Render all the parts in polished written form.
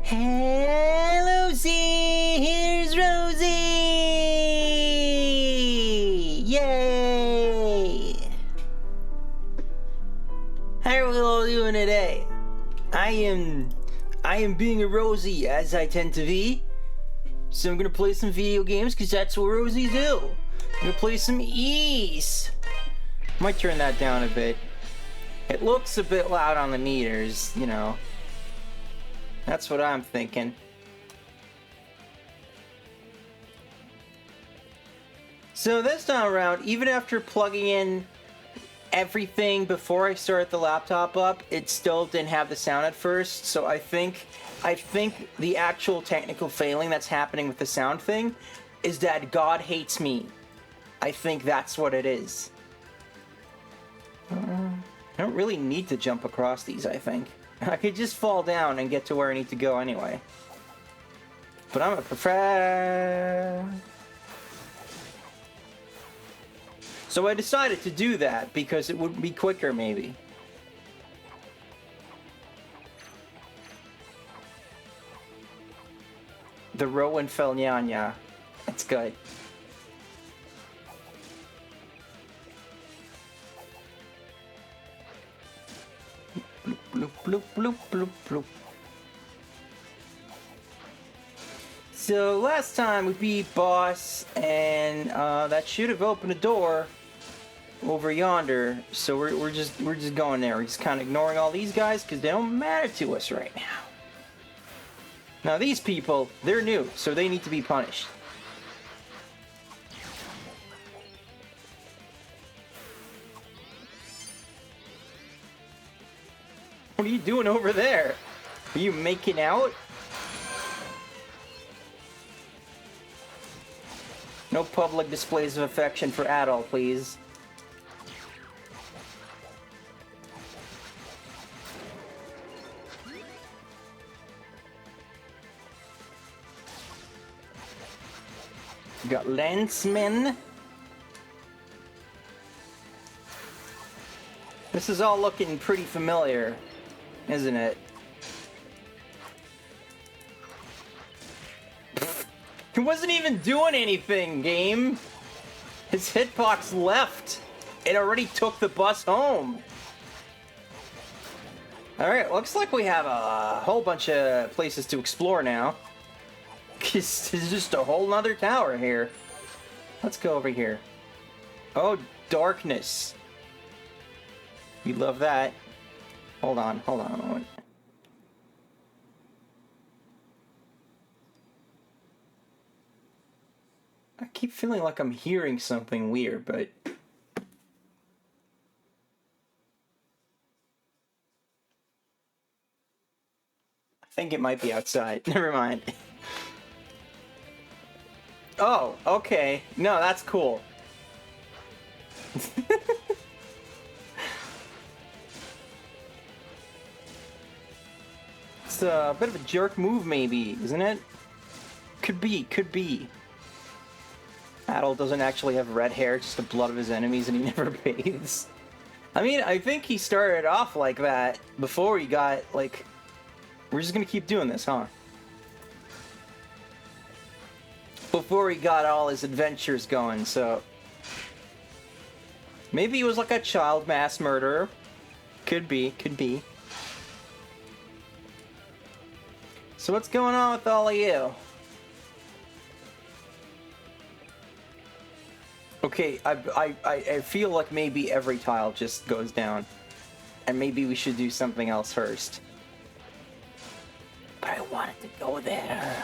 Hello, Lucy! Here's Rosie! Yay! How are we all doing today? I am being a Rosie, as I tend to be. So I'm gonna play some video games, because that's what Rosies do. I'm gonna play some Ease. Might turn that down a bit. It looks a bit loud on the meters, you know. That's what I'm thinking. So this time around, even after plugging in everything before I start the laptop up, it still didn't have the sound at first. So I think the actual technical failing that's happening with the sound thing is that God hates me. I think that's what it is. I don't really need to jump across these, I think. I could just fall down and get to where I need to go anyway. But I'm a prefer. So I decided to do that because it would be quicker, maybe. The row in Felghana. That's good. Bloop, bloop, bloop, bloop, bloop. So last time we beat boss, and that should have opened a door over yonder. So we're just going there. We're just kind of ignoring all these guys because they don't matter to us right now. Now these people, they're new, so they need to be punished. What are you doing over there? Are you making out? No public displays of affection for adult, please. We got Lancemen. This is all looking pretty familiar, isn't it? He wasn't even doing anything, game. His hitbox left. It already took the bus home. Alright, looks like we have a whole bunch of places to explore now. There's just a whole nother tower here. Let's go over here. Oh, darkness. We love that. Hold on a moment. I keep feeling like I'm hearing something weird, but... I think it might be outside. Never mind. Oh, okay. No, that's cool. It's a bit of a jerk move, maybe, isn't it? Could be. Adol doesn't actually have red hair, just the blood of his enemies, and he never bathes. I mean, I think he started off like that before he got, like... We're just gonna keep doing this, huh? Before he got all his adventures going, so... Maybe he was like a child mass murderer. Could be. So what's going on with all of you? Okay, I feel like maybe every tile just goes down. And maybe we should do something else first. But I wanted to go there.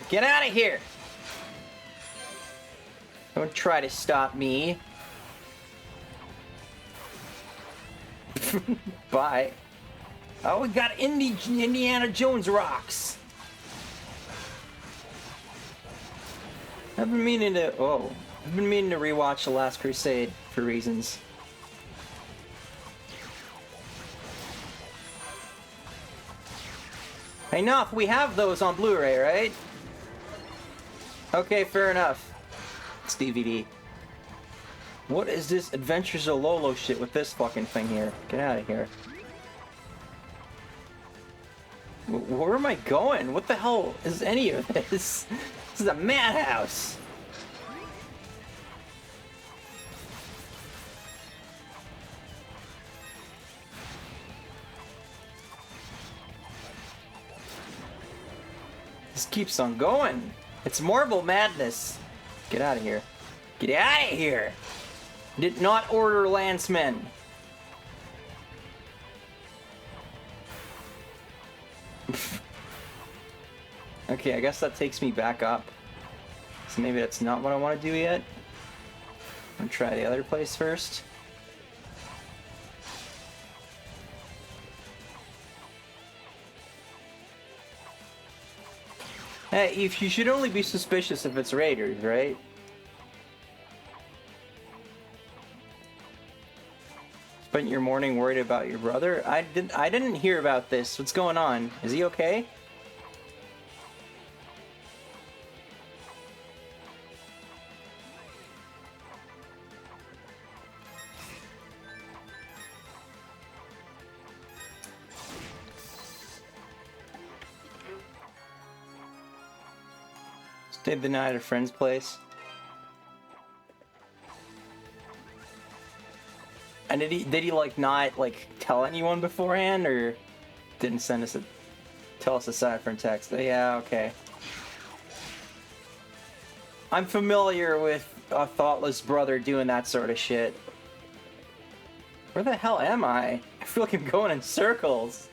Get out of here! Don't try to stop me. Bye. Oh, we got Indiana Jones rocks. I've been meaning to rewatch The Last Crusade for reasons. Hey, Noth, we have those on Blu-ray, right? Okay, fair enough. It's DVD. What is this Adventures of Lolo shit with this fucking thing here? Get out of here. Where am I going? What the hell is any of this? This is a madhouse. This keeps on going. It's marble madness. Get out of here. Get out of here! Did not order lancemen. Okay, I guess that takes me back up. So maybe that's not what I want to do yet. I'm gonna try the other place first. Hey, if you should only be suspicious if it's raiders, right? Spent your morning worried about your brother? I didn't hear about this. What's going on? Is he okay? Stayed the night at a friend's place. And did he like not like tell anyone beforehand, or didn't send us tell us aside from text? Yeah, okay. I'm familiar with a thoughtless brother doing that sort of shit. Where the hell am I? I feel like I'm going in circles.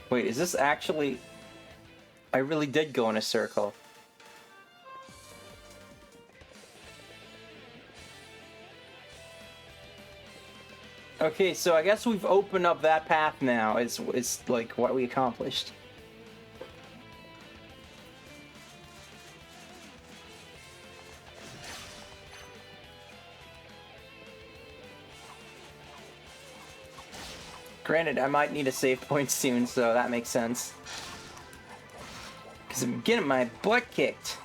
Wait, is this actually... I really did go in a circle. Okay, so I guess we've opened up that path now. It's like what we accomplished. Granted, I might need a save point soon, so that makes sense. Because I'm getting my butt kicked.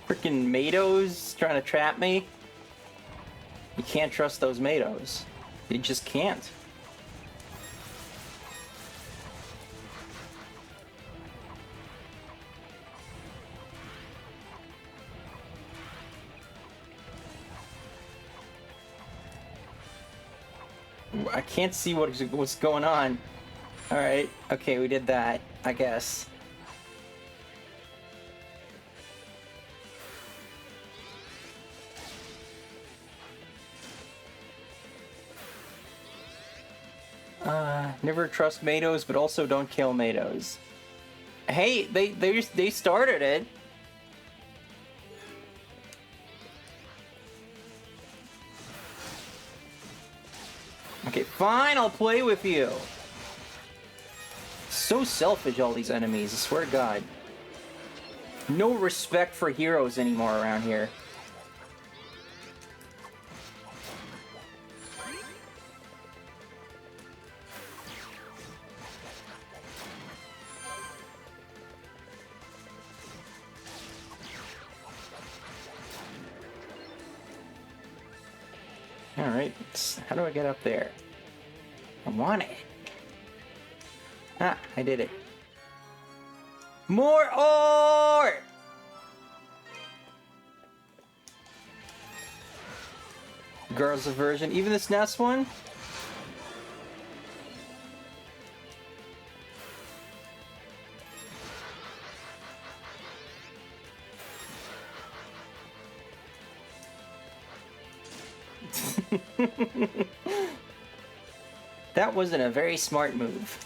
Freaking Mados trying to trap me. You can't trust those Mados. You just can't. I can't see what's going on. Alright, okay, we did that, I guess. Never trust Mados, but also don't kill Mados. Hey, they started it. Okay, fine, I'll play with you. So selfish, all these enemies, I swear to God. No respect for heroes anymore around here. Alright, how do I get up there? I want it. Ah, I did it. More ore! Girls of Version. Even this next one? That wasn't a very smart move.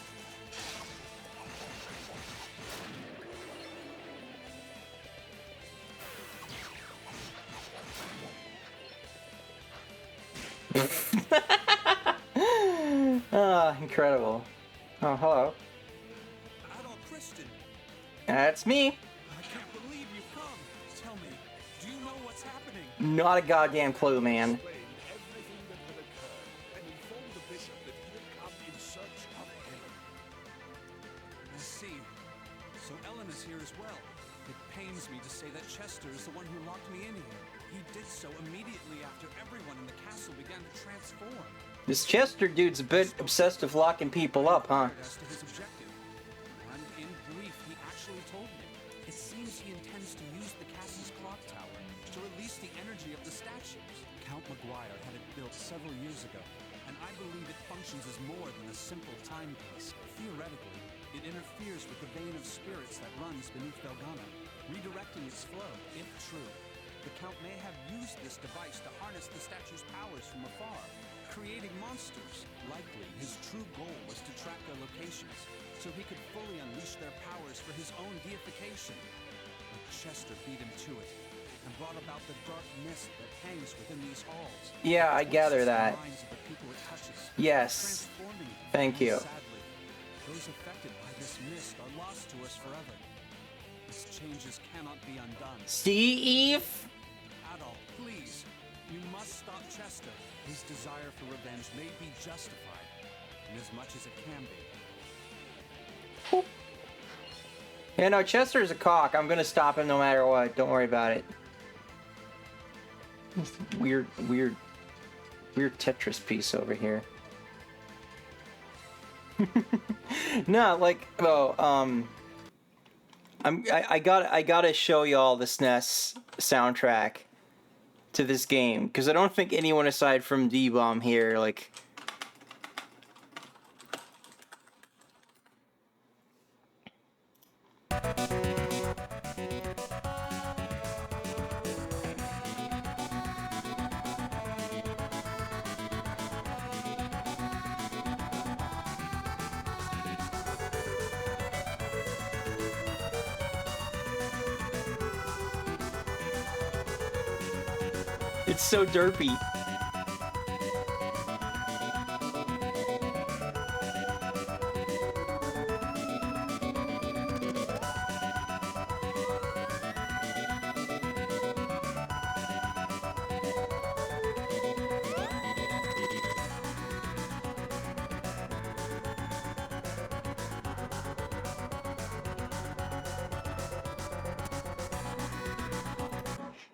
Ah, incredible. Oh, hello. That's me. I can't believe you've come. Tell me, do you know what's happening? not a goddamn clue, man. Everything that had occurred and informed the bishop that he had come in search of Ellen. I see. So Ellen is here as well. It pains me to say that Chester is the one who locked me in here. He did so immediately after everyone in the castle began to transform. This Chester dude's a bit obsessed with locking people up, huh? As to his objective. And in brief, he actually told me. It seems he intends to use the castle's clock tower to release the energy of the statues. Count Maguire had it built several years ago, and I believe it functions as more than a simple timepiece. Theoretically, it interferes with the vein of spirits that runs beneath Felghana, redirecting its flow, if true. The Count may have used this device to harness the statue's powers from afar, creating monsters. Likely, his true goal was to track their locations, so he could fully unleash their powers for his own deification. But Chester beat him to it, and brought about the dark mist that hangs within these halls. Yeah, I gather that. The minds of the people it touches, Yes. transforming them. Thank you. And sadly, those affected by this mist are lost to us forever. Its changes cannot be undone. Steve? Adolf, please, you must stop Chester. His desire for revenge may be justified, in as much as it can be. Yeah, no, Chester's a cock. I'm gonna stop him no matter what. Don't worry about it. Weird Tetris piece over here. No, like, oh, I gotta show y'all the SNES soundtrack to this game, because I don't think anyone aside from D-Bomb here, like... It's so derpy.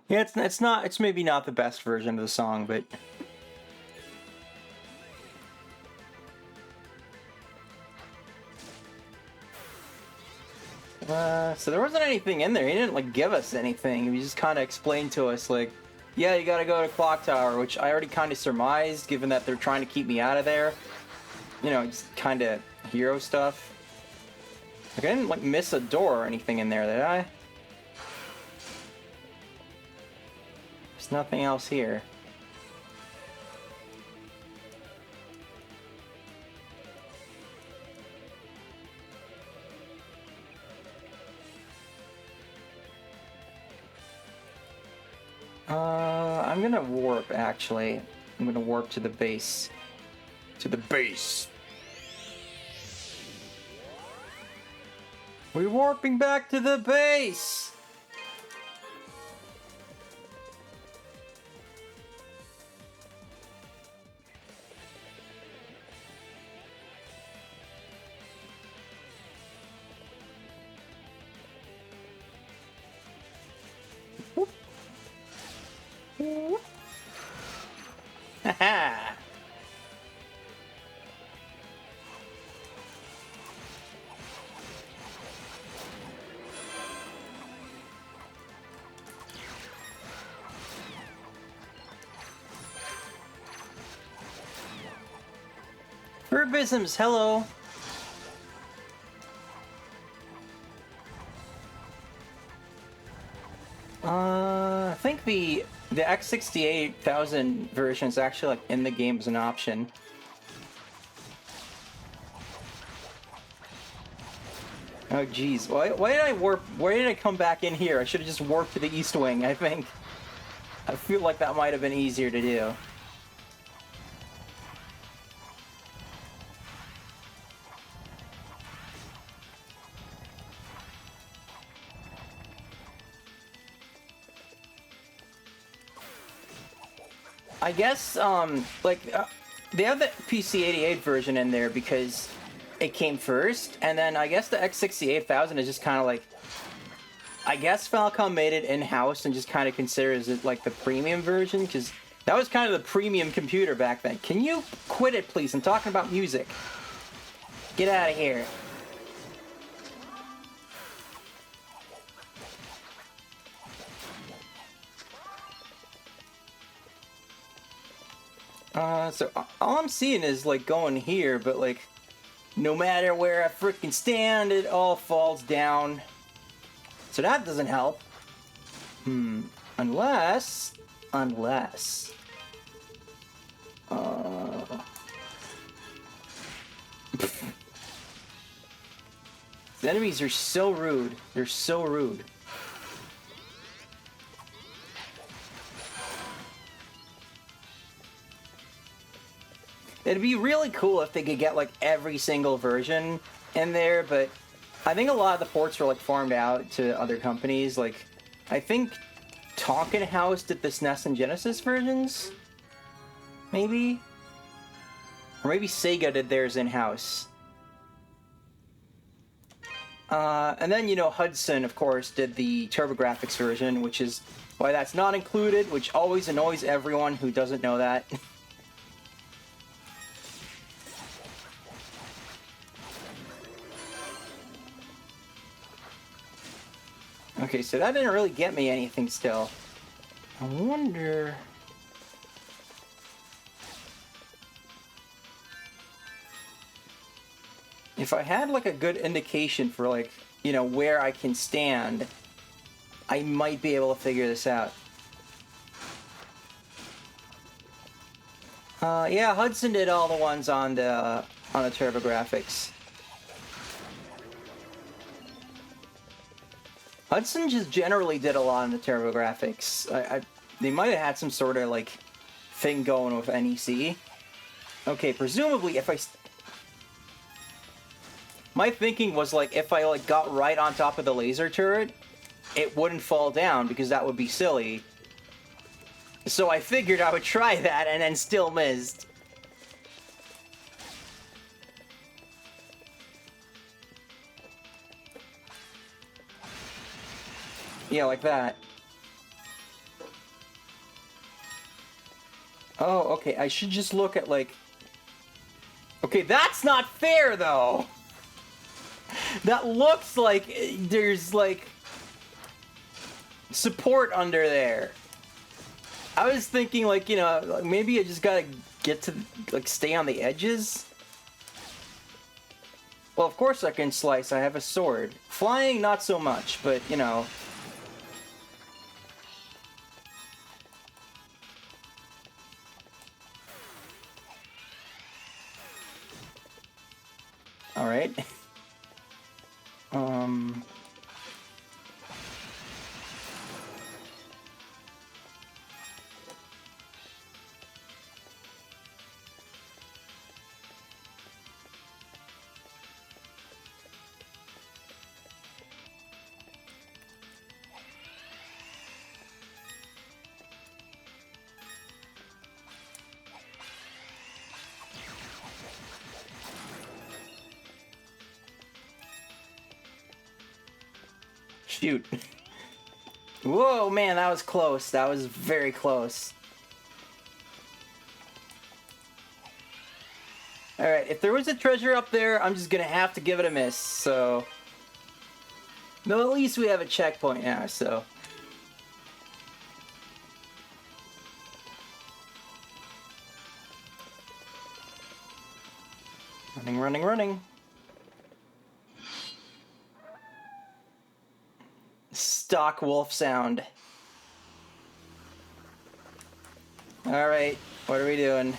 Yeah, it's maybe not the best version of the song, but... So there wasn't anything in there. He didn't, like, give us anything. He just kind of explained to us, like, yeah, you gotta go to Clock Tower, which I already kind of surmised, given that they're trying to keep me out of there. You know, just kind of hero stuff. Like, I didn't, like, miss a door or anything in there, did I? There's nothing else here. I'm gonna warp, actually. I'm gonna warp to the base. To the base! We're warping back to the base! Haha! Herbisms, hello! I think the X68000 version is actually like in the game as an option. Oh geez, why did I warp? Why did I come back in here? I should have just warped to the East Wing, I think. I feel like that might have been easier to do. I guess, they have the PC-88 version in there because it came first, and then I guess the X68000 is just kind of like, I guess Falcom made it in-house and just kind of considers it like the premium version, because that was kind of the premium computer back then. Can you quit it, please? I'm talking about music. Get out of here. So all I'm seeing is, like, going here, but, like, no matter where I freaking stand, it all falls down. So that doesn't help. Unless... The enemies are so rude. They're so rude. It'd be really cool if they could get, like, every single version in there, but I think a lot of the ports were, like, farmed out to other companies. Like, I think Tonkin House did the SNES and Genesis versions? Maybe? Or maybe Sega did theirs in-house. And then, you know, Hudson, of course, did the TurboGrafx version, which is why that's not included, which always annoys everyone who doesn't know that. Okay, so that didn't really get me anything still. I wonder... if I had, like, a good indication for, like, you know, where I can stand, I might be able to figure this out. Yeah, Hudson did all the ones on the TurboGrafx. Hudson just generally did a lot on the TurboGrafx. They might have had some sort of, like, thing going with NEC. Okay, presumably if I... My thinking was, like, if I, like, got right on top of the laser turret, it wouldn't fall down, because that would be silly. So I figured I would try that, and then still missed. Yeah, like that. Oh, okay, I should just look at, like... Okay, that's not fair, though! That looks like there's, like, support under there. I was thinking, like, you know, maybe I just gotta get to, like, stay on the edges. Well, of course I can slice. I have a sword. Flying, not so much, but, you know... Alright. Shoot. Whoa, man, that was close. That was very close. Alright, if there was a treasure up there, I'm just gonna have to give it a miss, so... No, at least we have a checkpoint now, so... Running, running, running. Stock wolf sound. Alright, what are we doing?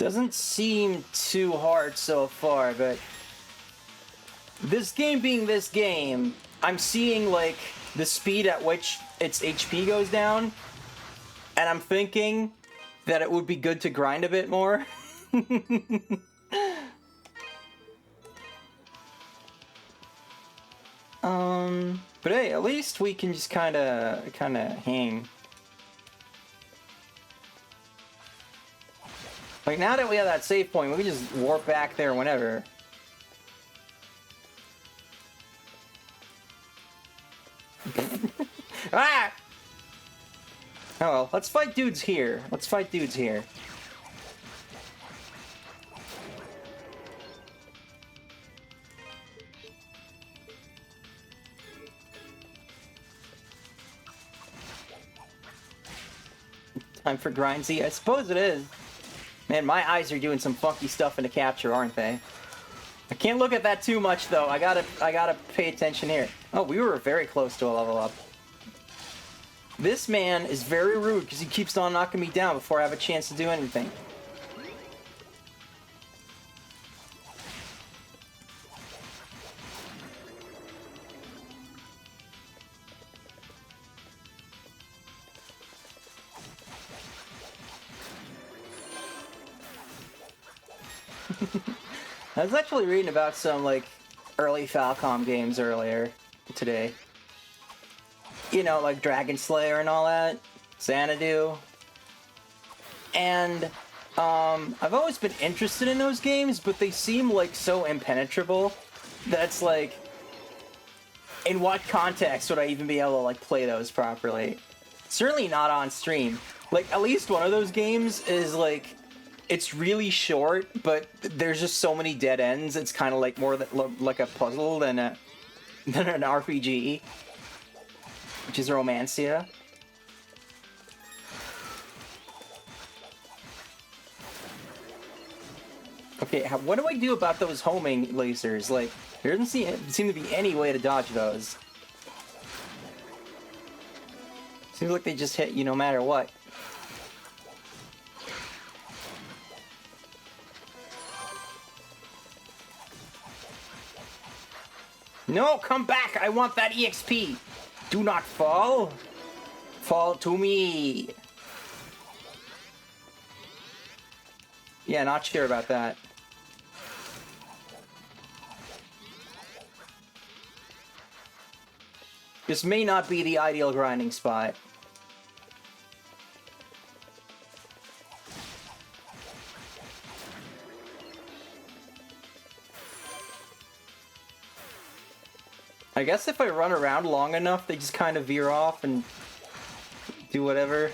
Doesn't seem too hard so far, but this game being this game, I'm seeing like the speed at which its HP goes down, and I'm thinking that it would be good to grind a bit more. But hey, at least we can just kind of hang. Like, now that we have that save point, we can just warp back there whenever. Ah! Oh well, let's fight dudes here. Let's fight dudes here. Time for grindsy? I suppose it is. Man, my eyes are doing some funky stuff in the capture, aren't they? I can't look at that too much though. I gotta pay attention here. Oh, we were very close to a level up. This man is very rude because he keeps on knocking me down before I have a chance to do anything. I was actually reading about some, like, early Falcom games earlier today. You know, like Dragon Slayer and all that. Xanadu. And, I've always been interested in those games, but they seem, like, so impenetrable that it's like, in what context would I even be able to, like, play those properly? Certainly not on stream. Like, at least one of those games is, like, it's really short, but there's just so many dead ends. It's kind of like more like a puzzle than an RPG, which is Romancia. Okay, what do I do about those homing lasers? Like, there doesn't seem to be any way to dodge those. Seems like they just hit you no matter what. No, come back! I want that EXP! Do not fall! Fall to me! Yeah, not sure about that. This may not be the ideal grinding spot. I guess if I run around long enough, they just kind of veer off and do whatever.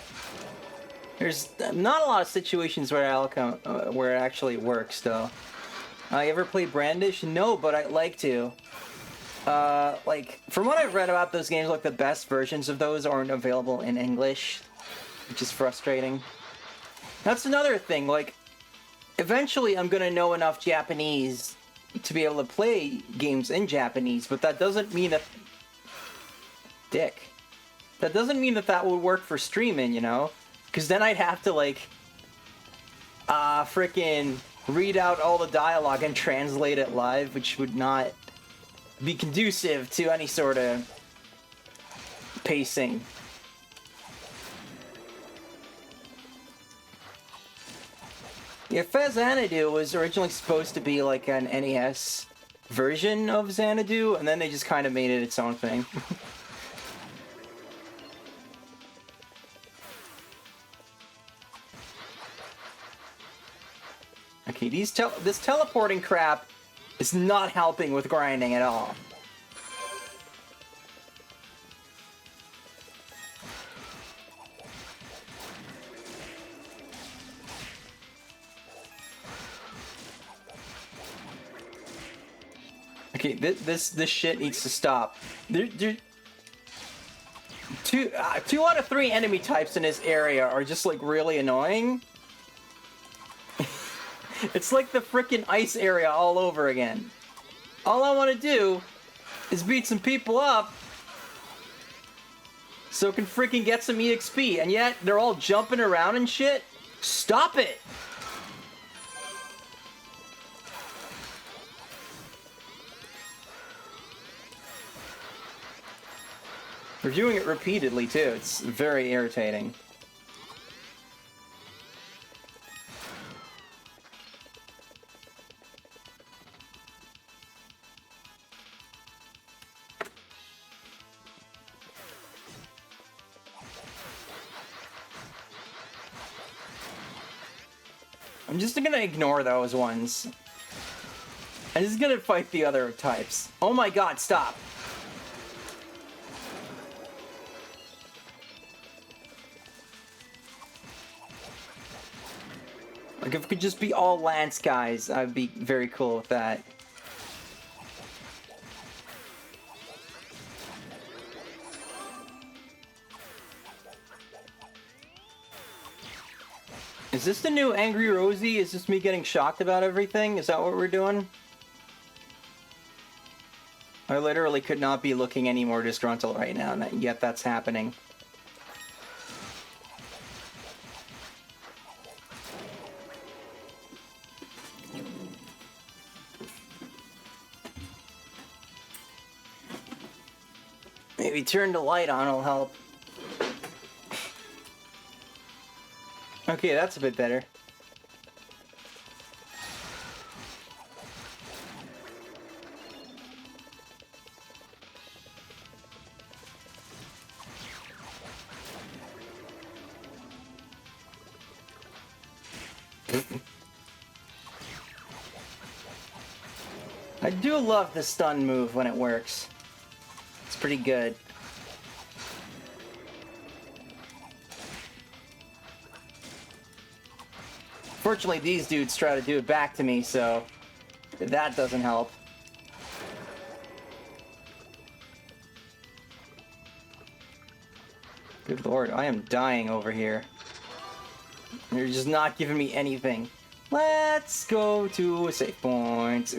There's not a lot of situations where where it actually works, though. I ever play Brandish? No, but I'd like to. Like, from what I've read about those games, like, the best versions of those aren't available in English, which is frustrating. That's another thing, like, eventually I'm gonna know enough Japanese to be able to play games in Japanese, but that doesn't mean that... Dick. That doesn't mean that that would work for streaming, you know? Because then I'd have to, like... frickin' read out all the dialogue and translate it live, which would not be conducive to any sort of pacing. Yeah, Felghana was originally supposed to be like an NES version of Xanadu, and then they just kind of made it its own thing. Okay, this teleporting crap is not helping with grinding at all. Okay, this shit needs to stop. Two out of 3 enemy types in this area are just like really annoying. It's like the frickin' ice area all over again. All I want to do is beat some people up so I can frickin' get some EXP, and yet they're all jumping around and shit. Stop it! We're doing it repeatedly too. It's very irritating. I'm just gonna ignore those ones. I'm just gonna fight the other types. Oh my god, stop! Like, if it could just be all Lance guys, I'd be very cool with that. Is this the new Angry Rosie? Is this me getting shocked about everything? Is that what we're doing? I literally could not be looking any more disgruntled right now, and yet that's happening. Maybe turn the light on will help. Okay, that's a bit better. I do love the stun move when it works. It's pretty good. Fortunately, these dudes try to do it back to me, so that doesn't help. Good lord, I am dying over here. You're just not giving me anything. Let's go to a safe point.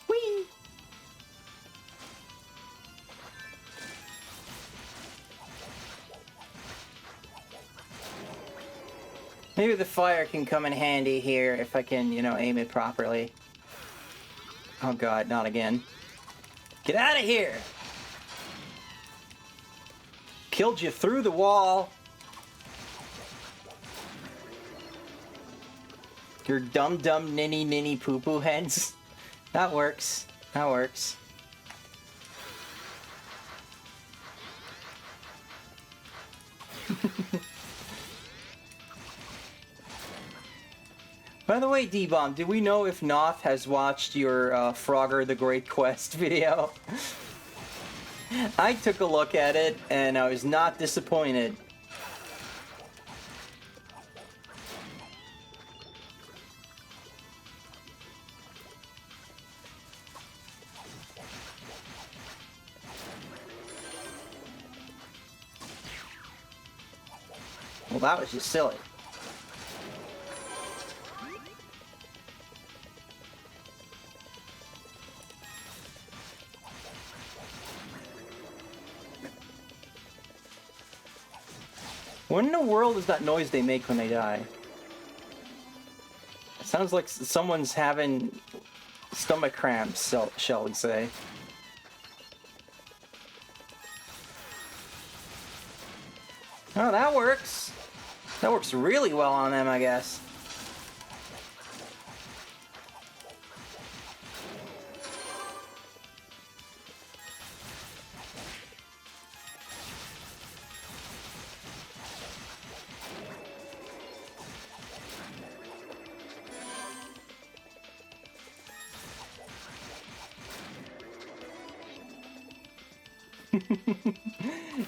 Whee! Maybe the fire can come in handy here if I can, you know, aim it properly. Oh god, not again. Get out of here! Killed you through the wall. Your dumb ninny ninny poo poo heads. That works. That works. By the way, D-Bomb, do we know if Noth has watched your Frogger the Great Quest video? I took a look at it, and I was not disappointed. Well, that was just silly. What in the world is that noise they make when they die? It sounds like someone's having stomach cramps, shall we say. Oh, that works. That works really well on them, I guess.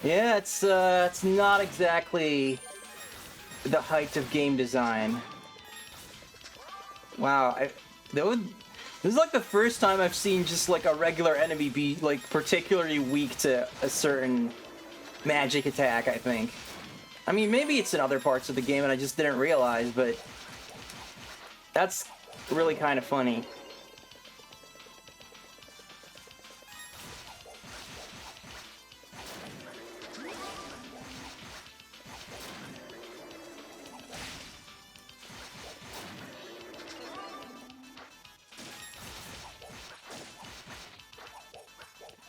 Yeah, it's not exactly the height of game design. Wow, this is like the first time I've seen just like a regular enemy be like particularly weak to a certain magic attack, I think. I mean, maybe it's in other parts of the game and I just didn't realize, but that's really kind of funny.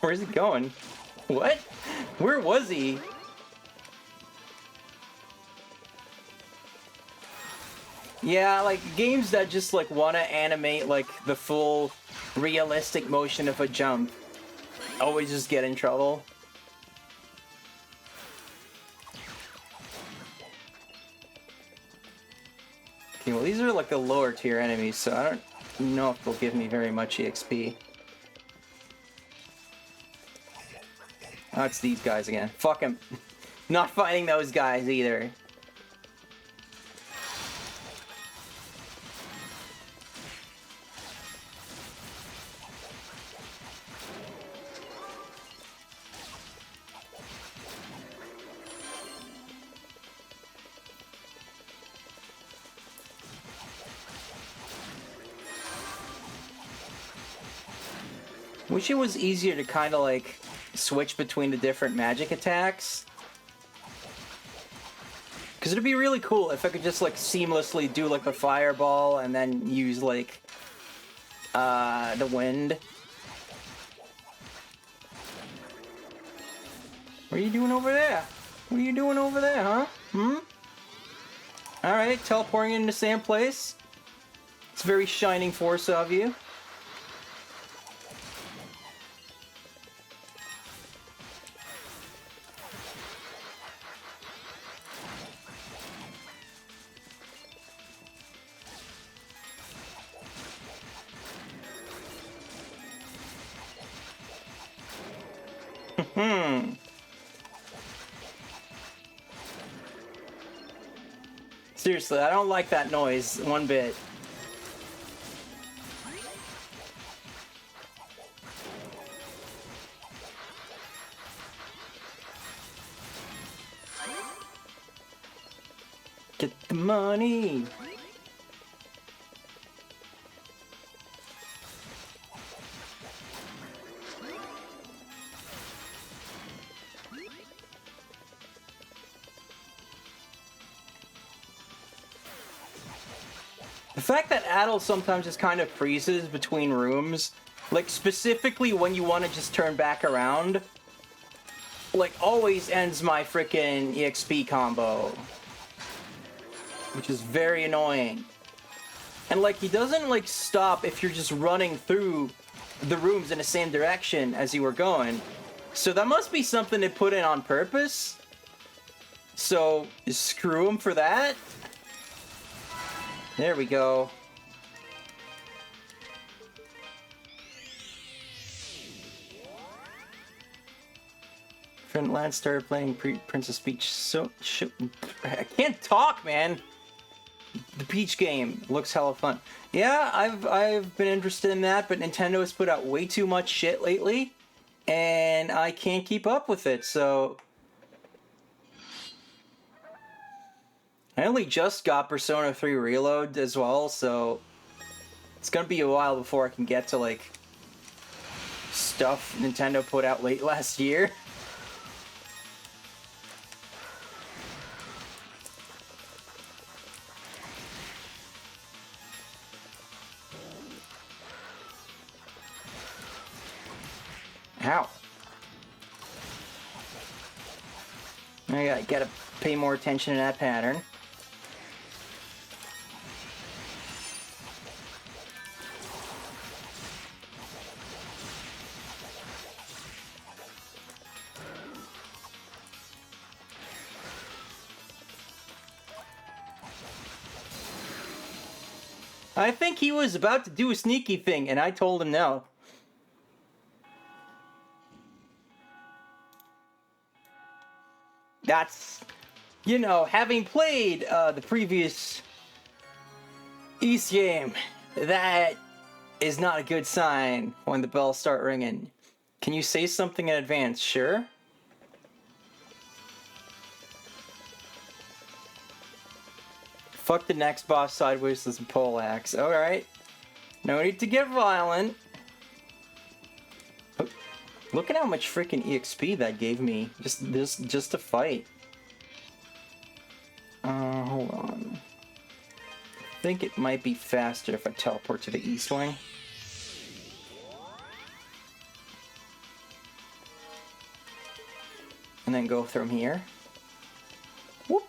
Where's he going? What? Where was he? Yeah, like games that just like want to animate like the full realistic motion of a jump always just get in trouble. Okay, well these are like the lower tier enemies, so I don't know if they'll give me very much EXP. Oh, it's these guys again. Fuck him. Not fighting those guys either. Wish it was easier to kind of like switch between the different magic attacks. Because it'd be really cool if I could just like seamlessly do like the fireball and then use like the wind. What are you doing over there? What are you doing over there, huh? Alright, teleporting into the same place. It's a very shining force of you. Seriously, I don't like that noise one bit. Get the money. The fact that Adel sometimes just kind of freezes between rooms, like specifically when you want to just turn back around, like always ends my frickin' EXP combo. Which is very annoying. And like he doesn't like stop if you're just running through the rooms in the same direction as you were going. So that must be something they put in on purpose. So screw him for that. There we go. Friend Lance started playing Princess Peach. I can't talk, man. The Peach game looks hella fun. Yeah, I've been interested in that, but Nintendo has put out way too much shit lately, and I can't keep up with it. So I only just got Persona 3 Reload as well, so it's gonna be a while before I can get to like stuff Nintendo put out late last year. Ow. I gotta pay more attention to that pattern. I think he was about to do a sneaky thing, and I told him no. That's, you know, having played the previous East game, that is not a good sign when the bells start ringing. Can you say something in advance? Sure. Fuck the next boss sideways with some pole axe. Alright. No need to get violent. Look at how much freaking EXP that gave me. Just to fight. Hold on. I think it might be faster if I teleport to the East Wing. And then go from here. Whoop.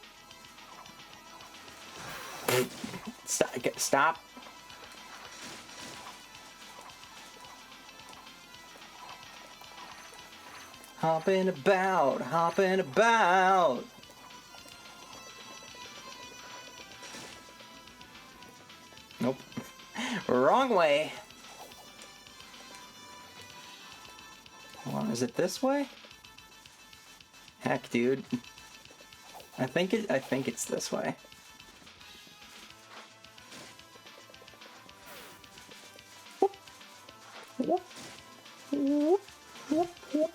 Stop. Hopping about, hopping about. Nope. Wrong way. Hold on, is it this way? Heck, dude. I think it's this way. Whoop. Whoop. Whoop. Whoop. Whoop.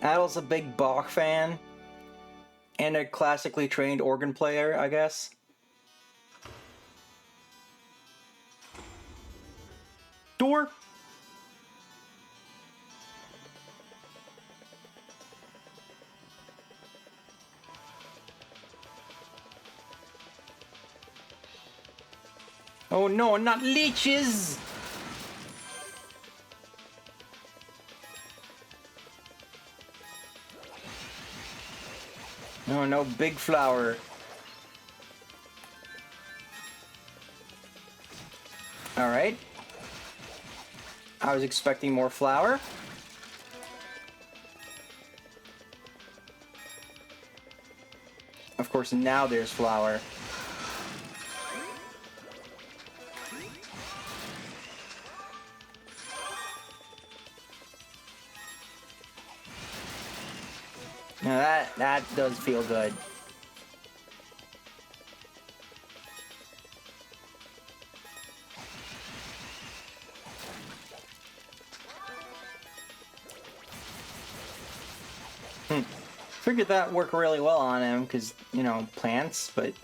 Adel's a big Bach fan and a classically trained organ player, I guess. Door. Oh no, not leeches! No, no big flower. Alright. I was expecting more flour. Of course, now there's flour. Now that does feel good. Figured that worked really well on him, because, you know, plants, but...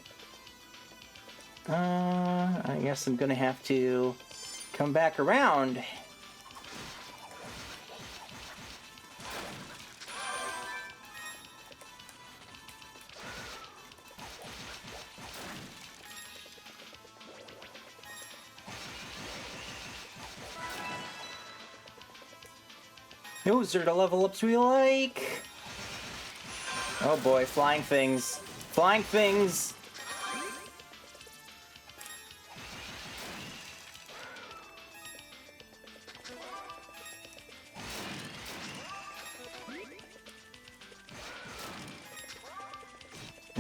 I guess I'm gonna have to come back around. Those are the level ups we like! Oh boy, flying things. Flying things!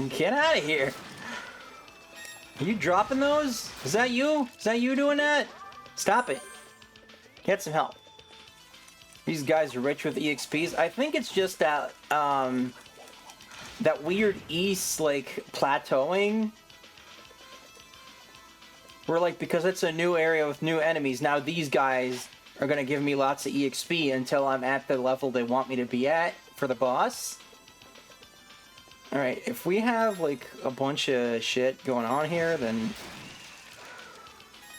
Get out of here! Are you dropping those? Is that you? Is that you doing that? Stop it. Get some help. These guys are rich with EXPs. I think it's just that, that weird east, like, plateauing. Where, like, because it's a new area with new enemies, now these guys are gonna give me lots of EXP until I'm at the level they want me to be at for the boss. Alright, if we have, like, a bunch of shit going on here, then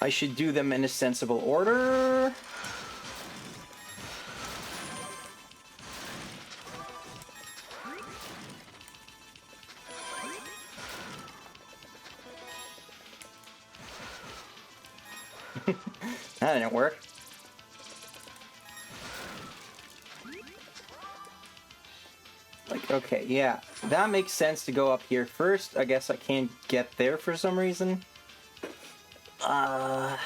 I should do them in a sensible order. That didn't work. Like, okay, yeah. That makes sense to go up here first. I guess I can't get there for some reason. And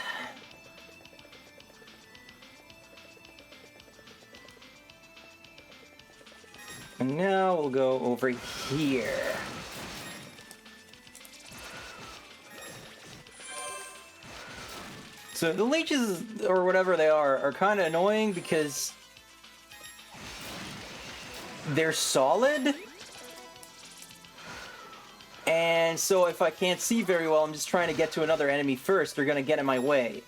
now we'll go over here. So the leeches, or whatever they are kind of annoying because they're solid. And so if I can't see very well, I'm just trying to get to another enemy first, they're going to get in my way.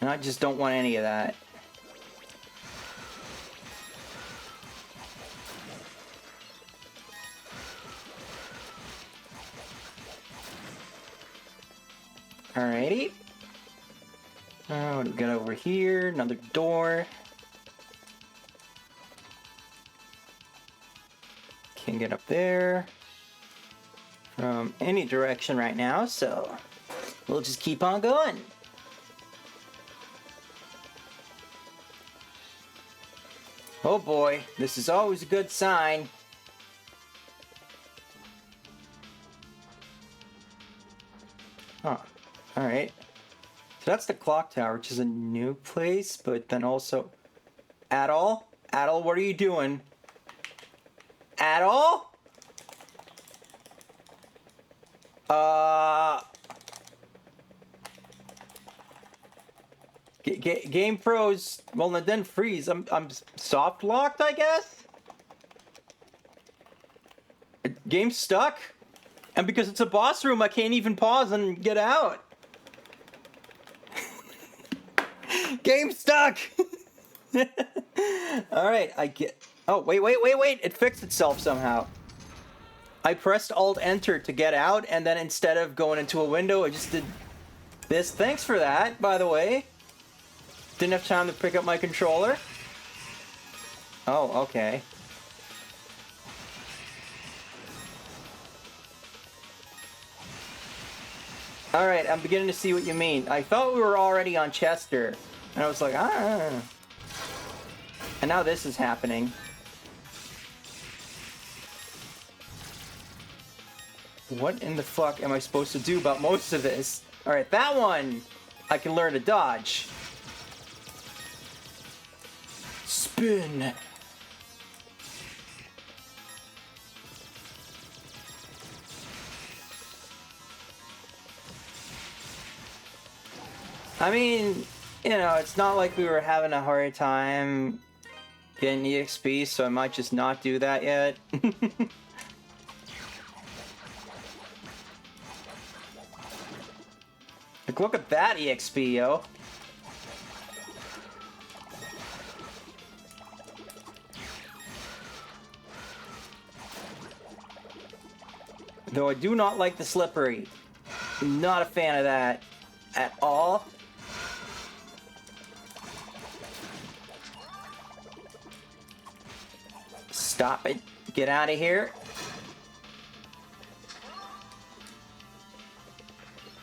And I just don't want any of that. Alrighty. What do we got over here? Another door. Can't get up there from any direction right now, so we'll just keep on going. Oh boy, this is always a good sign. Huh. Alright. So that's the clock tower, which is a new place, but then also... Adol? Adol, what are you doing? Adol? Game froze. Well, it didn't freeze. I'm soft locked, I guess? Game's stuck? And because it's a boss room, I can't even pause and get out. Game stuck! Alright, I get... Oh, wait. It fixed itself somehow. I pressed Alt-Enter to get out, and then instead of going into a window, I just did this. Thanks for that, by the way. Didn't have time to pick up my controller. Oh, okay. Alright, I'm beginning to see what you mean. I thought we were already on Chester. And I was like, ah. And now this is happening. What in the fuck am I supposed to do about most of this? Alright, that one I can learn to dodge. Spin. I mean, you know, it's not like we were having a hard time getting EXP, so I might just not do that yet. Like, look at that EXP, yo. Though I do not like the slippery. Not a fan of that at all. Stop it. Get out of here.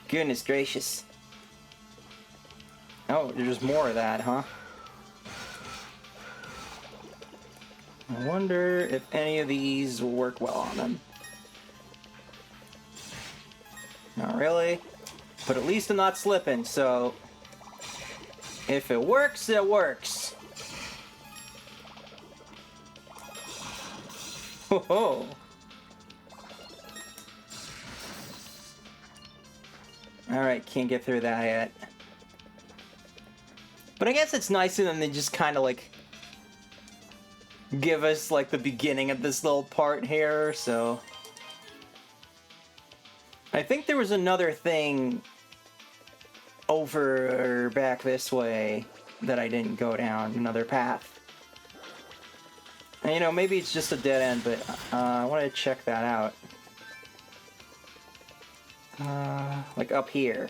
Goodness gracious. Oh, there's more of that, huh? I wonder if any of these will work well on them. Not really. But at least I'm not slipping, so... if it works, it works. Ho ho! Alright, can't get through that yet. But I guess it's nicer than they just kind of like... give us like the beginning of this little part here, so... I think there was another thing over back this way that I didn't go down, another path. And, you know, maybe it's just a dead end, but I want to check that out. Like up here.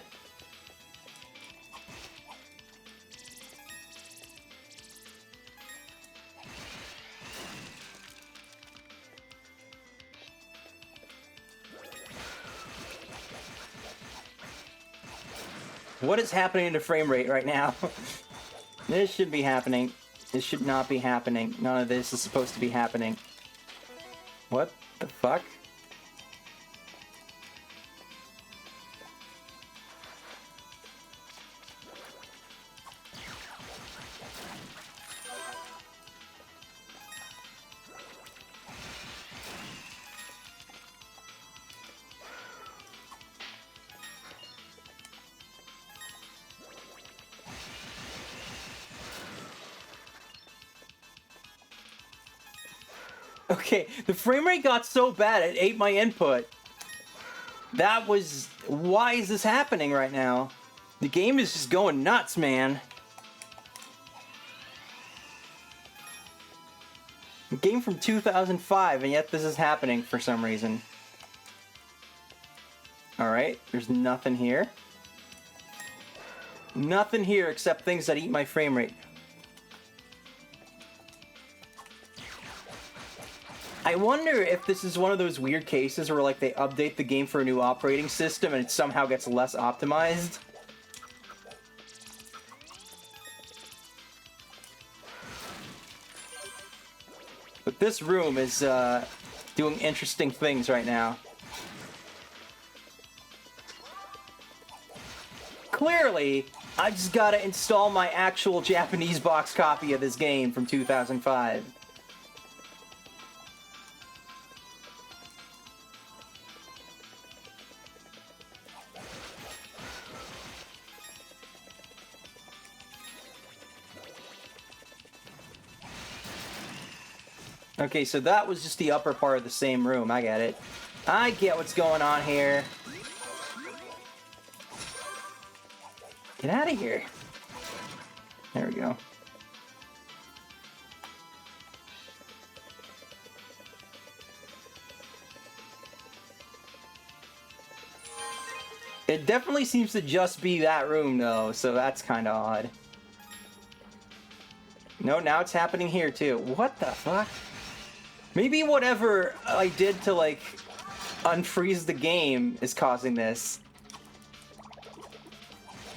What is happening to frame rate right now? This should be happening. This should not be happening. None of this is supposed to be happening. What the fuck? Okay, the frame rate got so bad it ate my input. That was... why is this happening right now? The game is just going nuts, man. A game from 2005, and yet this is happening for some reason. Alright, there's nothing here. Nothing here except things that eat my frame rate. I wonder if this is one of those weird cases where like they update the game for a new operating system and it somehow gets less optimized. But this room is doing interesting things right now. Clearly, I just gotta install my actual Japanese box copy of this game from 2005. Okay, so that was just the upper part of the same room. I get it. I get what's going on here. Get out of here. There we go. It definitely seems to just be that room, though, so that's kind of odd. No, now it's happening here, too. What the fuck? Maybe whatever I did to, like, unfreeze the game is causing this.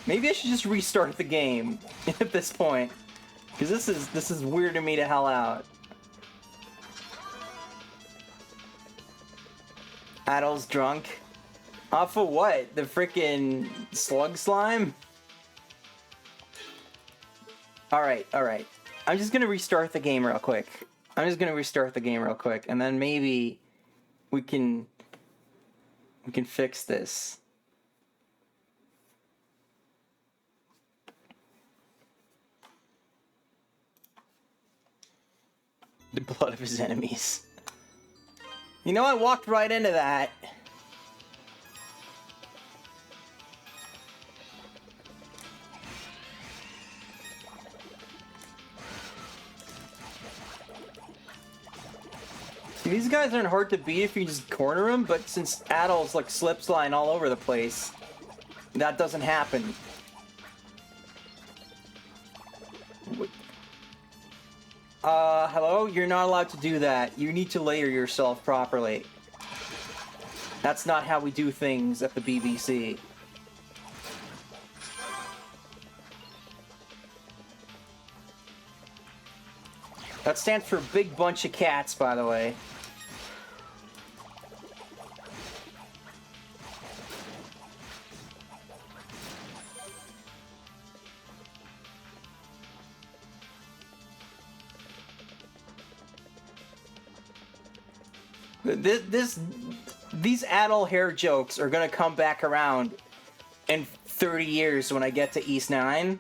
Maybe I should just restart the game at this point. Because this is weirding me to hell out. Adel's drunk. Off of what? The frickin' slug slime? Alright, alright. I'm just gonna restart the game real quick. And then maybe we can fix this. The blood of his enemies. You know, I walked right into that. These guys aren't hard to beat if you just corner them, but since Adel's like slipslide all over the place, that doesn't happen. Hello? You're not allowed to do that. You need to layer yourself properly. That's not how we do things at the BBC. That stands for Big Bunch of Cats, by the way. These adult hair jokes are gonna come back around in 30 years when I get to East 9.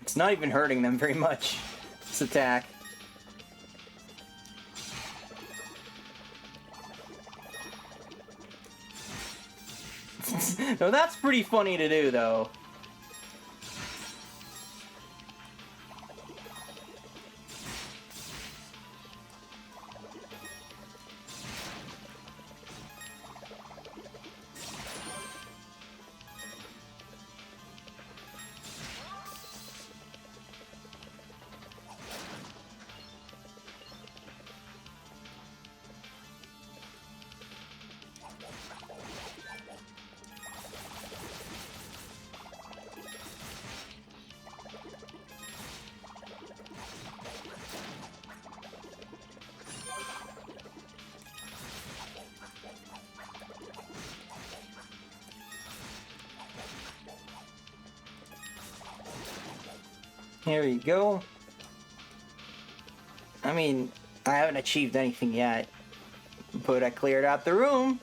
It's not even hurting them very much, this attack. No, that's pretty funny to do, though. Here we go. I mean, I haven't achieved anything yet, but I cleared out the room.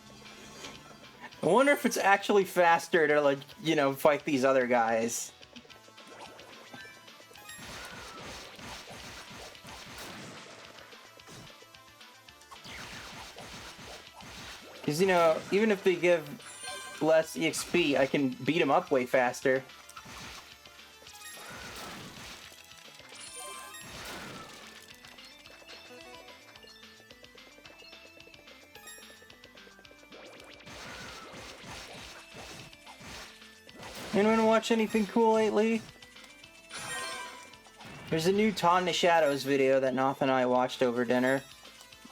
I wonder if it's actually faster to, like, you know, fight these other guys. Because, you know, even if they give less EXP, I can beat them up way faster. Anyone watch anything cool lately? There's a new Ton the Shadows video that Noth and I watched over dinner.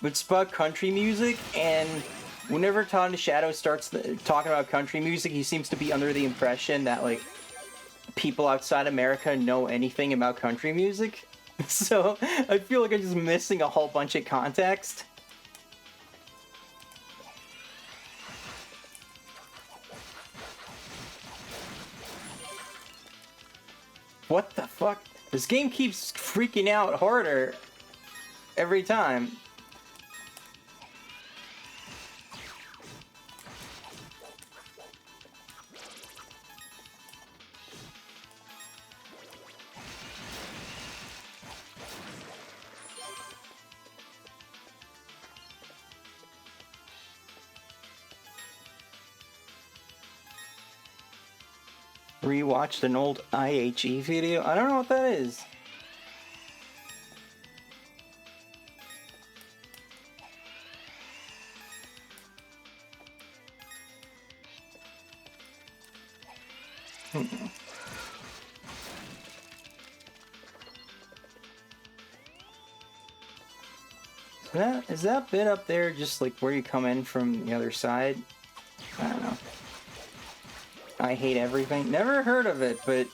It's about country music, and whenever Ton the Shadows starts talking about country music, he seems to be under the impression that, like, people outside America know anything about country music. So, I feel like I'm just missing a whole bunch of context. What the fuck? This game keeps freaking out harder every time. Rewatched an old IHE video? I don't know what that is. Is that bit up there just like where you come in from the other side? I don't know. I hate everything. Never heard of it, but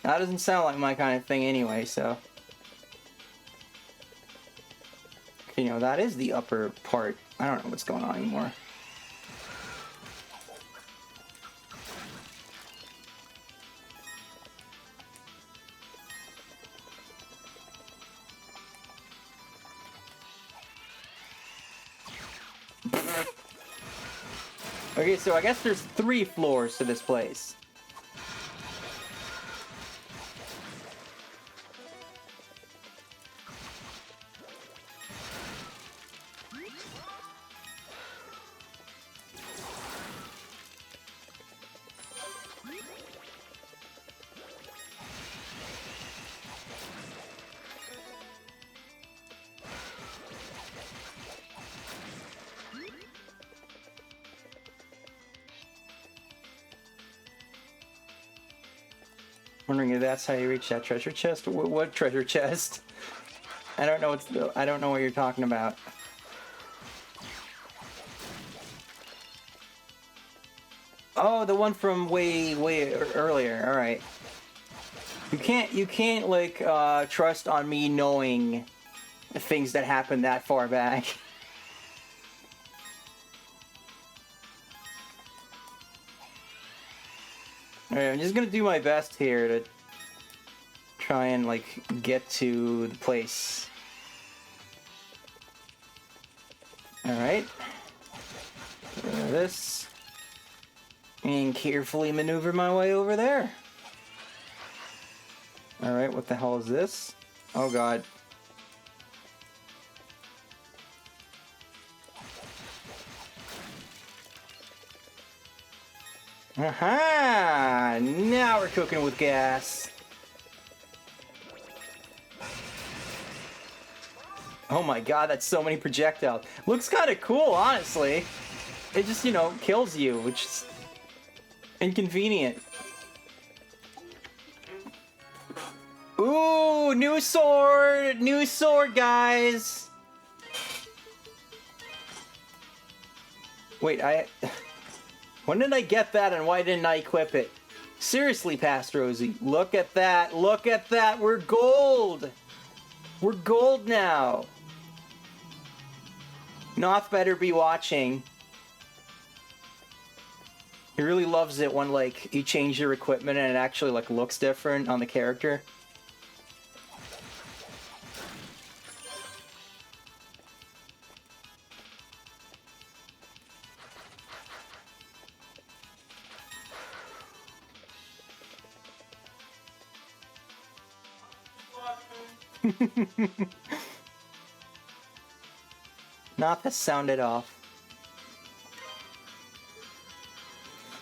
that doesn't sound like my kind of thing anyway, so. You know, that is the upper part. I don't know what's going on anymore. Okay, so I guess there's 3 floors to this place. Wondering if that's how you reach that treasure chest. What treasure chest? I don't know I don't know what you're talking about. Oh, the one from way earlier. All right. You can't like trust on me knowing things that happened that far back. Alright, I'm just gonna do my best here to try and, like, get to the place. Alright. This. And carefully maneuver my way over there. Alright, what the hell is this? Oh god. Aha! Now we're cooking with gas. Oh my god, that's so many projectiles. Looks kind of cool, honestly. It just, you know, kills you, which is inconvenient. Ooh, new sword! New sword, guys! Wait, when did I get that and why didn't I equip it? Seriously, Past Rosie, look at that, look at that, we're gold! We're gold now! Noth better be watching. He really loves it when, like, you change your equipment and it actually, like, looks different on the character. Noth has sounded off.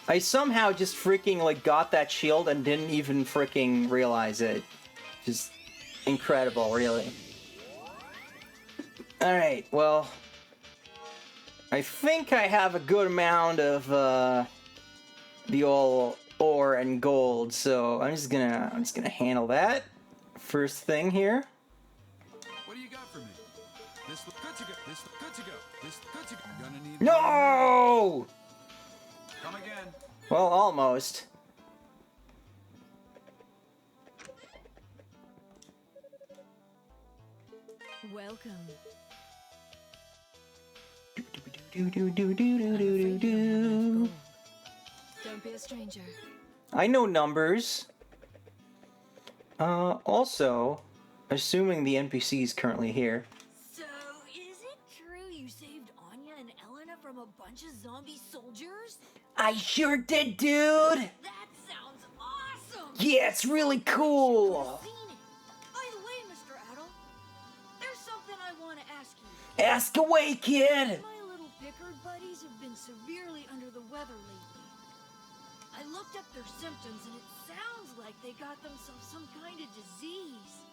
I somehow just freaking, like, got that shield and didn't even freaking realize it. Just incredible, really. Alright, well, I think I have a good amount of, the old ore and gold, so I'm just gonna handle that. First thing here. What do you got for me? This look good to go. This look good to go. This look good to go. Gonna need No! Come again. Well, almost. Welcome. Don't be a stranger. I know numbers. Also, assuming the NPC is currently here. So, is it true you saved Anya and Elena from a bunch of zombie soldiers? I sure did, dude! That sounds awesome! Yeah, it's really cool! Seen it. By the way, Mr. Adel, there's something I want to ask you. Ask away, kid! My little Pickard buddies have been severely under the weather lately. I looked up their symptoms and it sounds like they got themselves some kind of disease.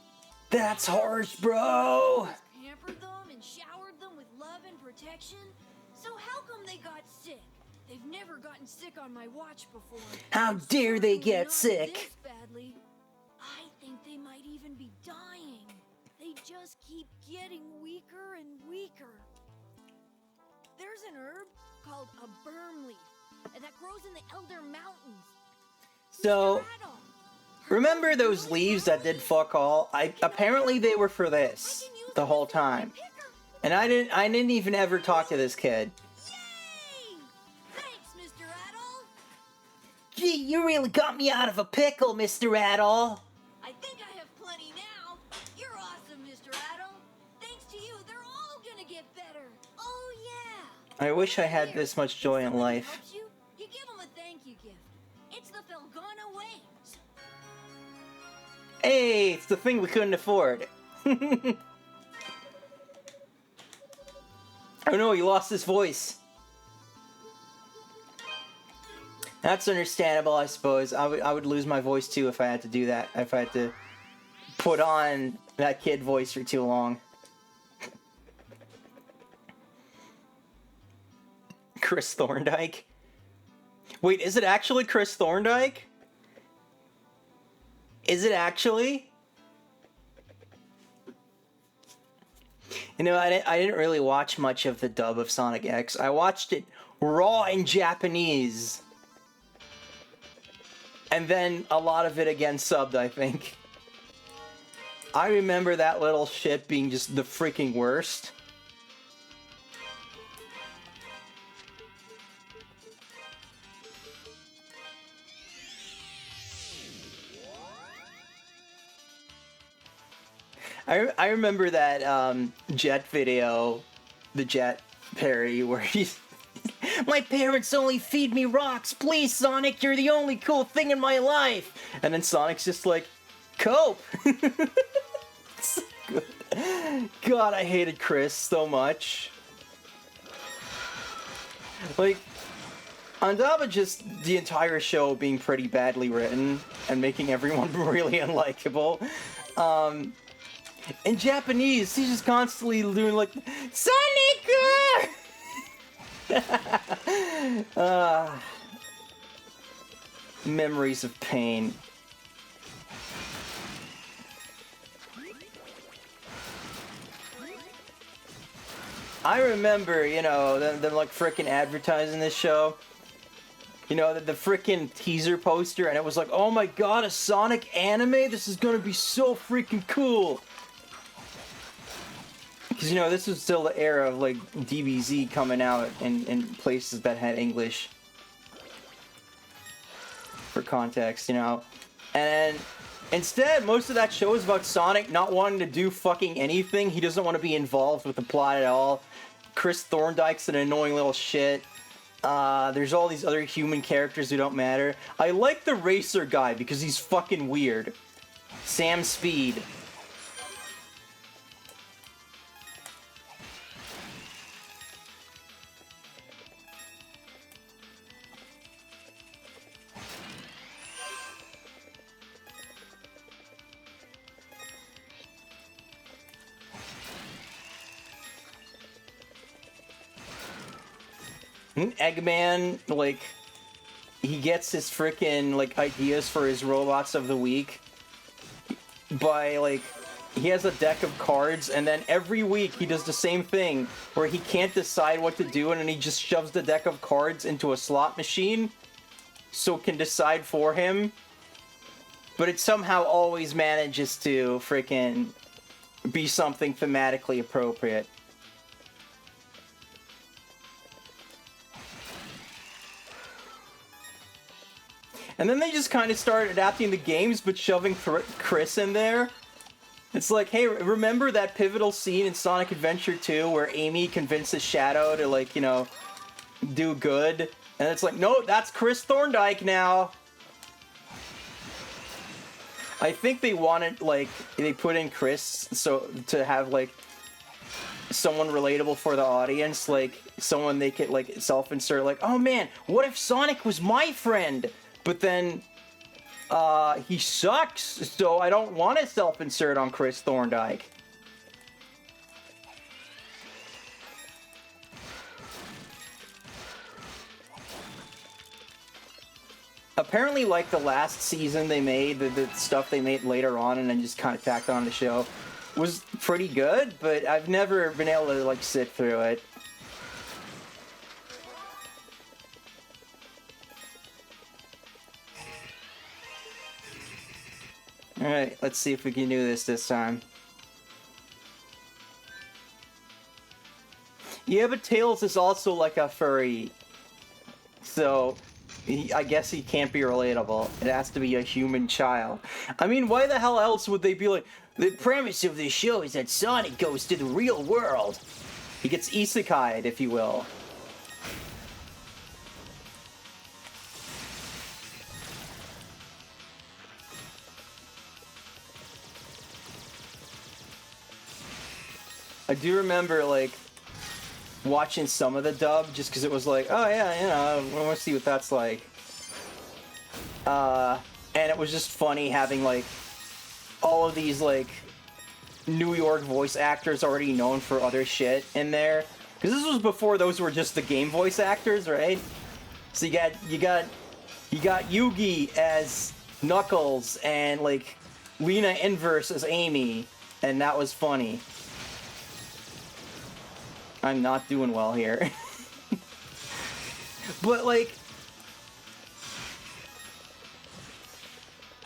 That's harsh, bro! Pampered them and showered them with love and protection. So how come they got sick? They've never gotten sick on my watch before. How dare they Certainly get not sick? This badly. I think they might even be dying. They just keep getting weaker and weaker. There's an herb called a berm leaf, and that grows in the Elder Mountains. So, Mr. Adel, remember those leaves that did fuck all? Apparently they were for this the whole time. And I didn't even ever talk to this kid. Yay! Thanks, Mr. Adel. Gee, you really got me out of a pickle, Mr. Adel. I think I have plenty now. You're awesome, Mr. Adel. Thanks to you, they're all gonna get better. Oh, yeah. I wish I had Here, this much if joy in somebody life. helps you, you give them a thank you gift. It's the Felghana way. Hey, it's the thing we couldn't afford. Oh no, he lost his voice. That's understandable, I suppose. I would lose my voice too if I had to do that. If I had to put on that kid voice for too long. Chris Thorndike? Wait, is it actually Chris Thorndike? Is it actually? You know, I didn't really watch much of the dub of Sonic X. I watched it raw in Japanese. And then a lot of it again subbed, I think. I remember that little shit being just the freaking worst. I remember that Jet video, the Jet parody, where he's... My parents only feed me rocks. Please, Sonic, you're the only cool thing in my life. And then Sonic's just like, cope. So good. God, I hated Chris so much. Like, on top of just the entire show being pretty badly written and making everyone really unlikable, in Japanese, he's just constantly doing like, Sonic! Memories of pain. I remember, you know, them like frickin' advertising this show. You know, the frickin' teaser poster, and it was like, oh my god, a Sonic anime? This is gonna be so freaking cool. Because, you know, this was still the era of, like, DBZ coming out in places that had English. For context, you know. And instead, most of that show is about Sonic not wanting to do fucking anything. He doesn't want to be involved with the plot at all. Chris Thorndike's an annoying little shit. There's all these other human characters who don't matter. I like the racer guy because he's fucking weird. Sam Speed. Eggman, like, he gets his freaking like ideas for his robots of the week by like he has a deck of cards, and then every week he does the same thing where he can't decide what to do, and then he just shoves the deck of cards into a slot machine so it can decide for him. But it somehow always manages to freaking be something thematically appropriate. And then they just kind of started adapting the games, but shoving Chris in there. It's like, hey, remember that pivotal scene in Sonic Adventure 2 where Amy convinces Shadow to, like, you know, do good? And it's like, no, that's Chris Thorndike now. I think they wanted, like, they put in Chris so to have, like, someone relatable for the audience, like, someone they could, like, self-insert, like, oh man, what if Sonic was my friend? But then, he sucks, so I don't want to self-insert on Chris Thorndike. Apparently, like the last season they made, the stuff they made later on and then just kind of tacked on the show, was pretty good, but I've never been able to, like, sit through it. Alright, let's see if we can do this time. Yeah, but Tails is also like a furry. So, I guess he can't be relatable. It has to be a human child. I mean, why the hell else would they be like, the premise of this show is that Sonic goes to the real world. He gets isekai'd, if you will. I do remember, like, watching some of the dub just because it was like, oh yeah, you know, I want to see what that's like. And it was just funny having, like, all of these, like, New York voice actors already known for other shit in there. Because this was before those were just the game voice actors, right? So you got Yugi as Knuckles and, like, Lena Inverse as Amy, and that was funny. I'm not doing well here. But, like,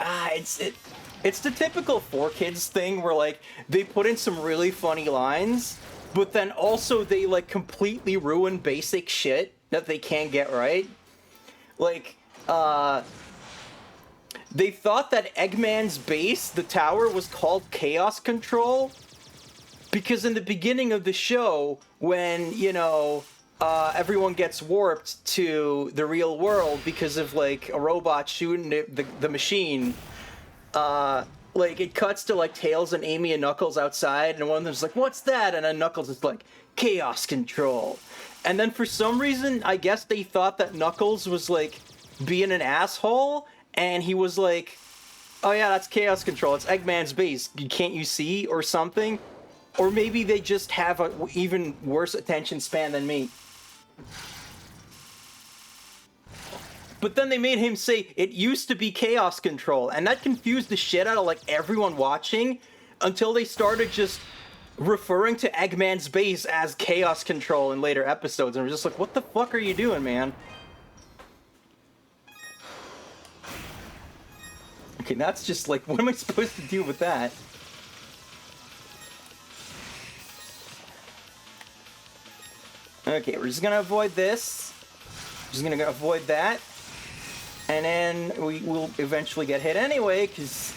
it's the typical 4Kids thing where, like, they put in some really funny lines, but then also they, like, completely ruin basic shit that they can't get right. Like, they thought that Eggman's base, the tower, was called Chaos Control, because in the beginning of the show, when, you know, everyone gets warped to the real world because of, like, a robot shooting the machine, like, it cuts to, like, Tails and Amy and Knuckles outside, and one of them's like, what's that? And then Knuckles is like, Chaos Control. And then for some reason, I guess they thought that Knuckles was, like, being an asshole, and he was like, oh yeah, that's Chaos Control, it's Eggman's base, can't you see, or something? Or maybe they just have an even worse attention span than me. But then they made him say, it used to be Chaos Control, and that confused the shit out of, like, everyone watching, until they started just referring to Eggman's base as Chaos Control in later episodes, and we're just like, what the fuck are you doing, man? Okay, that's just like, what am I supposed to do with that? Okay, we're just gonna avoid this. Just gonna avoid that. And then we will eventually get hit anyway, because...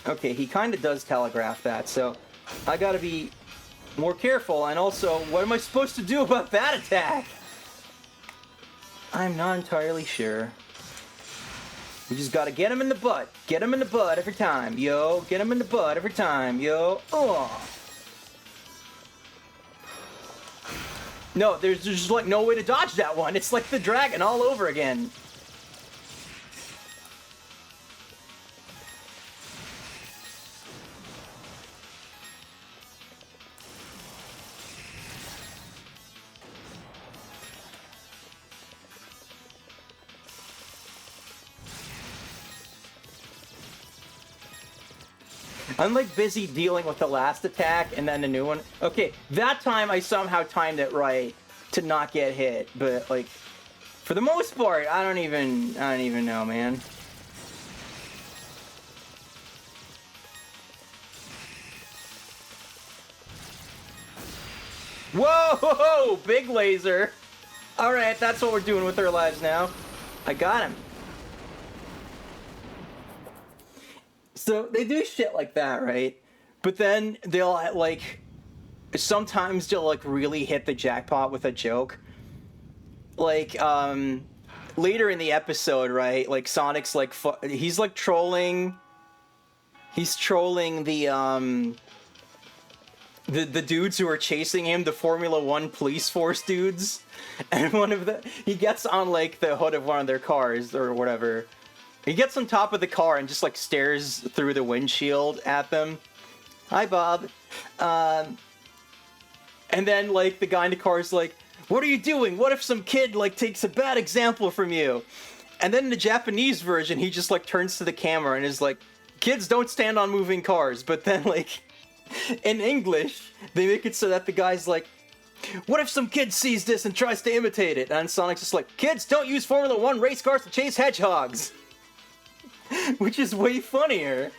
Okay, he kind of does telegraph that, so I gotta be more careful. And also, what am I supposed to do about that attack? I'm not entirely sure. We just gotta get him in the butt. Get him in the butt every time, yo. Get him in the butt every time, yo. Oh. No, there's just, like, no way to dodge that one. It's like the dragon all over again. I'm like busy dealing with the last attack and then the new one. Okay, that time I somehow timed it right to not get hit, but like for the most part, I don't even know, man. Whoa, big laser. All right, that's what we're doing with our lives now. I got him. So they do shit like that, right? But then they'll like, sometimes they'll like really hit the jackpot with a joke. Like, later in the episode, right? Like Sonic's like, he's like trolling. He's trolling the dudes who are chasing him, the Formula One police force dudes. And he gets on like the hood of one of their cars or whatever. He gets on top of the car and just like stares through the windshield at them. Hi, Bob. And then like the guy in the car is like, what are you doing? What if some kid like takes a bad example from you? And then in the Japanese version, he just like turns to the camera and is like, kids don't stand on moving cars. But then like in English, they make it so that the guy's like, what if some kid sees this and tries to imitate it? And Sonic's just like, kids don't use Formula One race cars to chase hedgehogs. Which is way funnier.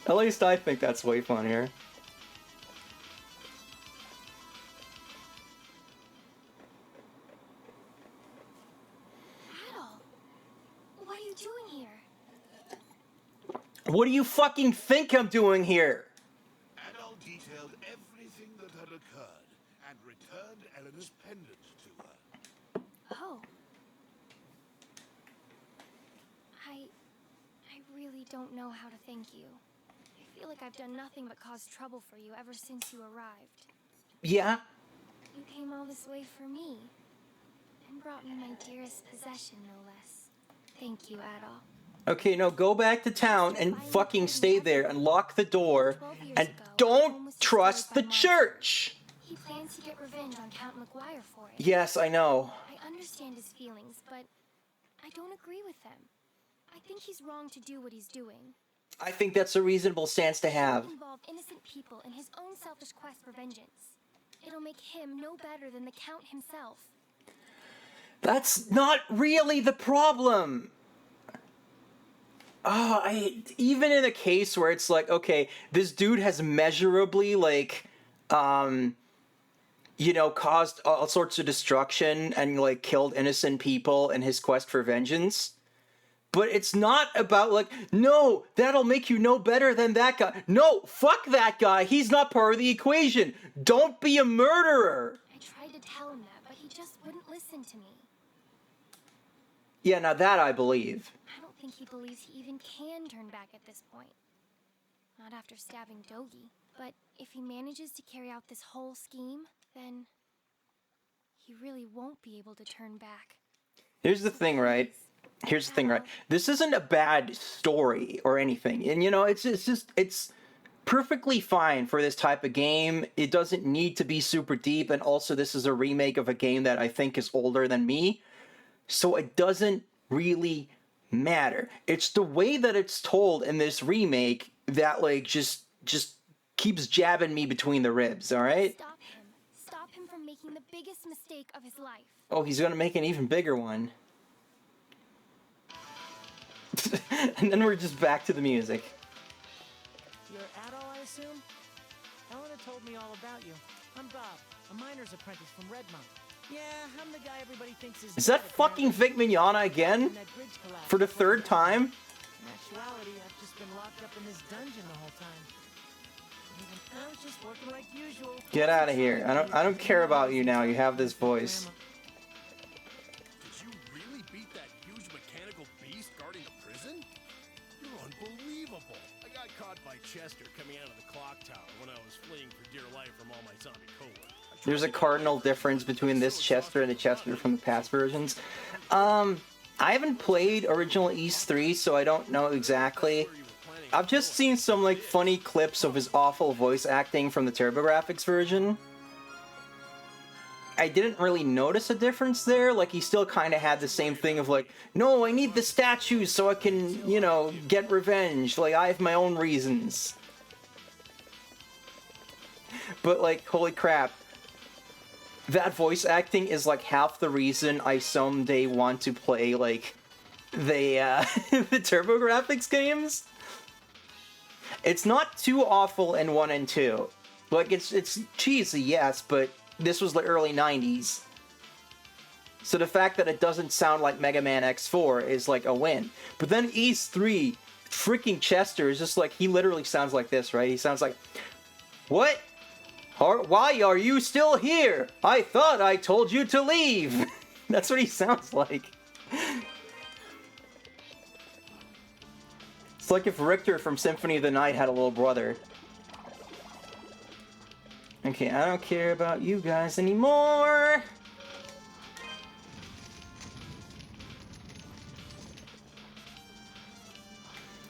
At least I think that's way funnier. Adol, what are you doing here? What do you fucking think I'm doing here? Adol detailed everything that had occurred and returned Eleanor's pendant to her. Oh. I really don't know how to thank you. I feel like I've done nothing but cause trouble for you ever since you arrived. Yeah? You came all this way for me. And brought me my dearest possession, no less. Thank you, Adol. Okay, no, go back to town and fucking stay there and lock the door and don't trust the church! He plans to get revenge on Count McGuire for it. Yes, I know. I understand his feelings, but I don't agree with them. I think he's wrong to do what he's doing. I think that's a reasonable stance to have. He involved innocent people in his own selfish quest for vengeance. It'll make him no better than the Count himself. That's not really the problem. Even in a case where it's like, okay, this dude has measurably, like, you know, caused all sorts of destruction and, like, killed innocent people in his quest for vengeance. But it's not about, like, no, that'll make you no better than that guy. No, fuck that guy. He's not part of the equation. Don't be a murderer. I tried to tell him that, but he just wouldn't listen to me. Yeah, now that I believe. I don't think he believes he even can turn back at this point. Not after stabbing Dogi. But if he manages to carry out this whole scheme, then he really won't be able to turn back. Here's the thing, right? This isn't a bad story or anything. And, you know, it's perfectly fine for this type of game. It doesn't need to be super deep. And also, this is a remake of a game that I think is older than me. So it doesn't really matter. It's the way that it's told in this remake that, like, just keeps jabbing me between the ribs, all right? Stop him from making the biggest mistake of his life. Oh, he's gonna make an even bigger one. And then we're just back to the music. You're Adol, I assume? Eleanor told me all about you. I'm Bob, a miner's apprentice from Redmont. Yeah, I'm the guy everybody thinks is that fucking Vic Mignogna again? For the third time? In actuality, I've just been locked up in this dungeon the whole time. I was just working like usual. Get out of here. I don't care about you now. You have this voice. Did you really beat that huge mechanical beast guarding a prison? You're unbelievable. I got caught by Chester coming out of the clock tower when I was fleeing for dear life from all my zombie cohort. There's a cardinal difference between this Chester and the Chester from the past versions. I haven't played original East 3, so I don't know exactly. I've just seen some, like, funny clips of his awful voice acting from the TurboGrafx version. I didn't really notice a difference there. Like, he still kind of had the same thing of like, no, I need the statues so I can, you know, get revenge. Like, I have my own reasons. But, like, holy crap. That voice acting is, like, half the reason I someday want to play, like, the TurboGrafx games. It's not too awful in 1 and 2. Like, it's cheesy, yes, but this was the early 90s. So the fact that it doesn't sound like Mega Man X4 is, like, a win. But then Ys 3, freaking Chester is just like, he literally sounds like this, right? He sounds like, what? Why are you still here? I thought I told you to leave. That's what he sounds like. It's like if Richter from Symphony of the Night had a little brother. Okay, I don't care about you guys anymore.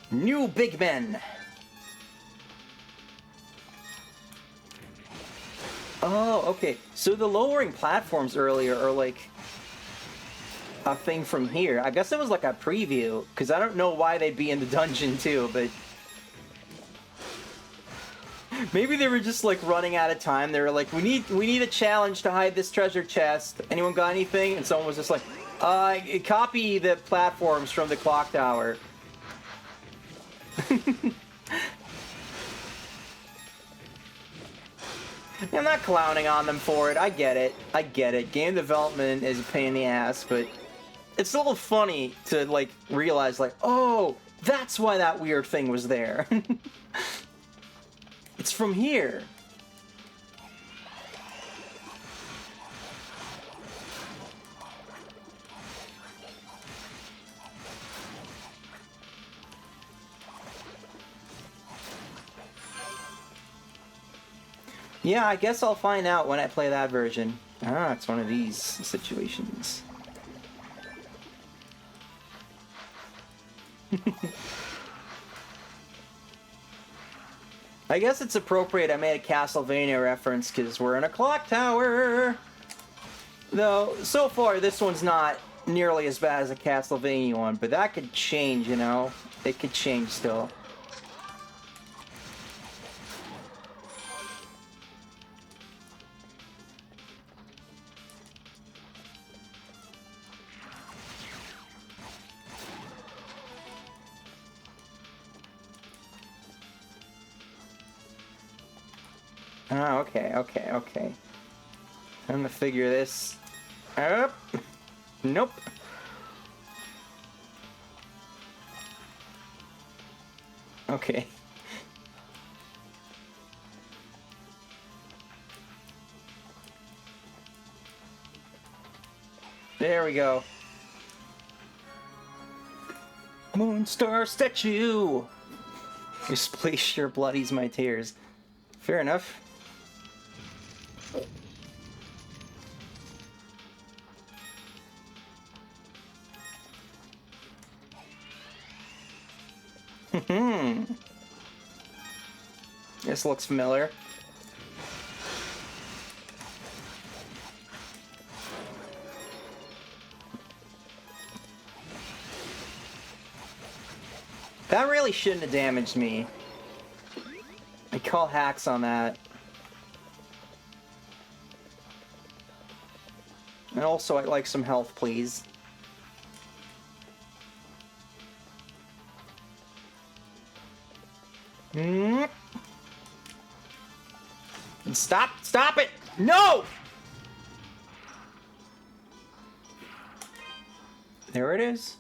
New Big Men. Oh, okay. So the lowering platforms earlier are like a thing from here. I guess it was like a preview, because I don't know why they'd be in the dungeon too, but maybe they were just like running out of time. They were like, we need a challenge to hide this treasure chest. Anyone got anything? And someone was just like, copy the platforms from the clock tower. I'm not clowning on them for it. I get it. I get it. Game development is a pain in the ass, but it's a little funny to, like, realize, like, oh, that's why that weird thing was there. It's from here. Yeah, I guess I'll find out when I play that version. Ah, it's one of these situations. I guess it's appropriate I made a Castlevania reference because we're in a clock tower. Though, so far, this one's not nearly as bad as a Castlevania one, but that could change, you know? It could change still. Oh, okay. I'm gonna figure this up. Nope. Okay. There we go. Moonstar statue! This place sure bloodies my tears. Fair enough. This looks familiar. That really shouldn't have damaged me. I call hacks on that. And also, I'd like some health, please. Stop it! No! There it is.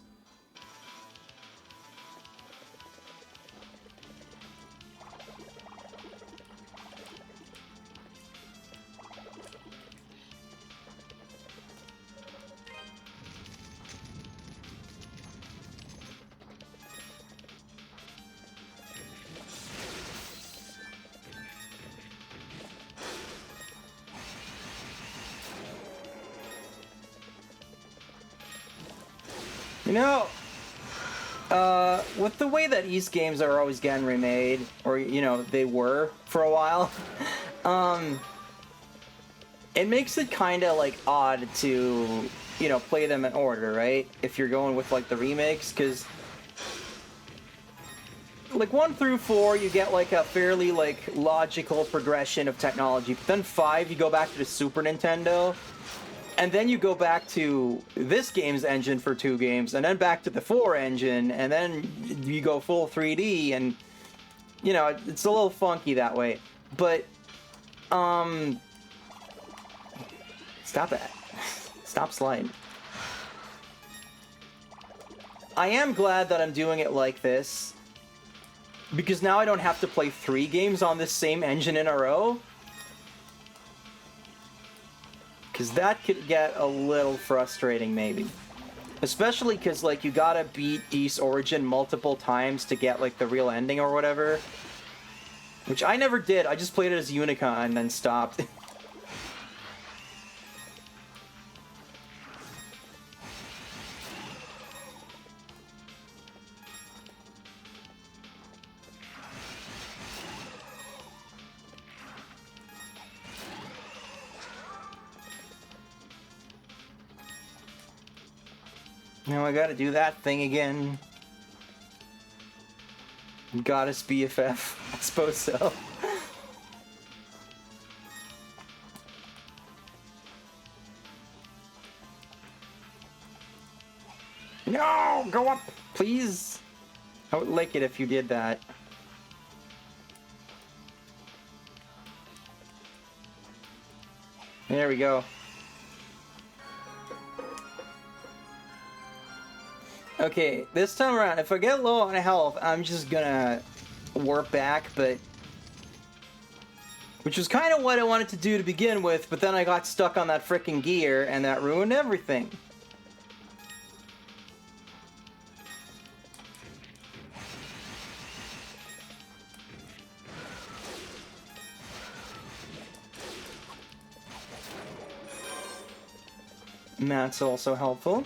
You know, with the way that Ys games are always getting remade, or, you know, they were for a while, it makes it kind of like odd to, you know, play them in order, right? If you're going with like the remakes, because like 1 through 4, you get like a fairly like logical progression of technology. But then 5, you go back to the Super Nintendo, and then you go back to this game's engine for 2 games, and then back to the 4 engine, and then you go full 3D, and you know, it's a little funky that way. But stop that. Stop sliding. I am glad that I'm doing it like this, because now I don't have to play 3 games on this same engine in a row. Because that could get a little frustrating, maybe. Especially because, like, you gotta beat East Origin multiple times to get, like, the real ending or whatever. Which I never did. I just played it as Unica and then stopped. Now I gotta do that thing again. Goddess BFF. I suppose so. No! Go up! Please! I would like it if you did that. There we go. Okay, this time around, if I get low on health, I'm just gonna warp back, but... Which was kind of what I wanted to do to begin with, but then I got stuck on that frickin' gear, and that ruined everything. And that's also helpful.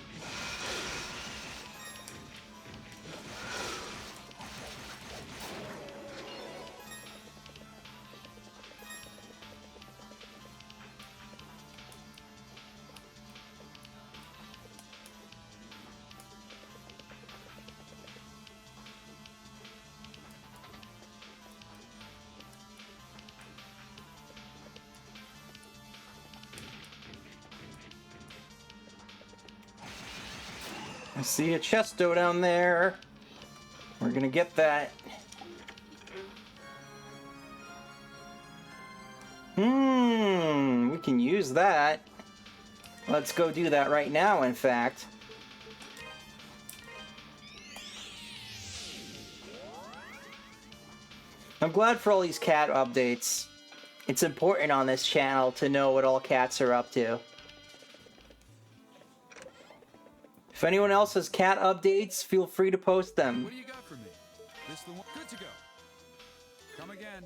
I see a chesto down there. We're gonna get that. We can use that. Let's go do that right now, in fact. I'm glad for all these cat updates. It's important on this channel to know what all cats are up to. If anyone else has cat updates, feel free to post them. What do you got for me? This the one? Good to go. Come again.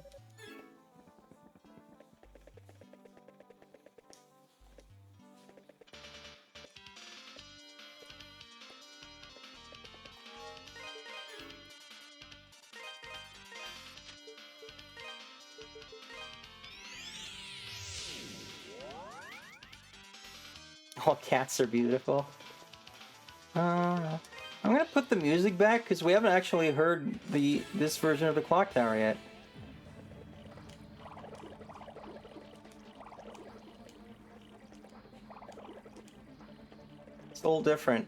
All cats are beautiful. I'm gonna put the music back because we haven't actually heard this version of the clock tower yet. It's a little different.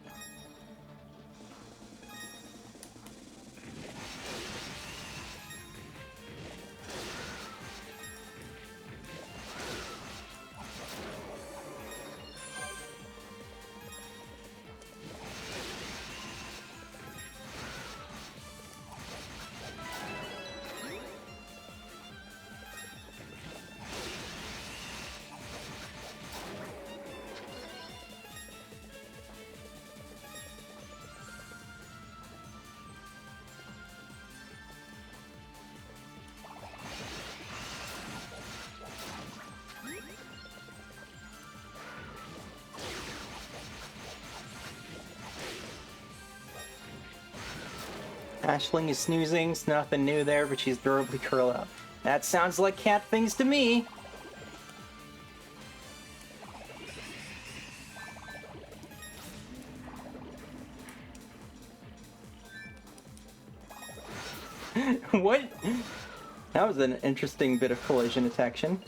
Ashling is snoozing, it's nothing new there, but she's durably curled up. That sounds like cat things to me. What? That was an interesting bit of collision detection.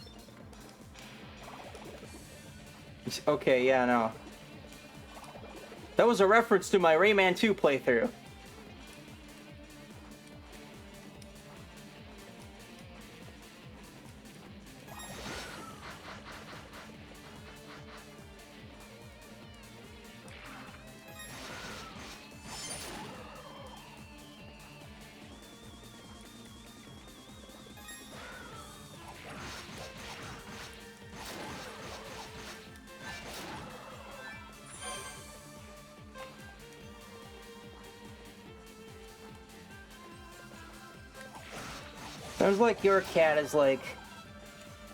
Okay, yeah, no. That was a reference to my Rayman 2 playthrough. Sounds like your cat is like,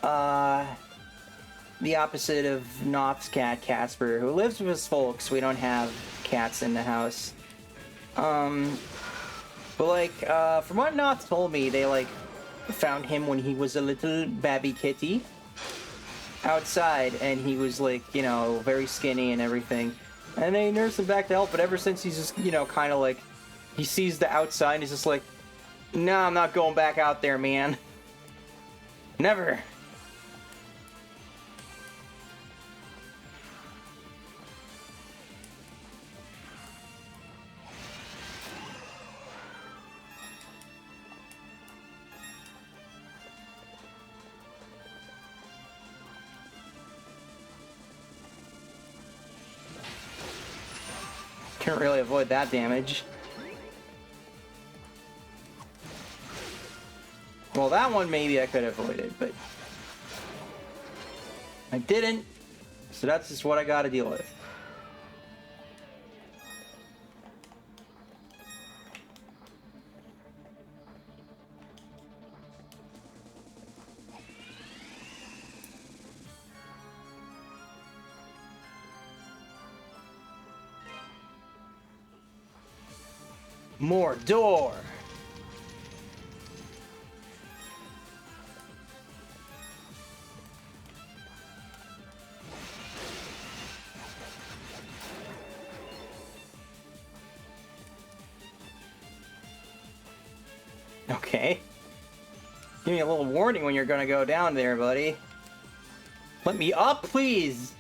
the opposite of Noth's cat, Casper, who lives with his folks. We don't have cats in the house. But like, from what Noth told me, they like found him when he was a little babby kitty outside, and he was like, you know, very skinny and everything. And they nursed him back to health, but ever since he's just, you know, kind of like, he sees the outside and he's just like, no, I'm not going back out there, man. Never. Can't really avoid that damage. Well, that one maybe I could avoid it, but I didn't, so that's just what I gotta deal with. More door! Okay. Give me a little warning when you're gonna go down there, buddy. Let me up, please!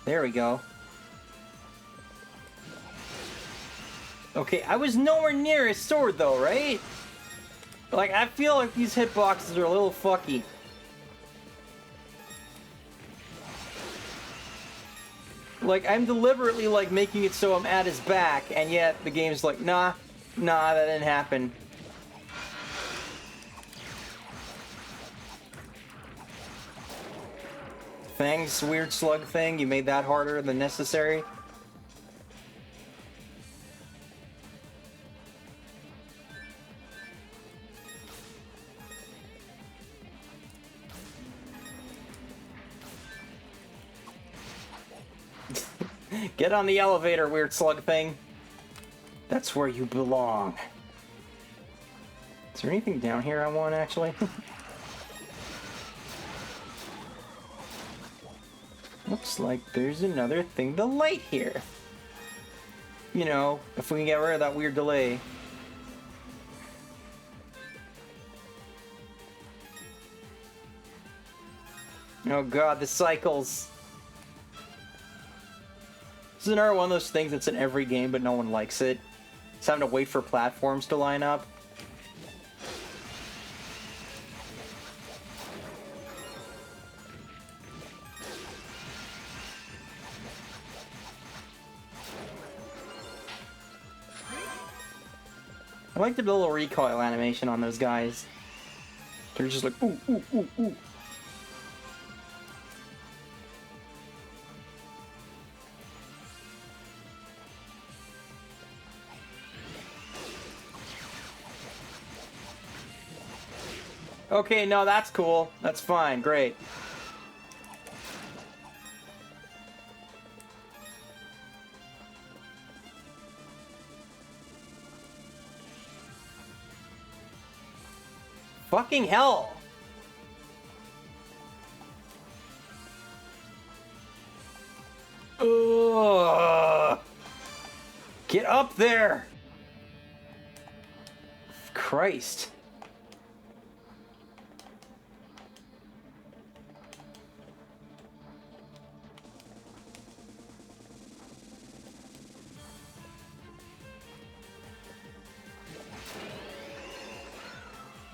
There we go. Okay, I was nowhere near his sword though, right? Like, I feel like these hitboxes are a little fucky. Like, I'm deliberately, like, making it so I'm at his back, and yet the game's like, nah, that didn't happen. Fang's weird slug thing, you made that harder than necessary. Get on the elevator, weird slug thing. That's where you belong. Is there anything down here I want, actually? Looks like there's another thing to light here. You know, if we can get rid of that weird delay. Oh god, the cycles. This is another one of those things that's in every game, but no one likes it. It's having to wait for platforms to line up. I like the little recoil animation on those guys. They're just like, ooh, ooh, ooh, ooh. Okay, no, that's cool. That's fine. Great. Fucking hell! Ugh. Get up there! Christ.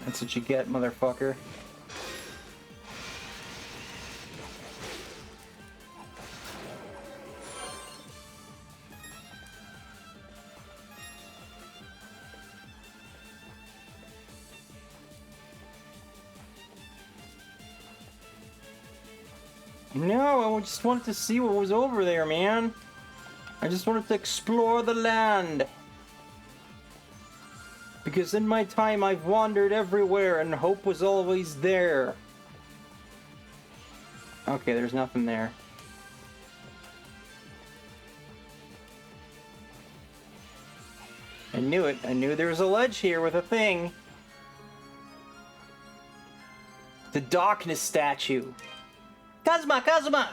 That's what you get, motherfucker. No, I just wanted to see what was over there, man. I just wanted to explore the land. Because in my time, I've wandered everywhere, and hope was always there. Okay, there's nothing there. I knew it. I knew there was a ledge here with a thing. The darkness statue. Kazuma! Kazuma!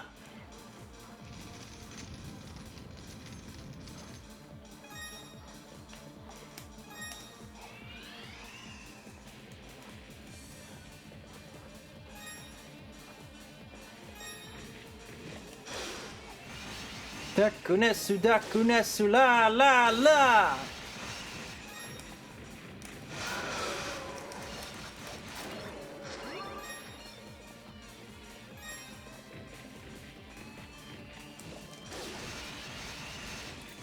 Dakunesu, la la la!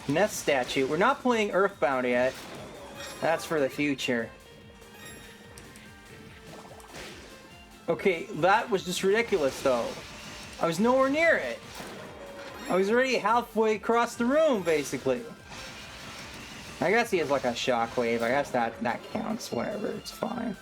Nest statue. We're not playing Earthbound yet. That's for the future. Okay, that was just ridiculous though. I was nowhere near it. I was already halfway across the room, basically. I guess he has like a shockwave. I guess that counts. Whatever, it's fine.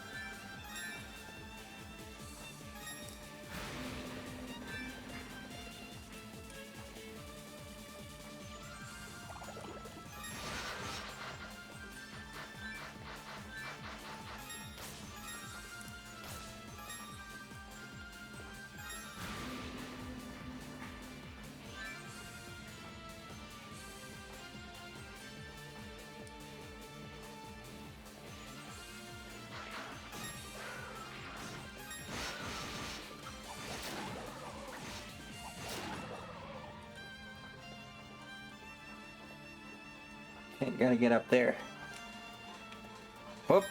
Okay, gotta get up there. Whoop.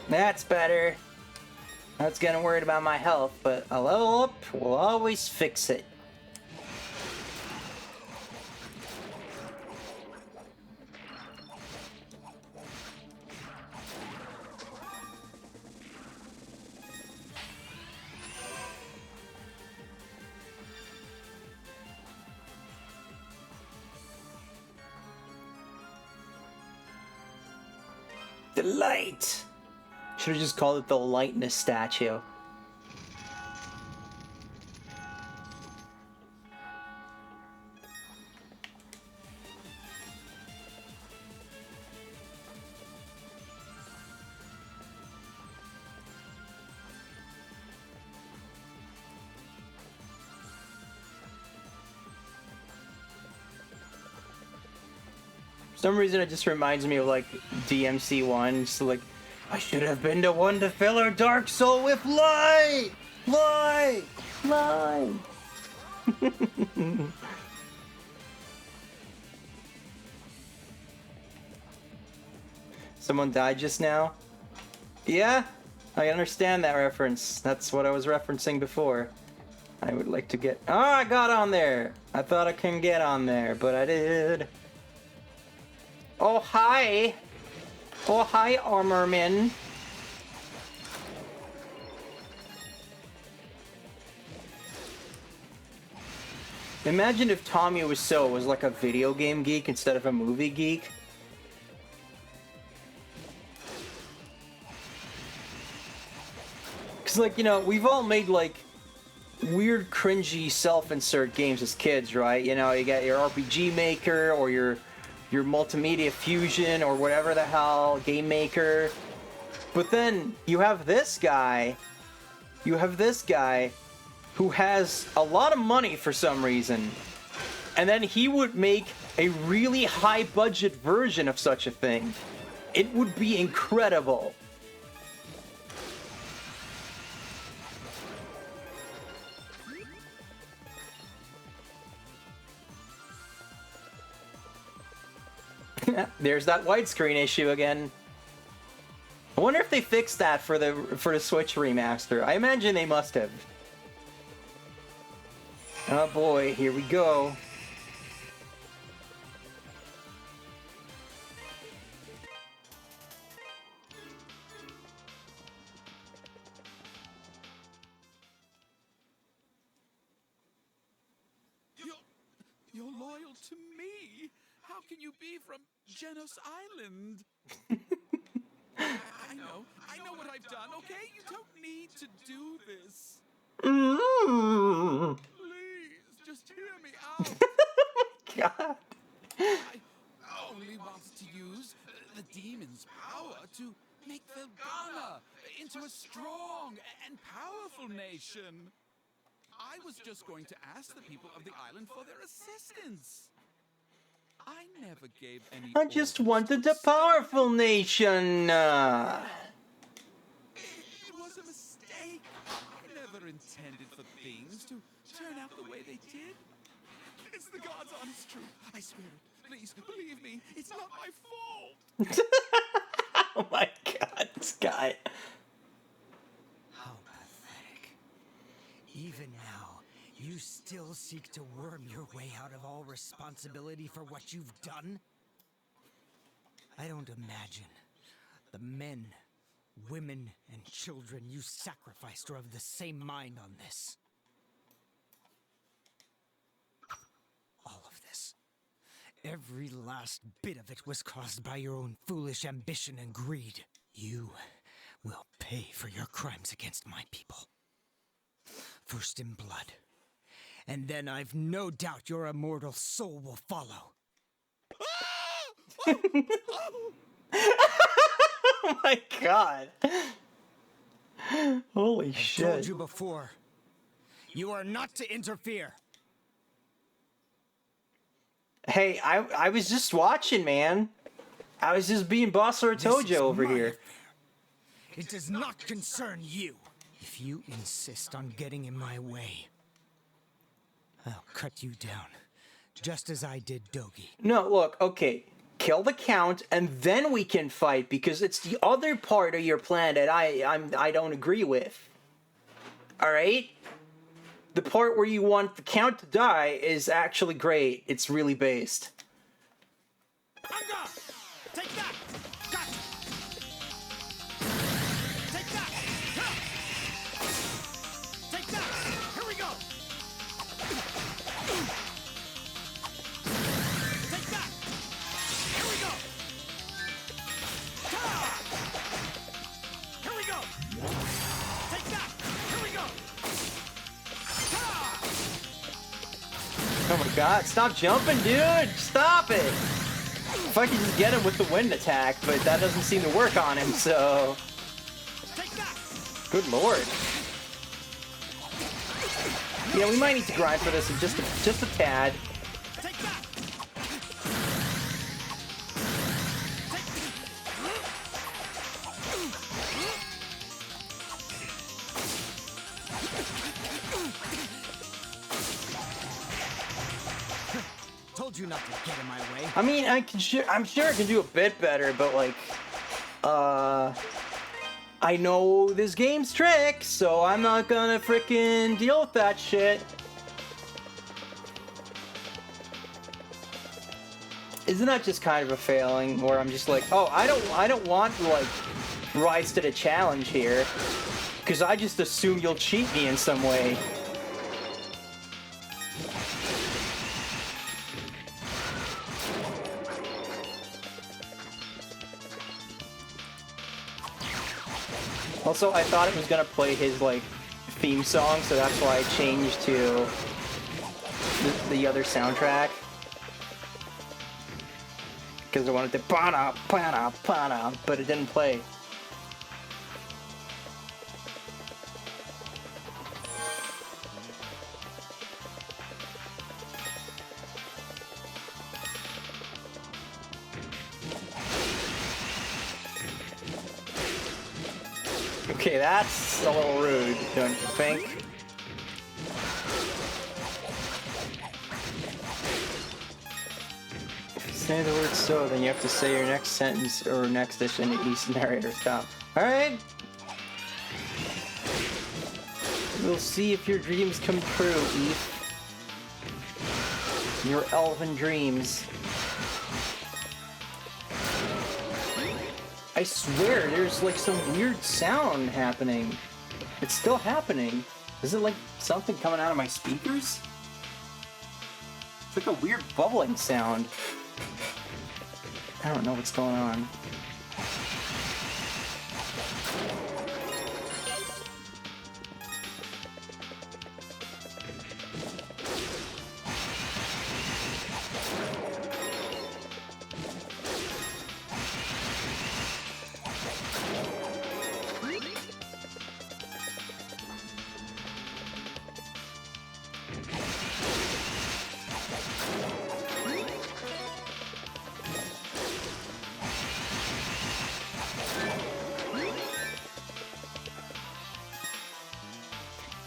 That's better. I was getting worried about my health, but a level up will always fix it. The light! Should have just called it the lightness statue. For some reason, it just reminds me of like DMC1. Just like, I should have been the one to fill her dark soul with light! Light! Light! Someone died just now? Yeah, I understand that reference. That's what I was referencing before. I would like to get... Oh, I got on there! I thought I couldn't get on there, but I did. Oh, hi! Oh, hi, Armorman. Imagine if Tommy Wiseau was like a video game geek instead of a movie geek. Because, like, you know, we've all made, like, weird, cringy, self-insert games as kids, right? You know, you got your RPG Maker or your Multimedia Fusion or whatever the hell, Game Maker. But then you have this guy. You have this guy who has a lot of money for some reason. And then he would make a really high budget version of such a thing. It would be incredible. There's that widescreen issue again. I wonder if they fixed that for the Switch remaster. I imagine they must have. Oh boy, here we go. You're loyal to me. How can you be from Genos Island? I know what I've done, okay? You don't need to do this. Please, just hear me out. God. I only wanted to use the demon's power to make Felghana into a strong and powerful nation. I was just going to ask the people of the island for their assistance. I never gave any I just orders wanted to a powerful nation. It was a mistake. I never intended for things to turn out the way they did. It's the God's honest truth. I swear it. Please, believe me. It's not my fault. Oh my god, this guy. How pathetic. Even now, you still seek to worm your way out of all responsibility for what you've done? I don't imagine the men, women, and children you sacrificed are of the same mind on this. All of this. Every last bit of it was caused by your own foolish ambition and greed. You will pay for your crimes against my people. First in blood. And then I've no doubt your immortal soul will follow. Oh my god. Holy I shit. told you before. You are not to interfere. Hey, I was just watching, man. I was just being Boss This is Tojo over my here. affair. It does not concern you. If you insist on getting in my way, I'll cut you down, just as I did Dogi. No, look, okay. Kill the Count, and then we can fight, because it's the other part of your plan that I don't agree with. Alright? The part where you want the Count to die is actually great. It's really based. I'm gone! Take that! Gotcha! Take that! Ha! Take that! Here we go! Take that! Here we go! Ha! Here we go! Take that! Here we go! Ha! Oh my god, stop jumping, dude! Stop it! If I could just get him with the wind attack, but that doesn't seem to work on him, so... Take that! Good lord. Yeah, we might need to grind for this just a tad. Take that! Told you not to get in my way. I mean, I'm sure I can do a bit better, but like, I know this game's tricks, so I'm not gonna frickin' deal with that shit. Isn't that just kind of a failing, where I'm just like, oh, I don't want to like rise to the challenge here, because I just assume you'll cheat me in some way. Also, I thought it was gonna play his, like, theme song, so that's why I changed to the other soundtrack. Because I wanted to pa-na, pa-na, pa-na, but it didn't play. Okay, that's a little rude, don't you think? If you say the word so, then you have to say your next sentence or next dish in each narrator style. Alright! We'll see if your dreams come true, Eve. Your elven dreams. I swear, there's like some weird sound happening. It's still happening. Is it like something coming out of my speakers? It's like a weird bubbling sound. I don't know what's going on.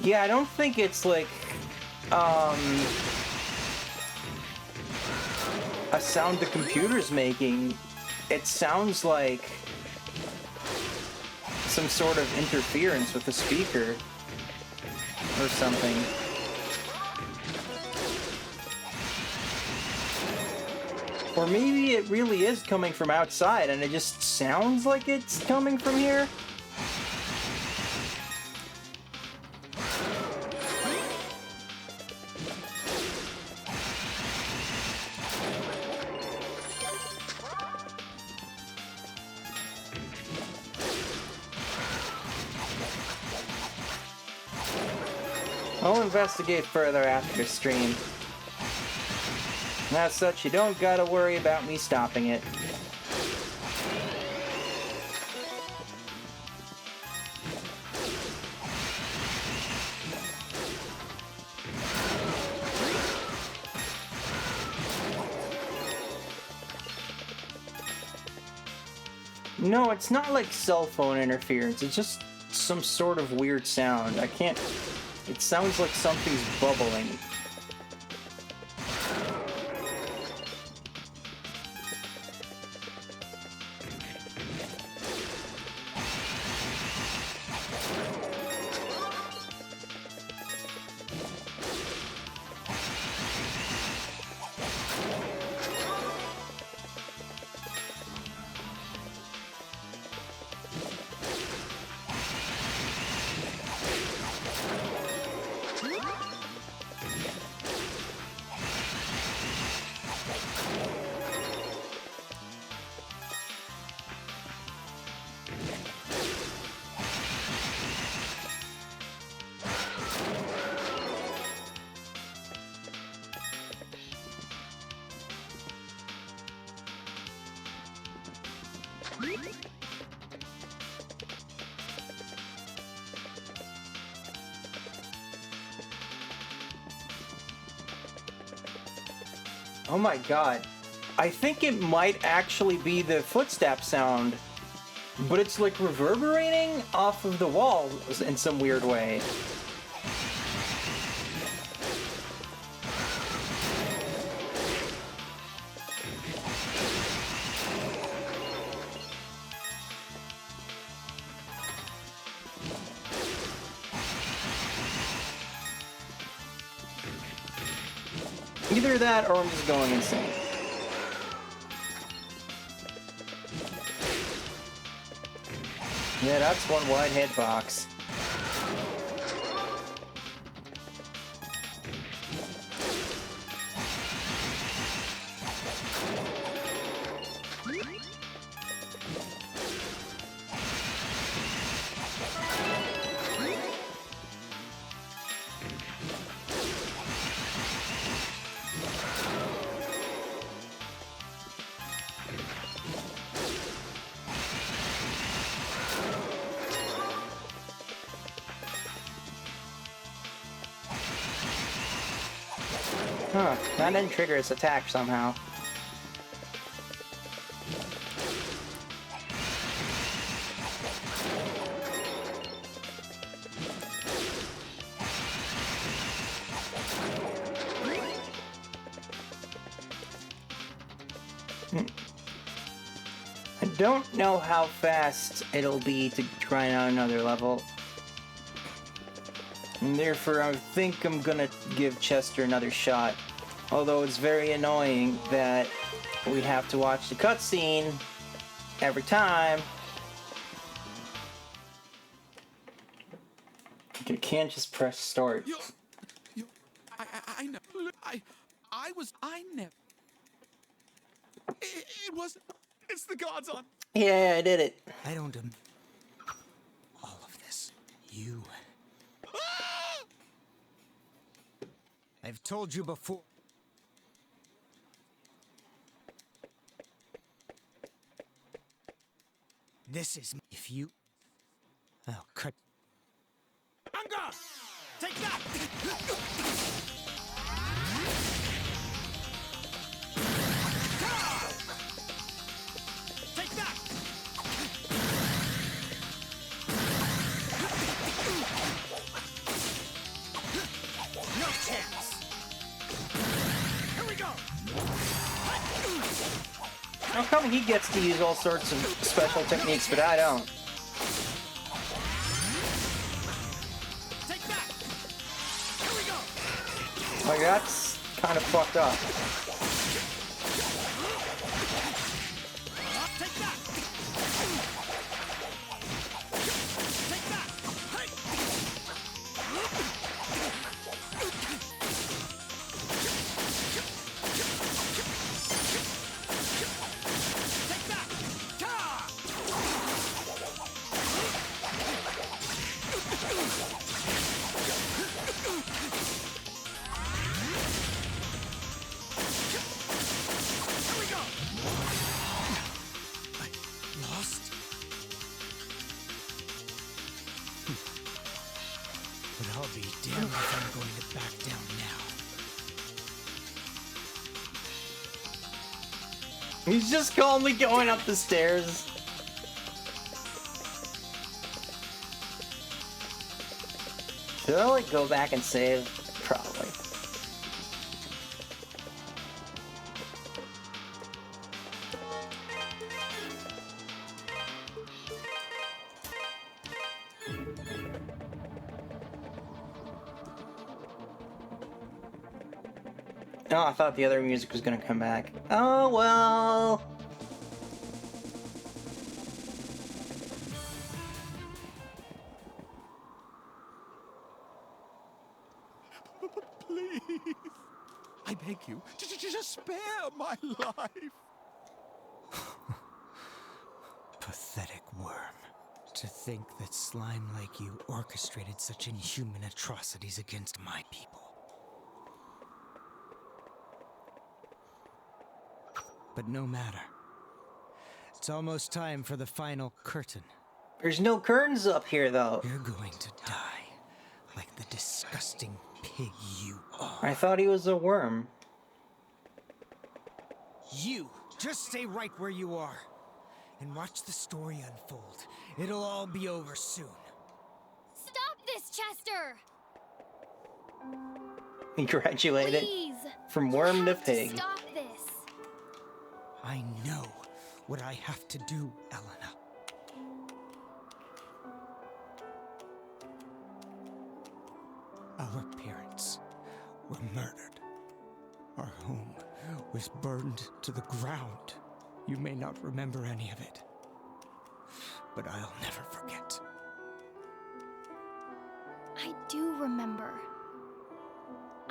Yeah, I don't think it's like, a sound the computer's making. It sounds like some sort of interference with the speaker or something. Or maybe it really is coming from outside and it just sounds like it's coming from here. I'll investigate further after stream. As such, you don't gotta worry about me stopping it. No, it's not like cell phone interference. It's just some sort of weird sound. I can't... It sounds like something's bubbling. Oh my god. I think it might actually be the footstep sound, but it's like reverberating off of the walls in some weird way. Either that or I'm just going insane. Yeah, that's one wide head box. Huh, that didn't trigger its attack somehow. don't know how fast it'll be to grind out another level. And therefore, I think I'm gonna give Chester another shot. Although it's very annoying that we have to watch the cutscene every time. You can't just press start. I know. I never. It wasn't. It's the gods on. Yeah, I did it. I don't all of this. You. I've told you before. This is if you. Oh, cut. Anga! Take that! Take that! No chance! Here we go! How come he gets to use all sorts of special techniques, but I don't? Take that! Here we go! Like, that's kind of fucked up. Take that! Take that! Hey! Take that! Ta! Here we go! Lost? But I'll be damned if I'm going to back down now. He's just calmly going up the stairs. Should I, like, go back and save? Probably. Oh, I thought the other music was gonna come back. Oh, well. Please. I beg you, just spare my life. Pathetic worm. To think that slime like you orchestrated such inhuman atrocities against my people. But no matter. It's almost time for the final curtain. There's no curtains up here, though. You're going to die like the disgusting pig you are. I thought he was a worm. You just stay right where you are and watch the story unfold. It'll all be over soon. Stop this, Chester! He graduated Please! from worm to You have pig. Stop this! I know what I have to do, Elena. Our parents were murdered. Our home was burned to the ground. You may not remember any of it, but I'll never forget. I do remember.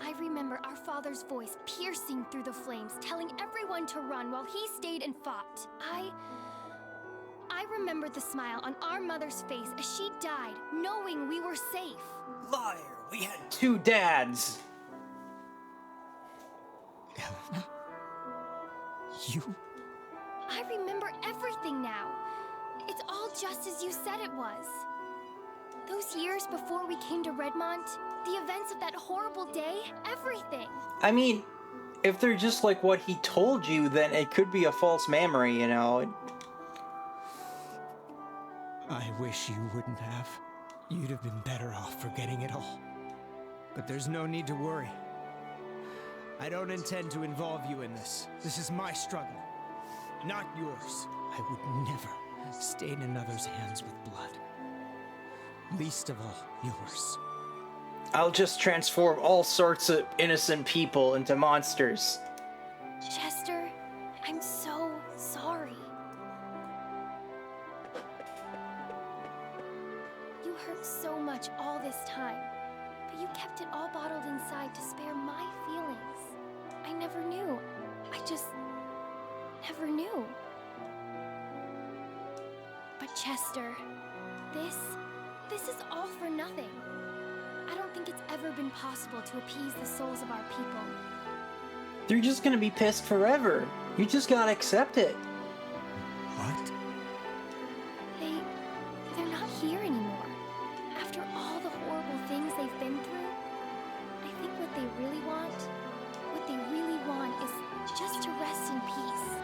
I remember our father's voice piercing through the flames, telling everyone to run while he stayed and fought. I remember the smile on our mother's face as she died, knowing we were safe. Liar! We had two dads! Elena? You? I remember everything now. It's all just as you said it was. Those years before we came to Redmont, the events of that horrible day, everything. I mean, if they're just like what he told you, then it could be a false memory, you know? I wish you wouldn't have. You'd have been better off forgetting it all. But there's no need to worry. I don't intend to involve you in this. This is my struggle, not yours. I I would never stain another's hands with blood. Least of all, yours. I'll just transform all sorts of innocent people into monsters. Chester, I'm so sorry. You hurt so much all this time, but you kept it all bottled inside to spare my feelings. I never knew. I just never knew. But Chester, this is all for nothing. I don't think it's ever been possible to appease the souls of our people. They're just gonna be pissed forever. You just gotta accept it. What? They're not here anymore. After all the horrible things they've been through, I think what they really want is just to rest in peace.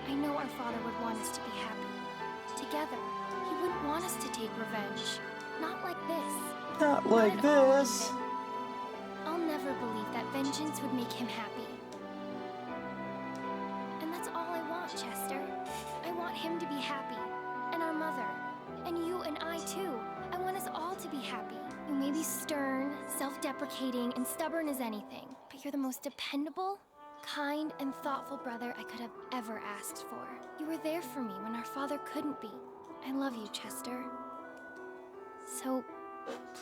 I know our father would want us to be happy. Together, he wouldn't want us to take revenge. Not like this. Not like Not at all, this. even. I'll never believe that vengeance would make him happy. And that's all I want, Chester. I want him to be happy. And our mother. And you and I too. I want us all to be happy. You may be stern, self-deprecating, and stubborn as anything, but you're the most dependable, kind, and thoughtful brother I could have ever asked for. You were there for me when our father couldn't be. I love you, Chester. So,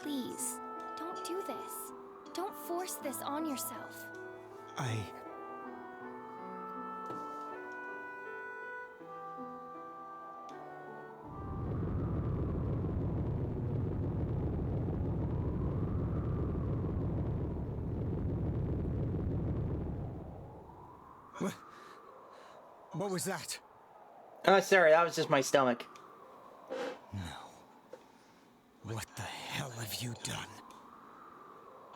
please, don't do this. Don't force this on yourself. What was that? Oh, sorry, that was just my stomach. No. What the hell have you done?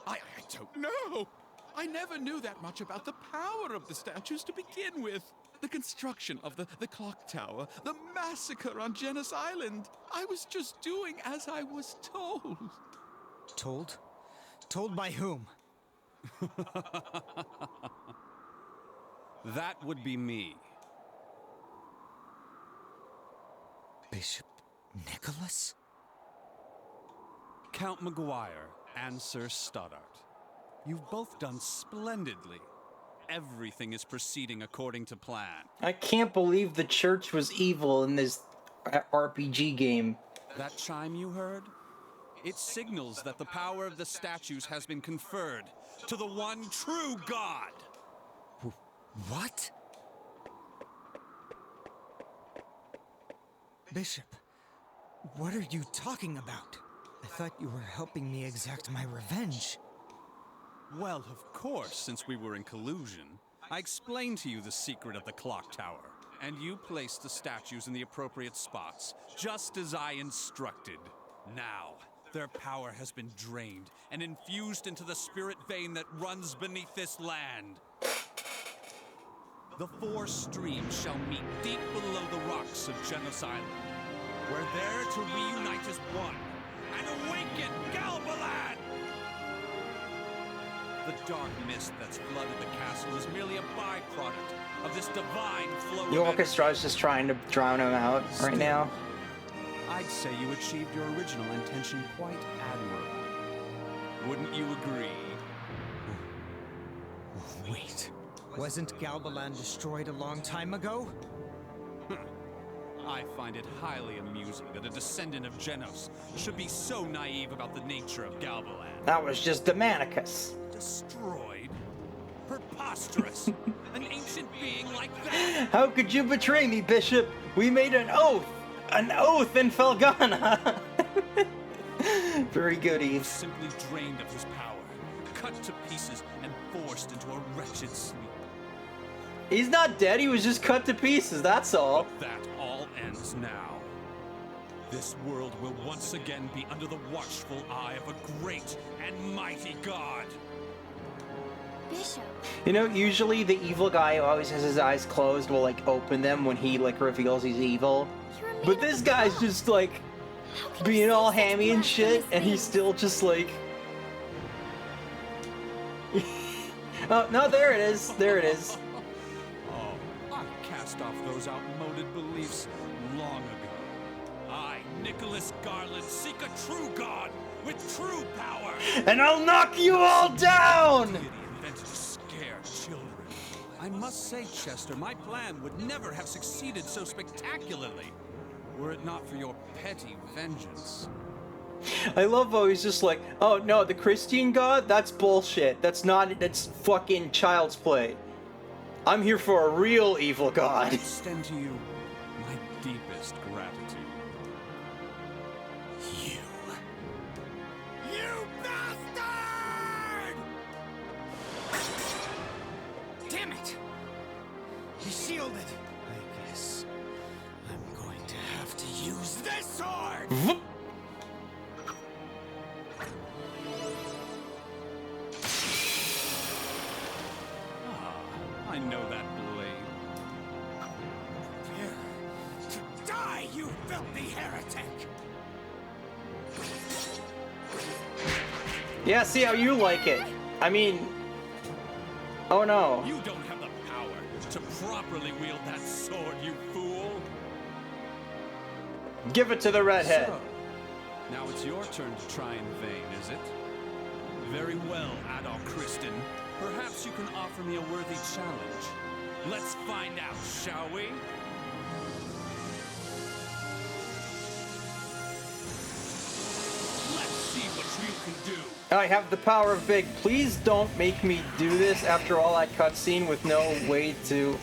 I don't know. I never knew that much about the power of the statues to begin with. The construction of the clock tower, the massacre on Genis Island. I was just doing as I was told. Told? Told by whom? That would be me. Bishop Nicholas? Count Maguire and Sir Stoddart. You've both done splendidly. Everything is proceeding according to plan. I can't believe the church was evil in this RPG game. That chime you heard? It signals that the power of the statues has been conferred to the one true God. What? Bishop, what are you talking about? I thought you were helping me exact my revenge. Well, of course, since we were in collusion. I explained to you the secret of the clock tower, and you placed the statues in the appropriate spots, just as I instructed. Now, their power has been drained and infused into the spirit vein that runs beneath this land. The four streams shall meet deep below the rocks of Genis Island. We're there to reunite as one and awaken Galbaland! The dark mist that's flooded the castle is merely a byproduct of this divine flow of The orchestra is just trying to drown him out right now. I'd say you achieved your original intention quite admirably. Wouldn't you agree? Wait, wasn't Galbaland destroyed a long time ago? I find it highly amusing that a descendant of Genos should be so naive about the nature of Galbaland. That was just Demonicus. Destroyed? Preposterous! An ancient being like that! How could you betray me, Bishop? We made an oath! An oath in Felghana! Very good, Eve. Simply drained of his power, cut to pieces, and forced into a wretched sleep. He's not dead, he was just cut to pieces, that's all. But that all ends now. This world will once again be under the watchful eye of a great and mighty God. Bishop, You know, usually the evil guy who always has his eyes closed will, like, open them when he, like, reveals he's evil. you're a man But of this the guy's law. just, like, How can you being say all such hammy and shit, blasphemous and he's things? still just, like... Oh, no, there it is. There it is. cast off those outmoded beliefs long ago. I, Nicholas Garland, seek a true god with true power. And I'll knock you all down! Deity invented to scare children. I must say, Chester, my plan would never have succeeded so spectacularly were it not for your petty vengeance. I love how he's just like, oh no, the Christian god? That's bullshit. That's fucking child's play. I'm here for a real evil I god. extend to you my deepest gratitude. You bastard! Damn it! He shielded. I guess I'm going to have to use this sword! I know that blade. Prepare to die, you filthy heretic! Yeah, see how you like it. I mean... Oh no. You don't have the power to properly wield that sword, you fool! Give it to the redhead. So, now it's your turn to try in vain, is it? Very well, Adolf Kristen. Perhaps you can offer me a worthy challenge. Let's find out, shall we? Let's see what you can do. I have the power of big. Please don't make me do this after all that cutscene with no way to...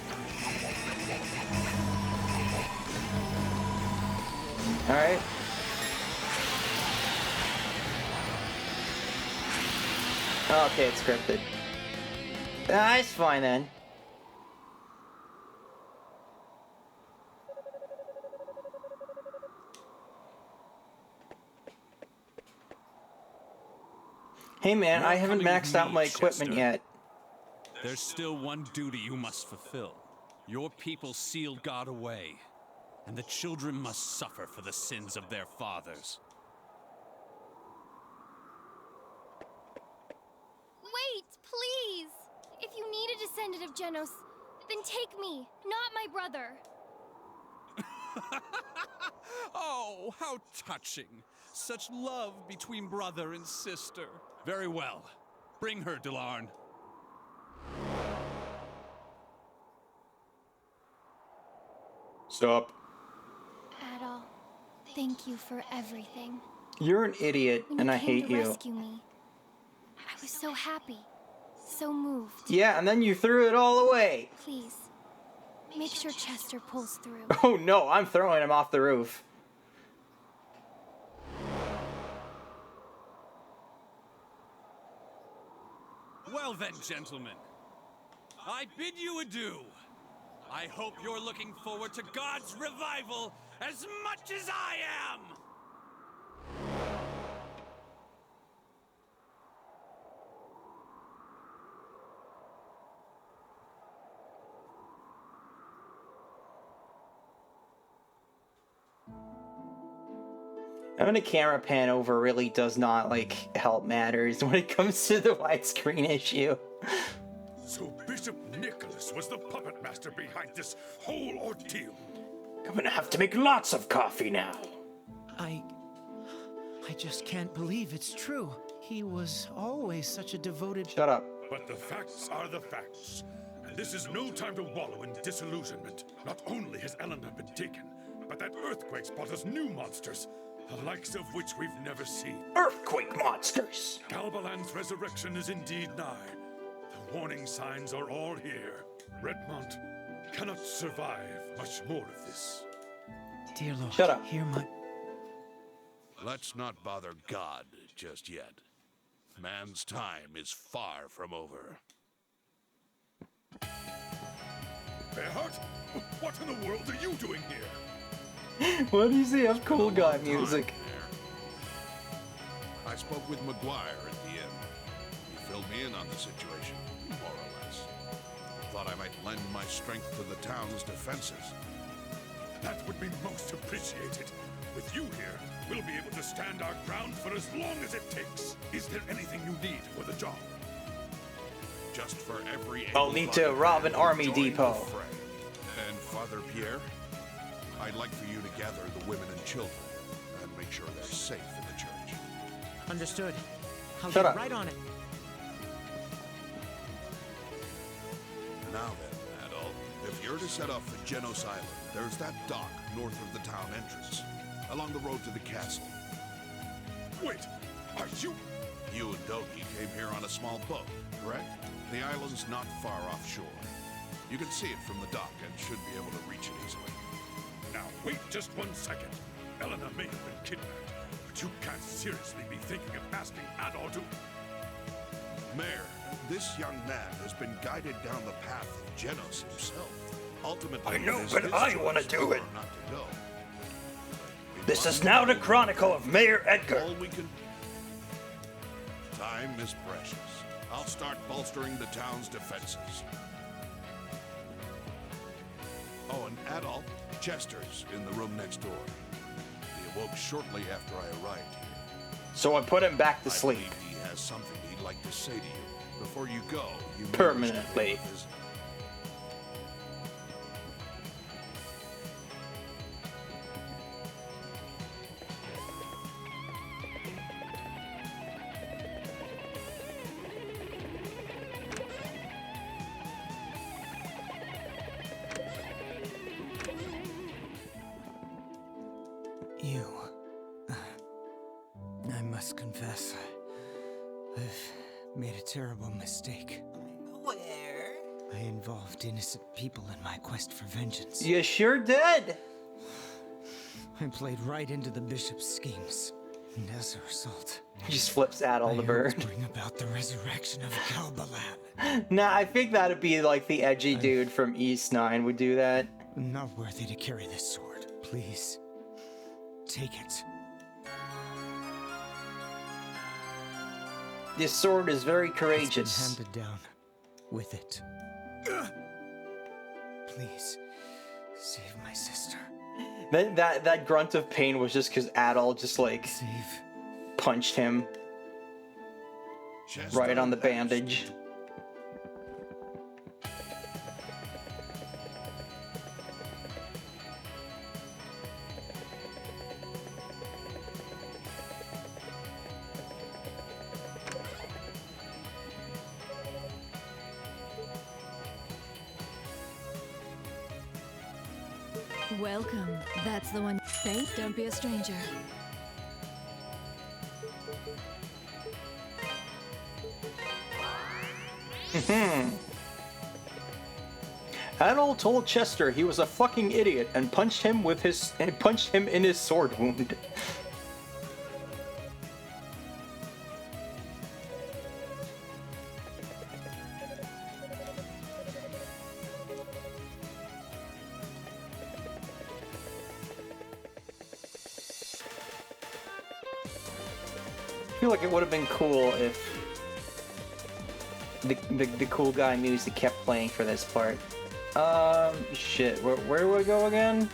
Alright. Okay, it's scripted. It's fine then. Hey man, I haven't maxed out my equipment yet. There's still one duty you must fulfill. Your people sealed God away, and the children must suffer for the sins of their fathers. Wait, please! If you need a descendant of Genos, then take me, not my brother. Oh, how touching. Such love between brother and sister. Very well. Bring her, Delarn. Stop. Adol, thank you for everything. You're an idiot, When and you I came hate to you. rescue me, I was so happy, so moved. Yeah, and then you threw it all away. Please, make sure Chester pulls through. Oh no, I'm throwing him off the roof. Well then, gentlemen, I bid you adieu. I hope you're looking forward to God's revival as much as I am! Having a camera pan over really does not, help matters when it comes to the widescreen issue. So Bishop Nicholas was the puppet master behind this whole ordeal. I'm gonna have to make lots of coffee now. I just can't believe it's true. He was always such a devoted... Shut up. But the facts are the facts. And this is no time to wallow in disillusionment. Not only has Eleanor been taken, but that earthquake brought us new monsters, the likes of which we've never seen. Earthquake monsters! Galbalan's resurrection is indeed nigh. The warning signs are all here. Redmont cannot survive much more of this. Dear Lord, Shut up. hear my... Let's not bother God just yet. Man's time is far from over. Bearheart? What in the world are you doing here? What do you say of cool guy music? I spoke with McGuire at the inn. He filled me in on the situation, more or less. Thought I might lend my strength to the town's defenses. That would be most appreciated. With you here, we'll be able to stand our ground for as long as it takes. Is there anything you need for the job? Just for every... I'll need to rob an army depot. And Father Pierre, I'd like for you to gather the women and children and make sure they're safe in the church. Understood. I'll Shut get up. right on it. Now then, Adol, if you're to set off for Genos Island, there's that dock north of the town entrance, along the road to the castle. Wait, are you? You and Doki came here on a small boat, correct? The island's not far offshore. You can see it from the dock and should be able to reach it easily. Now wait just 1 second. Elena may have been kidnapped, but you can't seriously be thinking of asking Adol to... Mayor, this young man has been guided down the path of Genos himself. Ultimately, I know, it is but his I choice wanna do whether it. or not to go. This is now the Chronicle of Mayor Edgar. All we can... Time is precious. I'll start bolstering the town's defenses. Oh, and Adol, Chester's in the room next door. He awoke shortly after I arrived here. So I put him back to I sleep. believe he has something he'd like to say to you. Before you go, you may Permanently. wish to pay a visit. You. I must confess, I've made a terrible mistake. Where? I involved innocent people in my quest for vengeance. You sure did. I played right into the bishop's schemes, and as a result, He just flips Adol the I bird. helped bring about the resurrection of Galbalan. Nah, I think that'd be like the edgy dude from East 9 would do that. I'm not worthy to carry this sword. Please, take it. This sword is very It's courageous. been handed down with it. Please, save my sister. That grunt of pain was just because Adol just like Save. punched him Chester, right on the that's- bandage. Welcome. That's the one. Thanks. Don't be a stranger. Adol told Chester he was a fucking idiot and punched him in his sword wound. I feel like it would have been cool if the cool guy music kept playing for this part. Shit, where do I go again?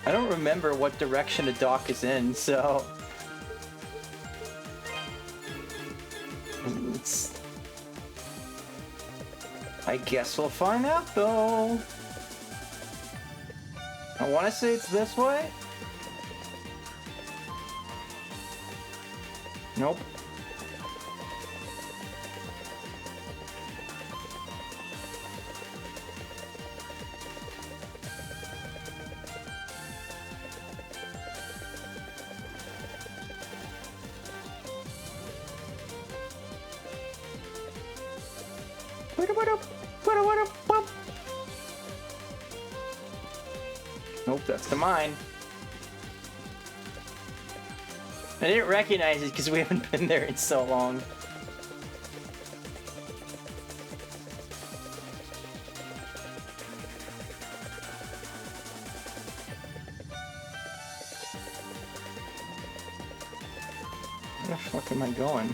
I don't remember what direction the dock is in, so... I guess we'll find out, though. I want to say it's this way. Nope. Nope, that's the mine. I didn't recognize it because we haven't been there in so long. Where the fuck am I going?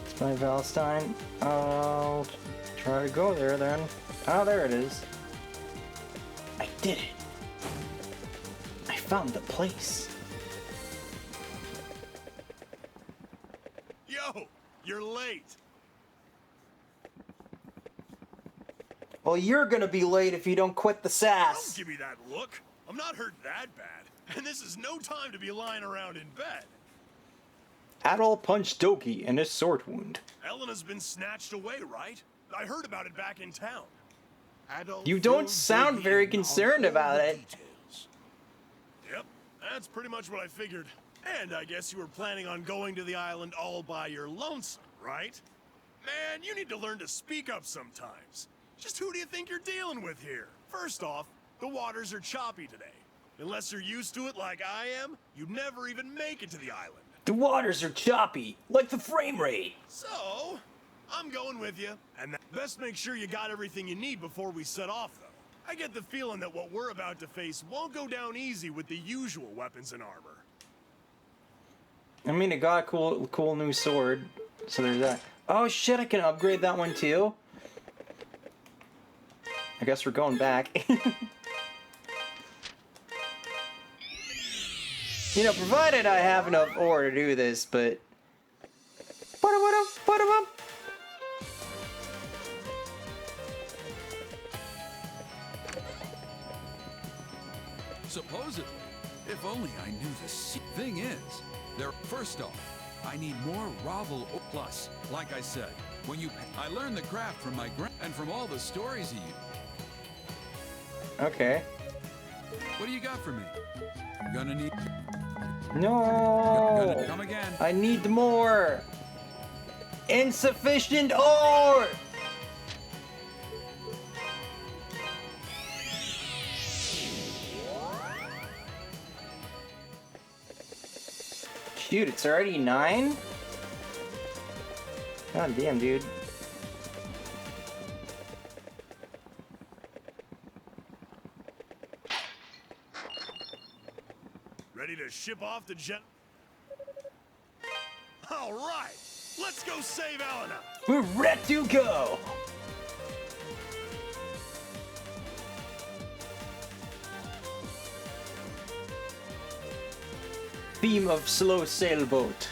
It's my Valentine. I'll try to go there then. Oh, there it is. I did it. I found the place. Yo, you're late. Well, you're gonna be late if you don't quit the Don't sass. give me that look. I'm not hurt that bad. And this is no time to be lying around in bed. Adol punched Doki in his sword wound. Elena's been snatched away, right? I heard about it back in town. Adult You don't filled sound Doki very in on concerned all about the it. details. Yep, that's pretty much what I figured. And I guess you were planning on going to the island all by your lonesome, right? Man, you need to learn to speak up sometimes. Just who do you think you're dealing with here? First off, the waters are choppy today. Unless you're used to it like I am, you'd never even make it to the island. The waters are choppy, like the frame rate. So, I'm going with you. And best make sure you got everything you need before we set off, though. I get the feeling that what we're about to face won't go down easy with the usual weapons and armor. I mean, it got a cool new sword, so there's that. Oh shit, I can upgrade that one too. I guess we're going back. You know, provided I have enough ore to do this, but... Supposedly. If only I knew the thing is, first off, I need more Ravel plus, like I said, when you I learned the craft from my and from all the stories he used. Okay. What do you got for me? I'm gonna need No! gonna come again. I need more! Insufficient ore! Shoot, it's already 9? God damn, dude. Ready to ship off the jet? All right, let's go save Elena. We're ready to go! Theme of slow sailboat.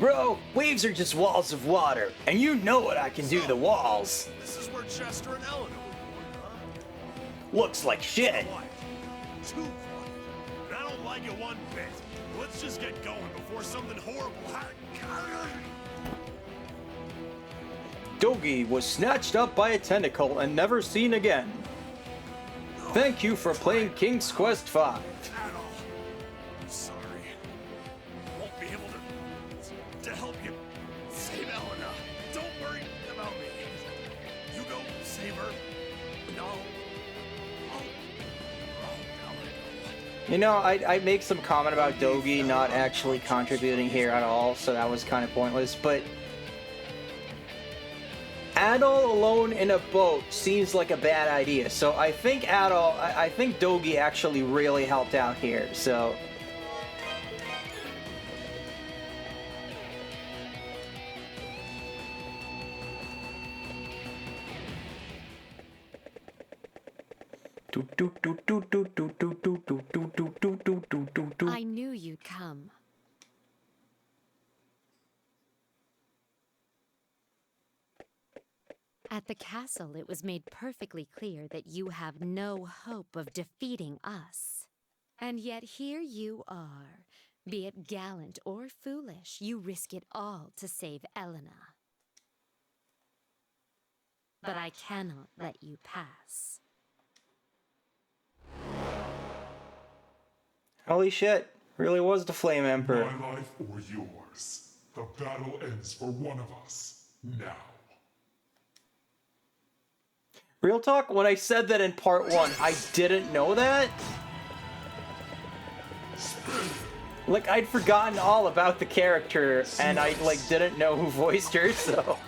Bro, waves are just walls of water, and you know what I can do to walls. This is where Chester and Elena were born, huh? Looks like shit. Quiet. Too quiet. And I don't like it one bit. Let's just get going before something horrible happens. Dogi was snatched up by a tentacle and never seen again. Thank you for playing King's Quest V. At all. I'm sorry. Won't be able to help you save Elena. Don't worry about me. You go save her. No. Oh, Elena. You know, I make some comment about Dogi not actually contributing here at all, so that was kind of pointless, but Adol alone in a boat seems like a bad idea, so I think I think Dogi actually really helped out here, so... I knew you'd come. At the castle, it was made perfectly clear that you have no hope of defeating us. And yet here you are. Be it gallant or foolish, you risk it all to save Elena. But I cannot let you pass. Holy shit, really was the Flame Emperor. My life or yours. The battle ends for one of us. Now. Real talk, when I said that in part 1, I didn't know that. Like, I'd forgotten all about the character, and I, like, didn't know who voiced her, so...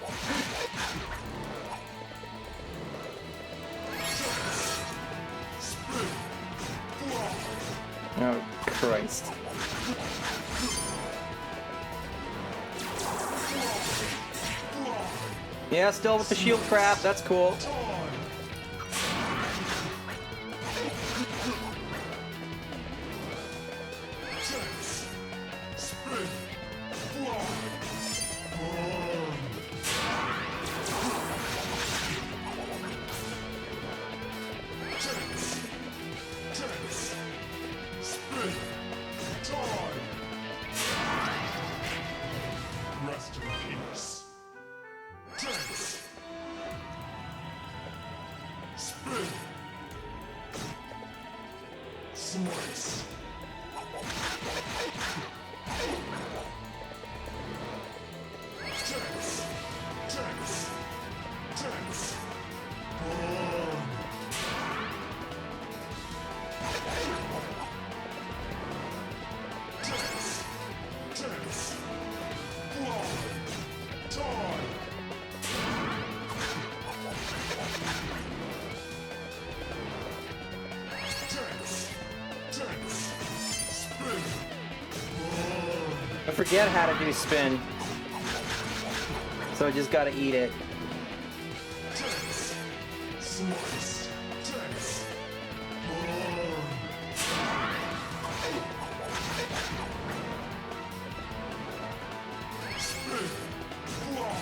Oh, Christ. Yeah, still with the shield crap, that's cool. Rest in peace. Tense. Spin. Slice. Tense. Tense. Tense. Burn. Tense. Tense. Fly. Time. Tense. Tense. Spin. Burn. I forget how to do spin. So I just gotta eat it. Tense. Slice. Tense. Burn. Spin. Fly.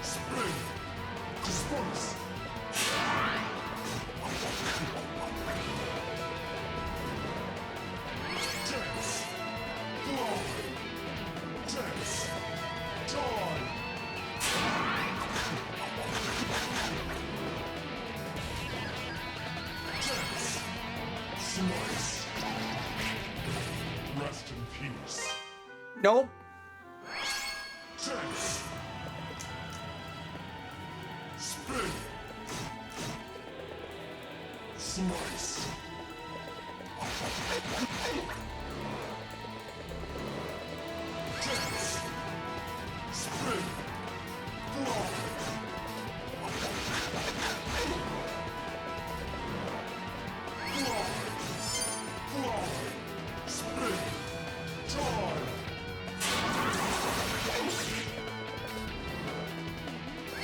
Spin. Disperse. Tense. Fly. Tense. Time. Tense. Slice. Rest in peace. Nope. Tense. Spin. Slice. Tense. Spin. Fly. Fly. Fly. Spin. Time.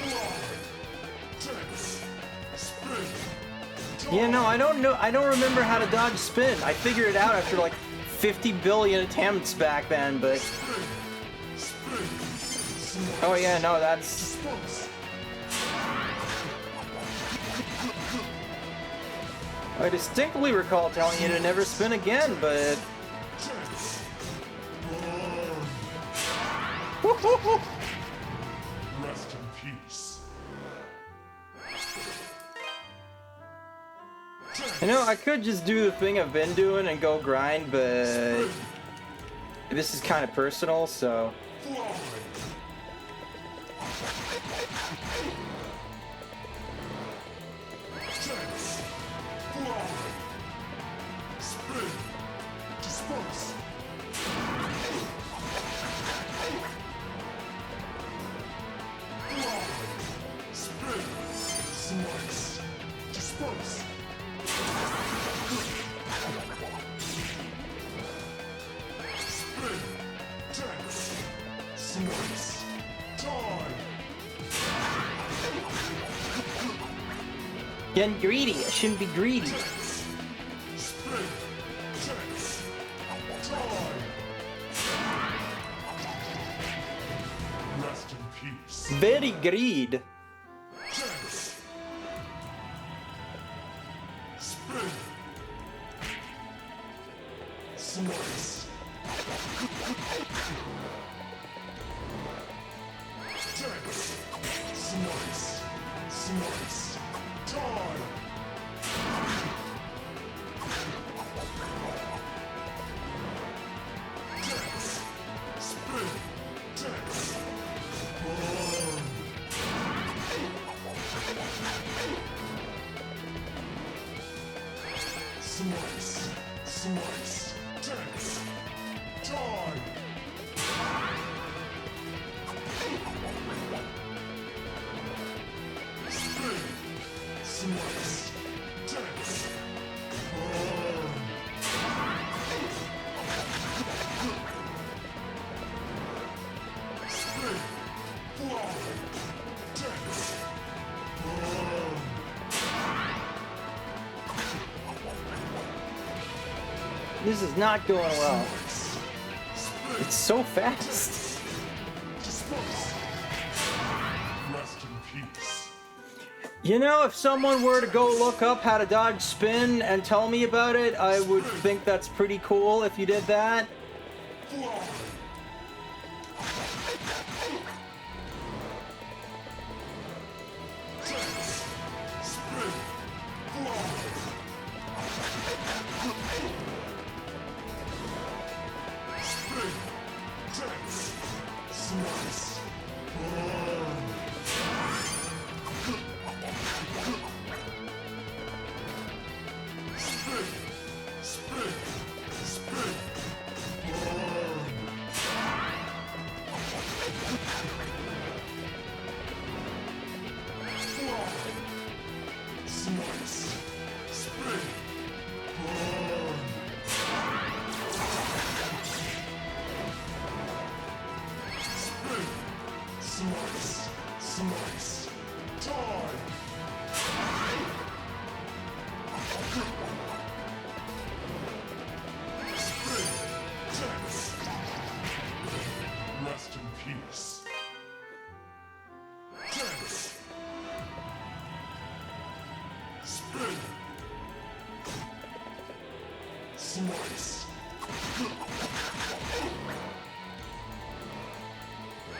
Fly. Tense. Spin. Yeah, no, I don't know. I don't remember how to dodge spin. I figured it out after like 50 billion attempts back then, but... Spin. Spin. Slice. Oh yeah, no, that's... Disperse. I distinctly recall telling you to never spin again, but... Tense. Burn. Rest in peace. You know, I could just do the thing I've been doing and go grind, but... This is kind of personal, so... Fly. Tense. Fly. Spin. Disperse. Fly. Spin. Slice. Disperse. Spin. Tense. Slice. Time. Getting greedy. I shouldn't be greedy. Tense. Spin. Tense. Time. Rest in peace. Very greed. Tense. Spin. Slice. Tense. Slice. Slice. Time. Tense. Spin. Tense. Burn. Slice. Slice. Tense. This is not going well. It's so fast. Rest in peace. You know, if someone were to go look up how to dodge spin and tell me about it, I would think that's pretty cool if you did that. Rest in peace. Tense. Spin. Slice.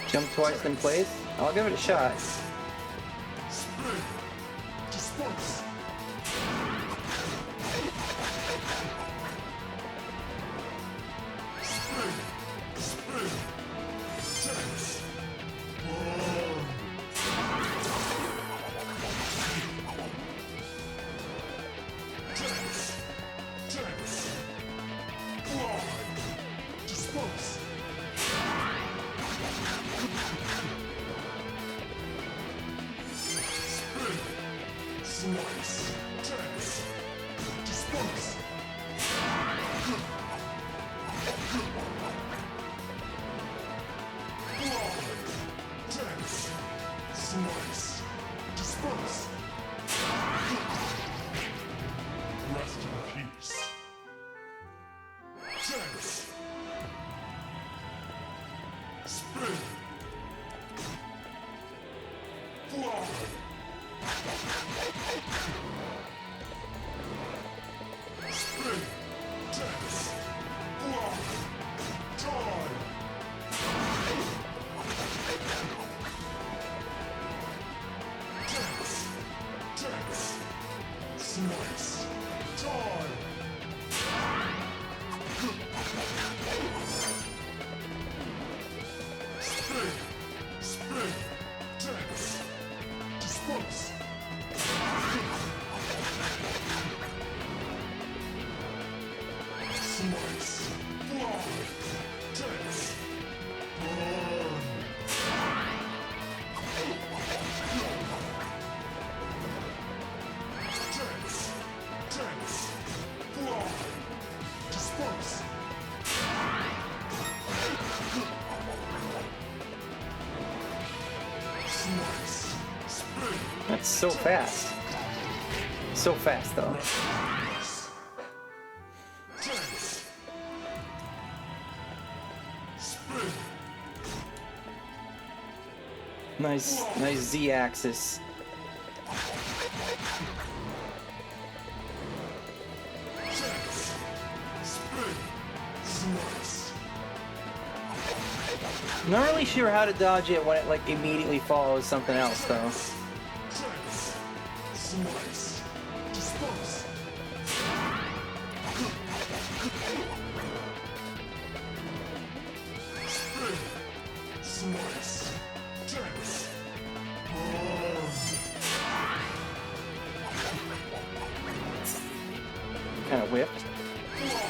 Jump twice in place? I'll give it a shot. Spin. Disperse. Spin. Spin. Tense. Burn. Tense. Tense. Fly. Disperse. Spin. Slice. Tense. Disperse. Fly. Tense. Slice. Disperse. Rest in peace. Tense. Spin. Fly. Spin. Tense. Fly. Time. Tense. Tense. Slice. Time. Spin. Spin. Tense. Disperse. Slice. Fly. Tense. Burn. Tense. Tense. Fly. Disperse. Slice. Spin. That's so fast. So fast, though. Tense. Spin. Nice Z-axis. Tense. Spin. Slice. Not really sure how to dodge it when it like immediately follows something else, though. Tense. Slice. Disperse. Spin. Slice. Tense. Burn. Kind of whipped. Fly.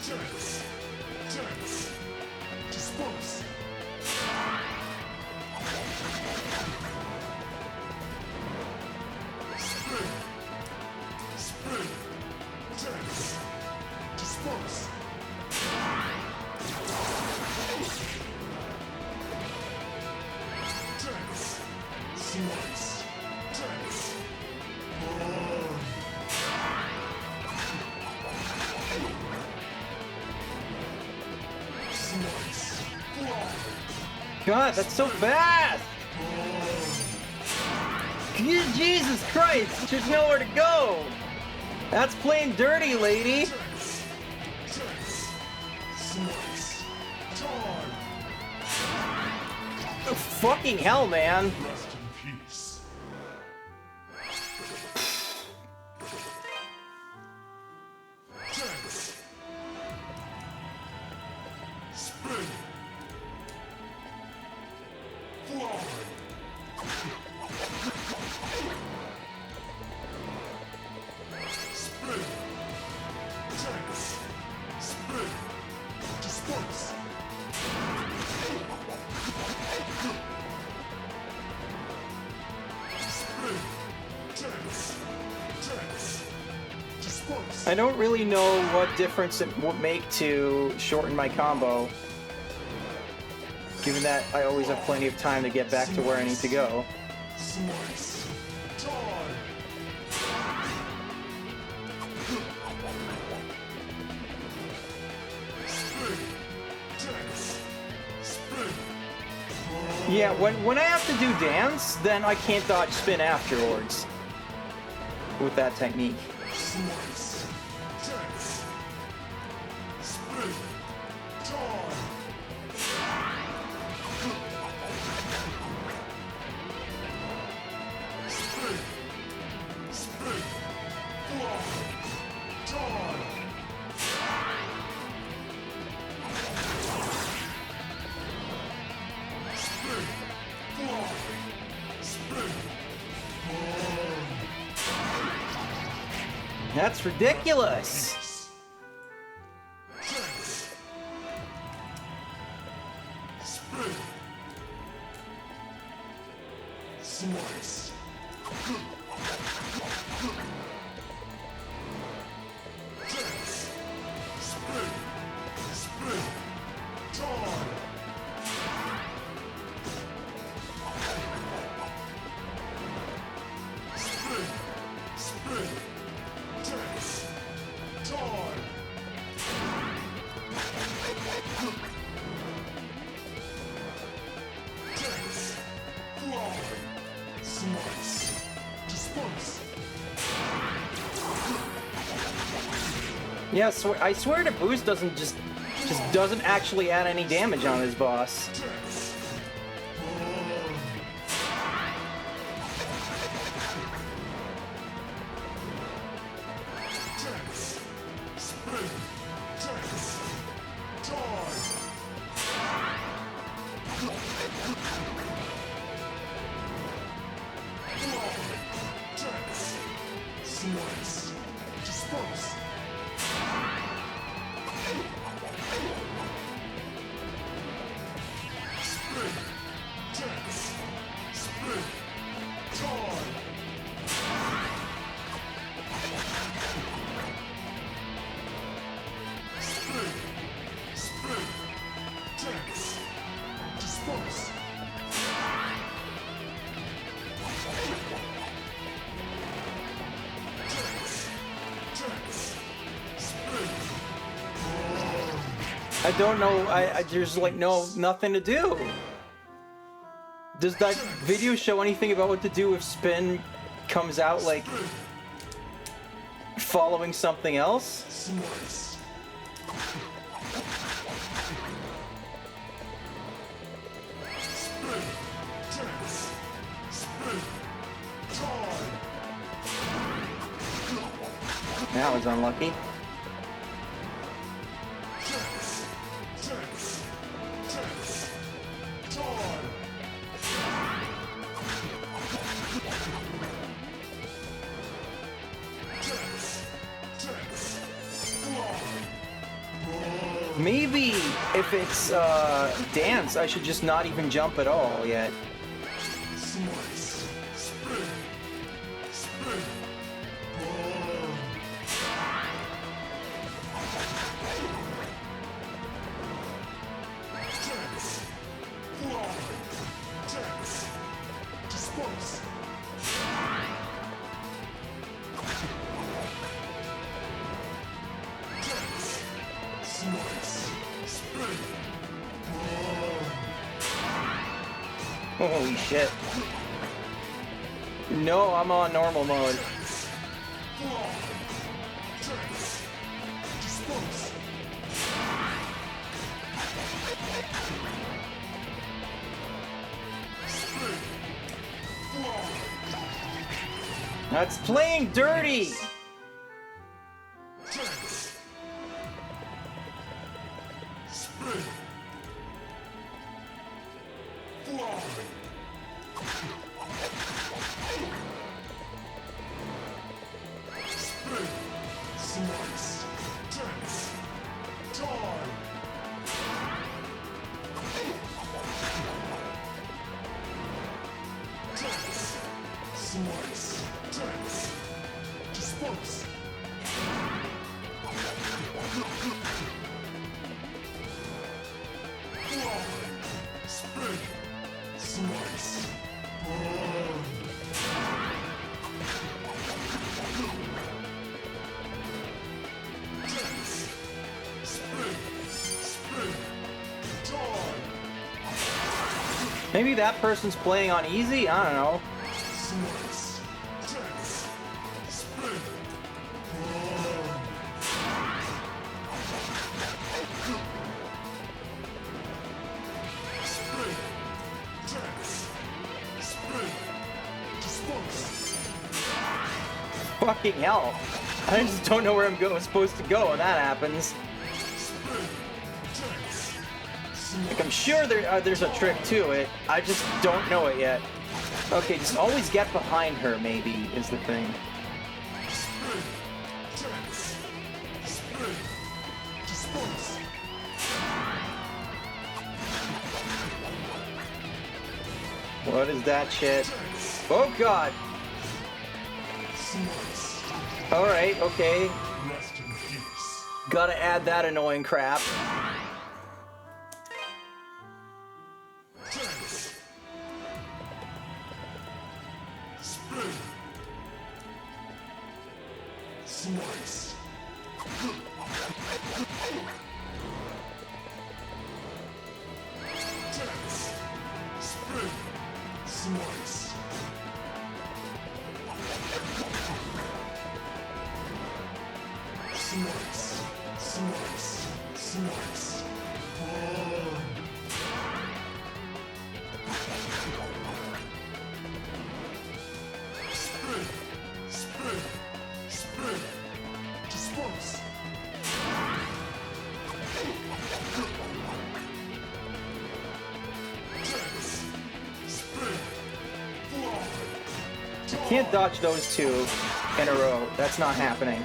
Tense. Tense. Disperse. Spin. Spin. Tense. Disperse. Tense. Slice. Tense. Burn. God, that's so fast! Jesus Christ, there's nowhere to go! That's playing dirty, lady! Oh, fucking hell, man! Rest in peace. Tense. Spin. Fly. Spin. Tense. Spin. Disperse. Spin. Tense. Tense. Disperse. I don't really know what difference it would make to shorten my combo, given that I always have plenty of time to get back to where I need to go. Slice. Time. Spin. Tense. Spin. Yeah, when I have to do dance, then I can't dodge spin afterwards with that technique. Slice. Tense. Spin. Time. Spin. Spin. Fly. Time. Spin. Fly. Spin. That's ridiculous! Tense. Spin. Slice. Tense. Spin. Spin. Time. Spin. Spin. Tense. Time. Tense. Fly. Slice. Disperse. Yeah, I swear to boost doesn't just doesn't actually add any damage on his boss. Tense. Tense. Spin. Tense. Time. Fly. Tense. Slice. Disperse. Spin. Tense. Spin. Time. Spin. Spin. Tense. Disperse. Tense. Tense. Spin. I don't know, there's like nothing to do. Does that video show anything about what to do if spin comes out like following something else? Slice. Spin. Tense. Spin. Time. That was unlucky. Tense. Tense. Tense. Time. Tense. Tense. Fly. Maybe if it's dance, I should just not even jump at all yet. Slice. Spin. Spin. Burn. Tense. Fly. Tense. Disperse. Tense. Slice. Spin. Burn. Holy shit. No, I'm on normal mode. That's playing dirty! Maybe that person's playing on easy? I don't know. Fucking hell. I just don't know where I'm supposed to go when that happens. Like, I'm sure there's a trick to it. I just don't know it yet. Okay, just always get behind her, maybe, is the thing. What is that shit? Oh god! Alright, okay. Gotta add that annoying crap. Can't dodge those two in a row. That's not happening.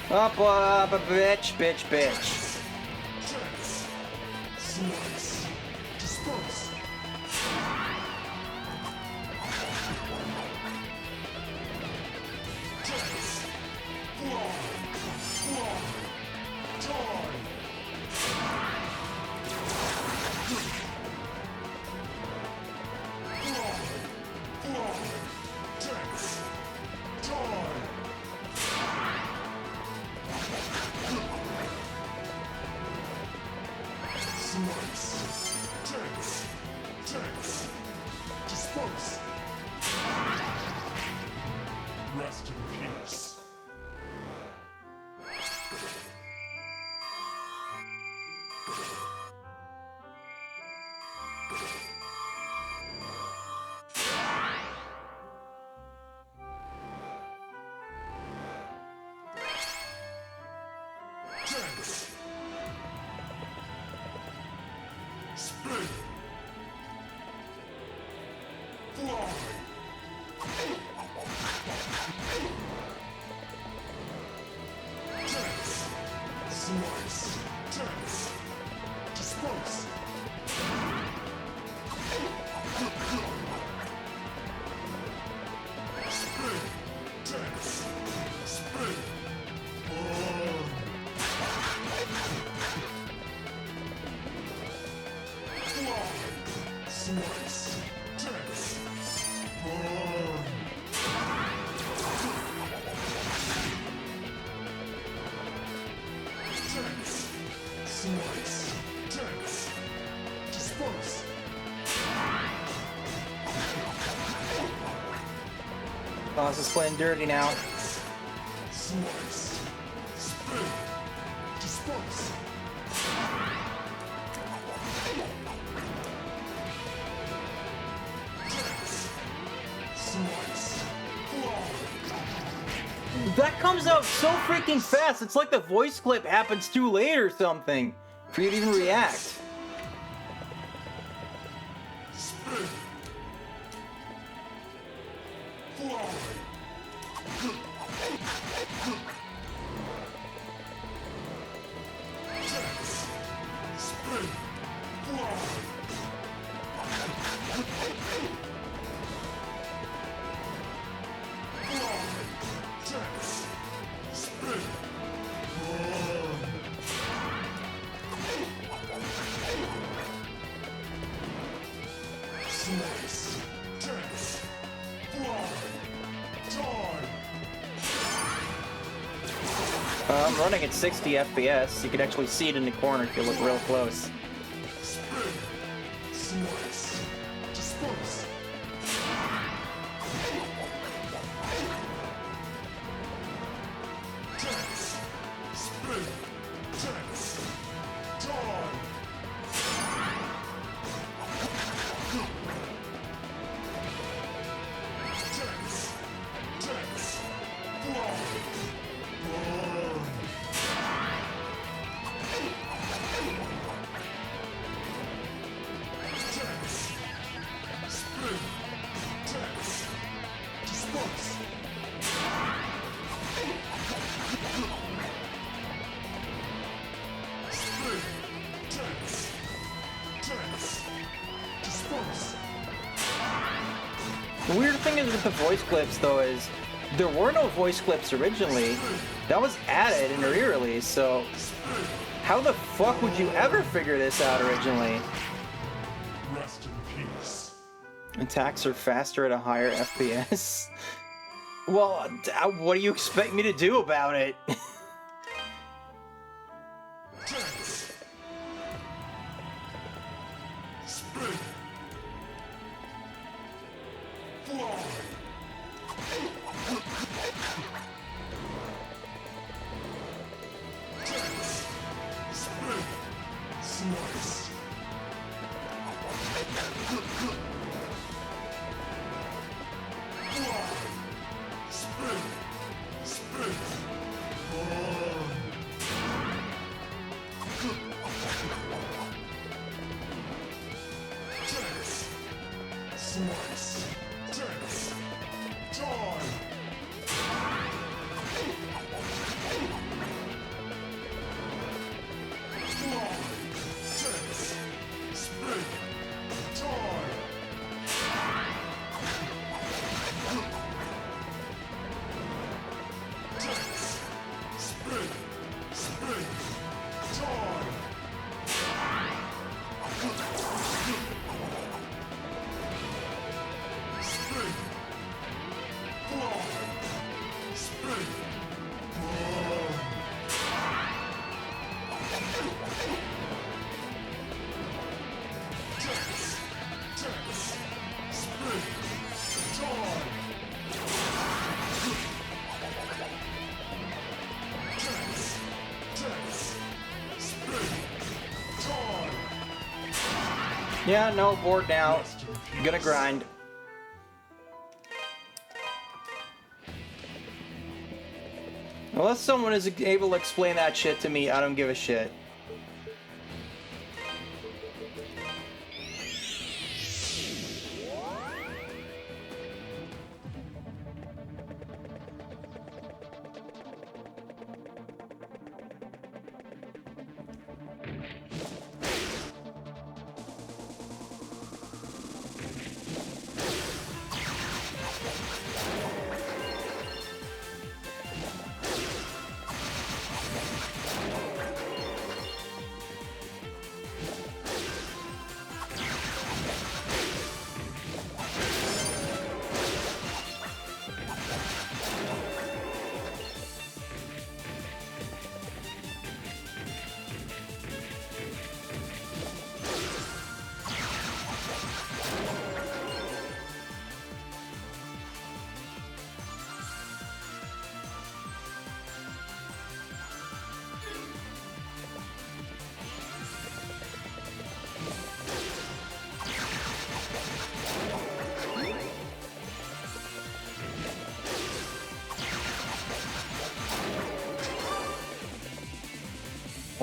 Up, bitch, bitch, bitch. Rest in peace. Dance. Spin. Fly. Dance. Slice. Dance. Disperse. Slice. Tense. Burn. Tense. Slice. Tense. Disperse. Boss is playing dirty now. Slice. Spin. Disperse. Tense. Slice. Fly. That comes out so freaking fast. It's like the voice clip happens too late or something for you to even react. Spin. Fly. Tense. Spin. Fly. Fly. Tense. Spin. Burn. Slice. Tense. Fly. Die. I'm running at 60 FPS. You can actually see it in the corner if you look real close. Spin. Slice. Disperse. Tense. Spin. Tense. Die. Tense. Tense. Fly. Burn. Tense. Spin. Tense. Disperse. Spin. Tense. Tense. Disperse. The weird thing is with the voice clips, though, is there were no voice clips originally. That was added in the re-release, so how the fuck would you ever figure this out originally? Rest in peace. Attacks are faster at a higher FPS. Well, what do you expect me to do about it? Tense. Spin. Fly. Tense. Spin. Slice. Fly. Spin. Spin. Burn. Tense. Slice. Tense. Die. Fly. Tense. Spin. Die. Tense. Spin. Spin. Die. Spin. Fly. Spin. Burn. Tense. Tense. Spin. Die. Tense. Tense. Spin. Die. Yeah, no, bored now. Rest in peace. Gonna grind. Unless someone is able to explain that shit to me, I don't give a shit.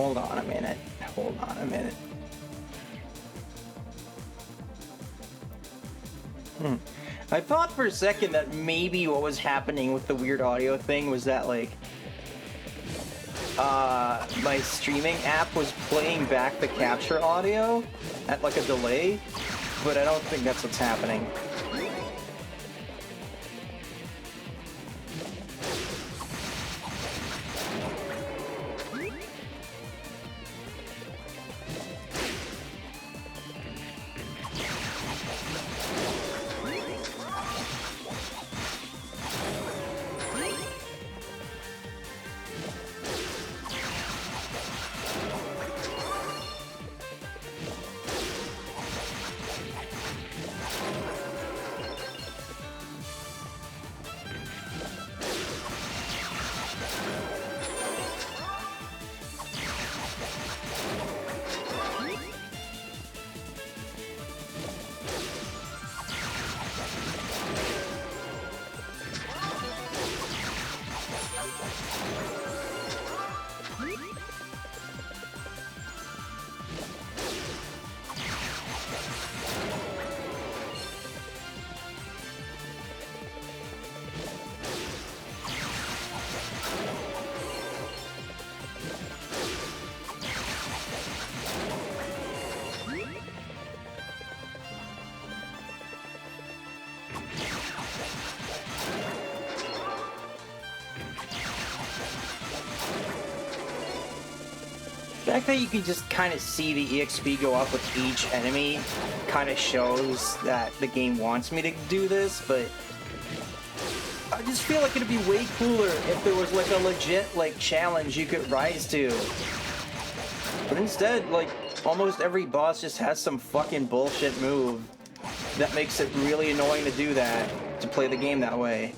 hold on a minute. Hold on a minute. I thought for a second that maybe what was happening with the weird audio thing was that, like, my streaming app was playing back the capture audio at, like, a delay, but I don't think that's what's happening. The fact that you can just kind of see the EXP go up with each enemy kind of shows that the game wants me to do this, but I just feel like it'd be way cooler if there was like a legit like challenge you could rise to. But instead, like, almost every boss just has some fucking bullshit move that makes it really annoying to do that, to play the game that way.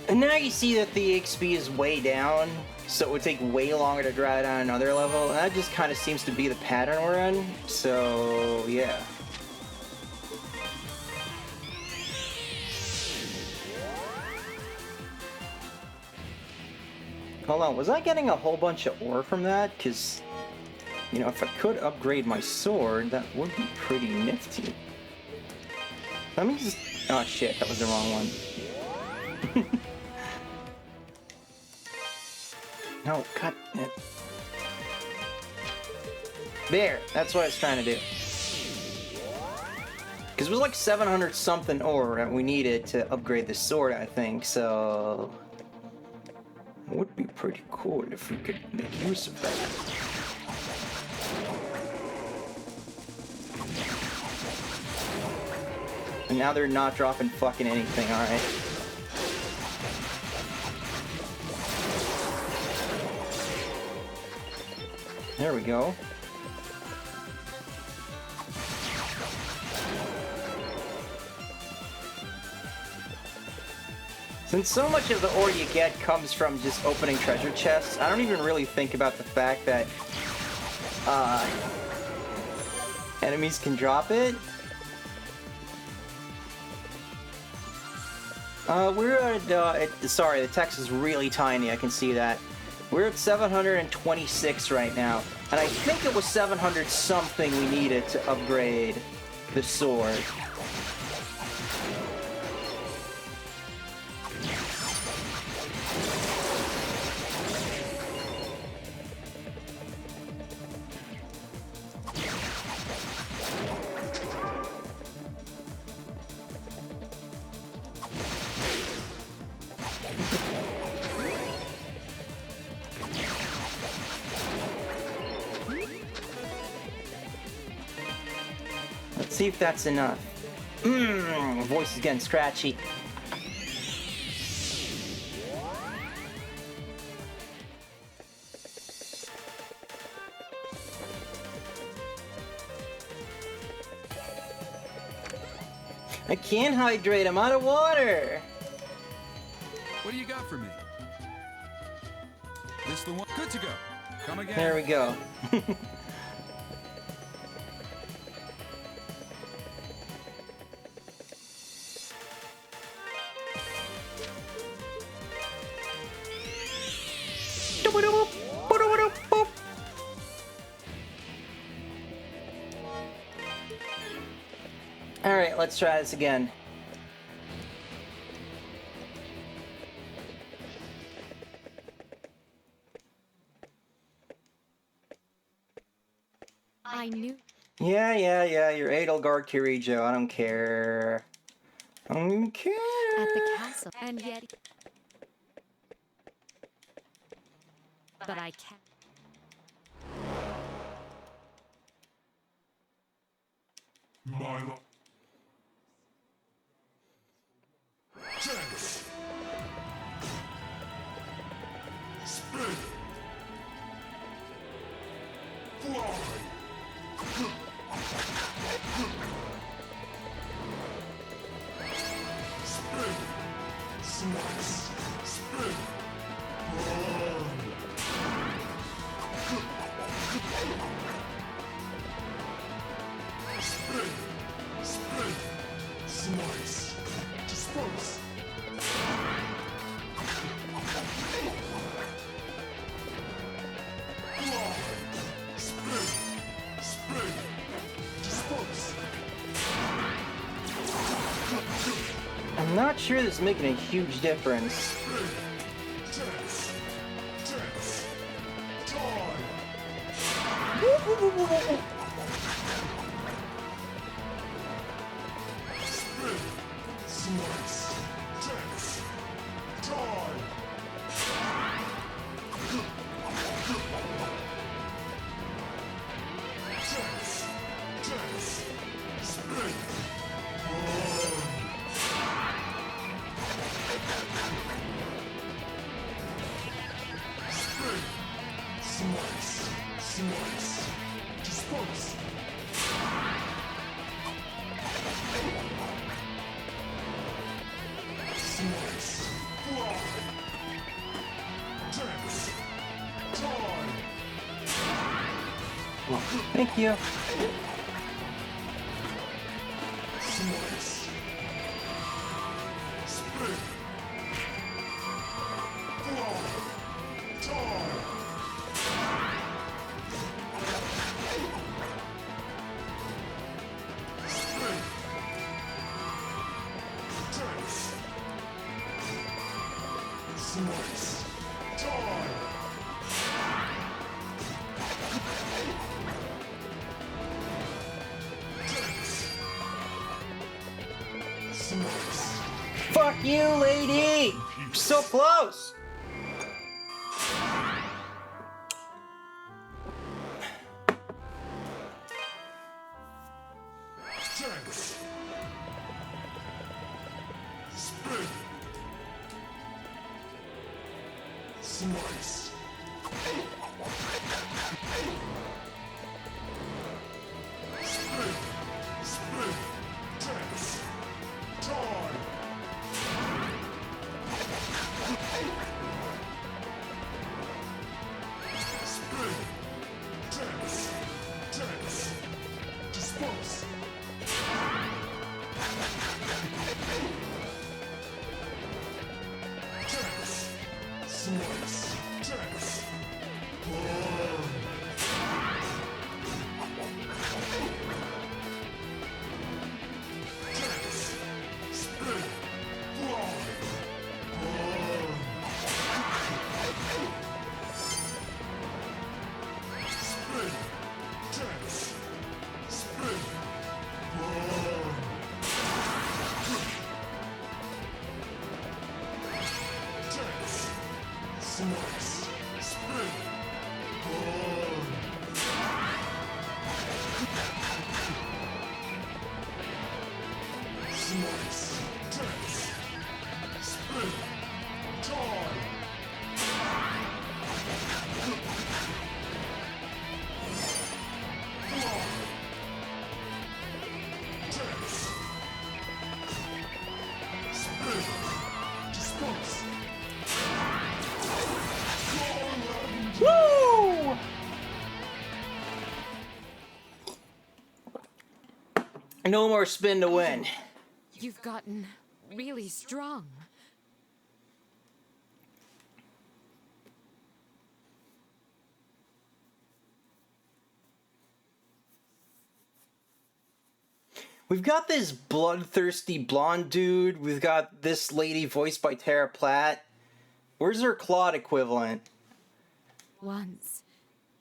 And now you see that the XP is way down, so it would take way longer to drive down another level, and that just kind of seems to be the pattern we're in, so yeah. Hold on, was I getting a whole bunch of ore from that? Because, you know, if I could upgrade my sword, that would be pretty nifty. Let me just... oh shit, that was the wrong one. No, cut it. There, that's what I was trying to do. Because it was like 700 something ore that we needed to upgrade the sword, I think, so... it would be pretty cool if we could make use of that. And now they're not dropping fucking anything, alright. There we go. Since so much of the ore you get comes from just opening treasure chests, I don't even really think about the fact that enemies can drop it. We're at, sorry, the text is really tiny, I can see that. We're at 726 right now, and I think it was 700 something we needed to upgrade the sword. Let's see if that's enough. Voice is getting scratchy. I can't hydrate, I'm out of water! What do you got for me? This the one? Good to go. Come again. There we go. Alright, let's try this again. I knew. Yeah, you're Edelgard Kirijo, I don't care. I don't even care. At the castle, and yet. But I can't. My love. Chance. Spin. Fly. Spin. Slice. Spin. Burn. Spin. Spin. Slice. Disperse. Fly. Spin. Spin. Disperse. I'm not sure this is making a huge difference. Spin. Tense. Tense. Time. Spin. Slice. Tense. Time. Tense. Tense. Spin. Burn. Spin. Slice. Slice. Disperse. Slice. Fly. Tense. Time. Thank you. Slice. Spin. Fly. Time. Spin. Tense. Slice. Time. Tense. Slice. Fuck you, lady! So close! Tense. Spin. Slice. Spin. Spin. Tense. Time. Spin. Tense. Tense. Disperse. Slice. Tense. Tense. Spin. Fly. Spin. Tense. Spin. Tense. Slice. Spin. Slice. Tense. Spin. Die. Fly. Tense. Spin. Disperse. Woo! No more spin to win. You've gotten really strong. We've got this bloodthirsty blonde dude. We've got this lady voiced by Tara Platt. Where's her Claude equivalent? Once,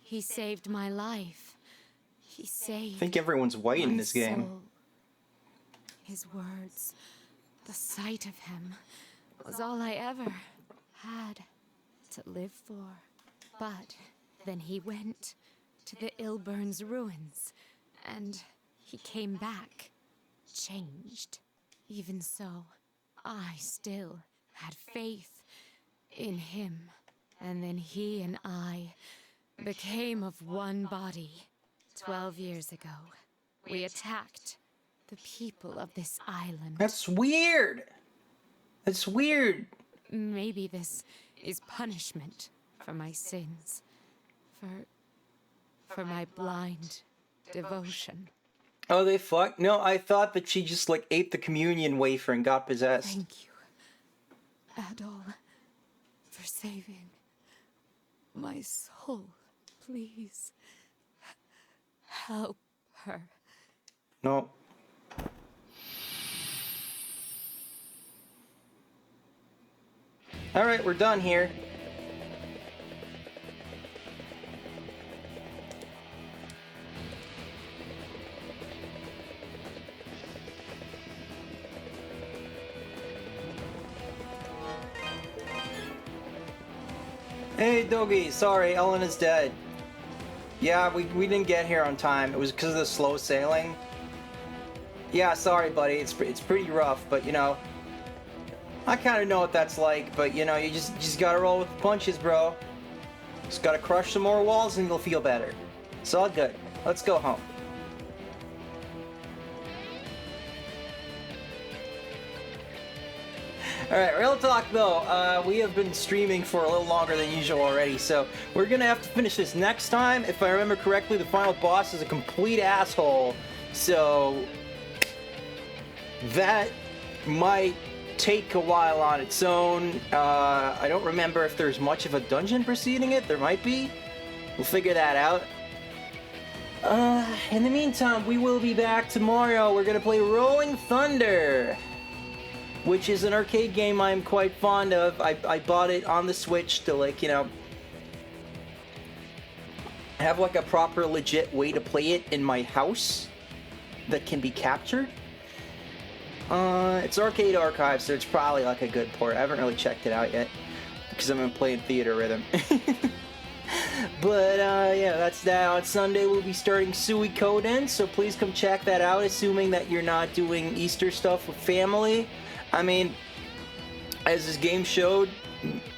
he saved my life. He saved I think everyone's white in my this game. soul. His words, the sight of him, was all I ever had to live for. But then he went to the Ilburn's ruins, and he came back, changed. Even so, I still had faith in him. And then he and I became of one body. 12 years ago, we attacked the people of this island. That's weird. That's weird. Maybe this is punishment for my sins. For my blind devotion. Oh, they fucked? No, I thought that she just, like, ate the communion wafer and got possessed. Thank you, Adol, for saving my soul. Please, help her. No. Alright, we're done here. Hey, Dogi, sorry, Ellen is dead. Yeah, we didn't get here on time. It was because of the slow sailing. Yeah, sorry, buddy. It's pretty rough, but you know, I kind of know what that's like. But you know, you just gotta roll with the punches, bro. Just gotta crush some more walls, and you'll feel better. It's all good. Let's go home. Alright, real talk though, we have been streaming for a little longer than usual already, so we're gonna have to finish this next time. If I remember correctly, the final boss is a complete asshole, so that might take a while on its own. I don't remember if there's much of a dungeon preceding it. There might be. We'll figure that out. In the meantime, we will be back tomorrow. We're gonna play Rolling Thunder, which is an arcade game I'm quite fond of. I bought it on the Switch to, like, you know, have like a proper legit way to play it in my house that can be captured. It's Arcade Archive, so it's probably like a good port. I haven't really checked it out yet because I'm gonna play in Theater Rhythm. But yeah, that's that. On Sunday we'll be starting Suikoden, so please come check that out, assuming that you're not doing Easter stuff with family. I mean, as this game showed,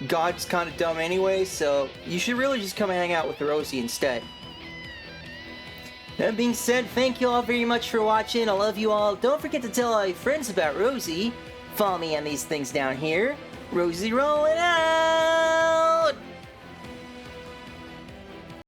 God's kind of dumb anyway, so you should really just come hang out with Rosie instead. That being said, thank you all very much for watching. I love you all. Don't forget to tell all your friends about Rosie. Follow me on these things down here. Rosie rolling out!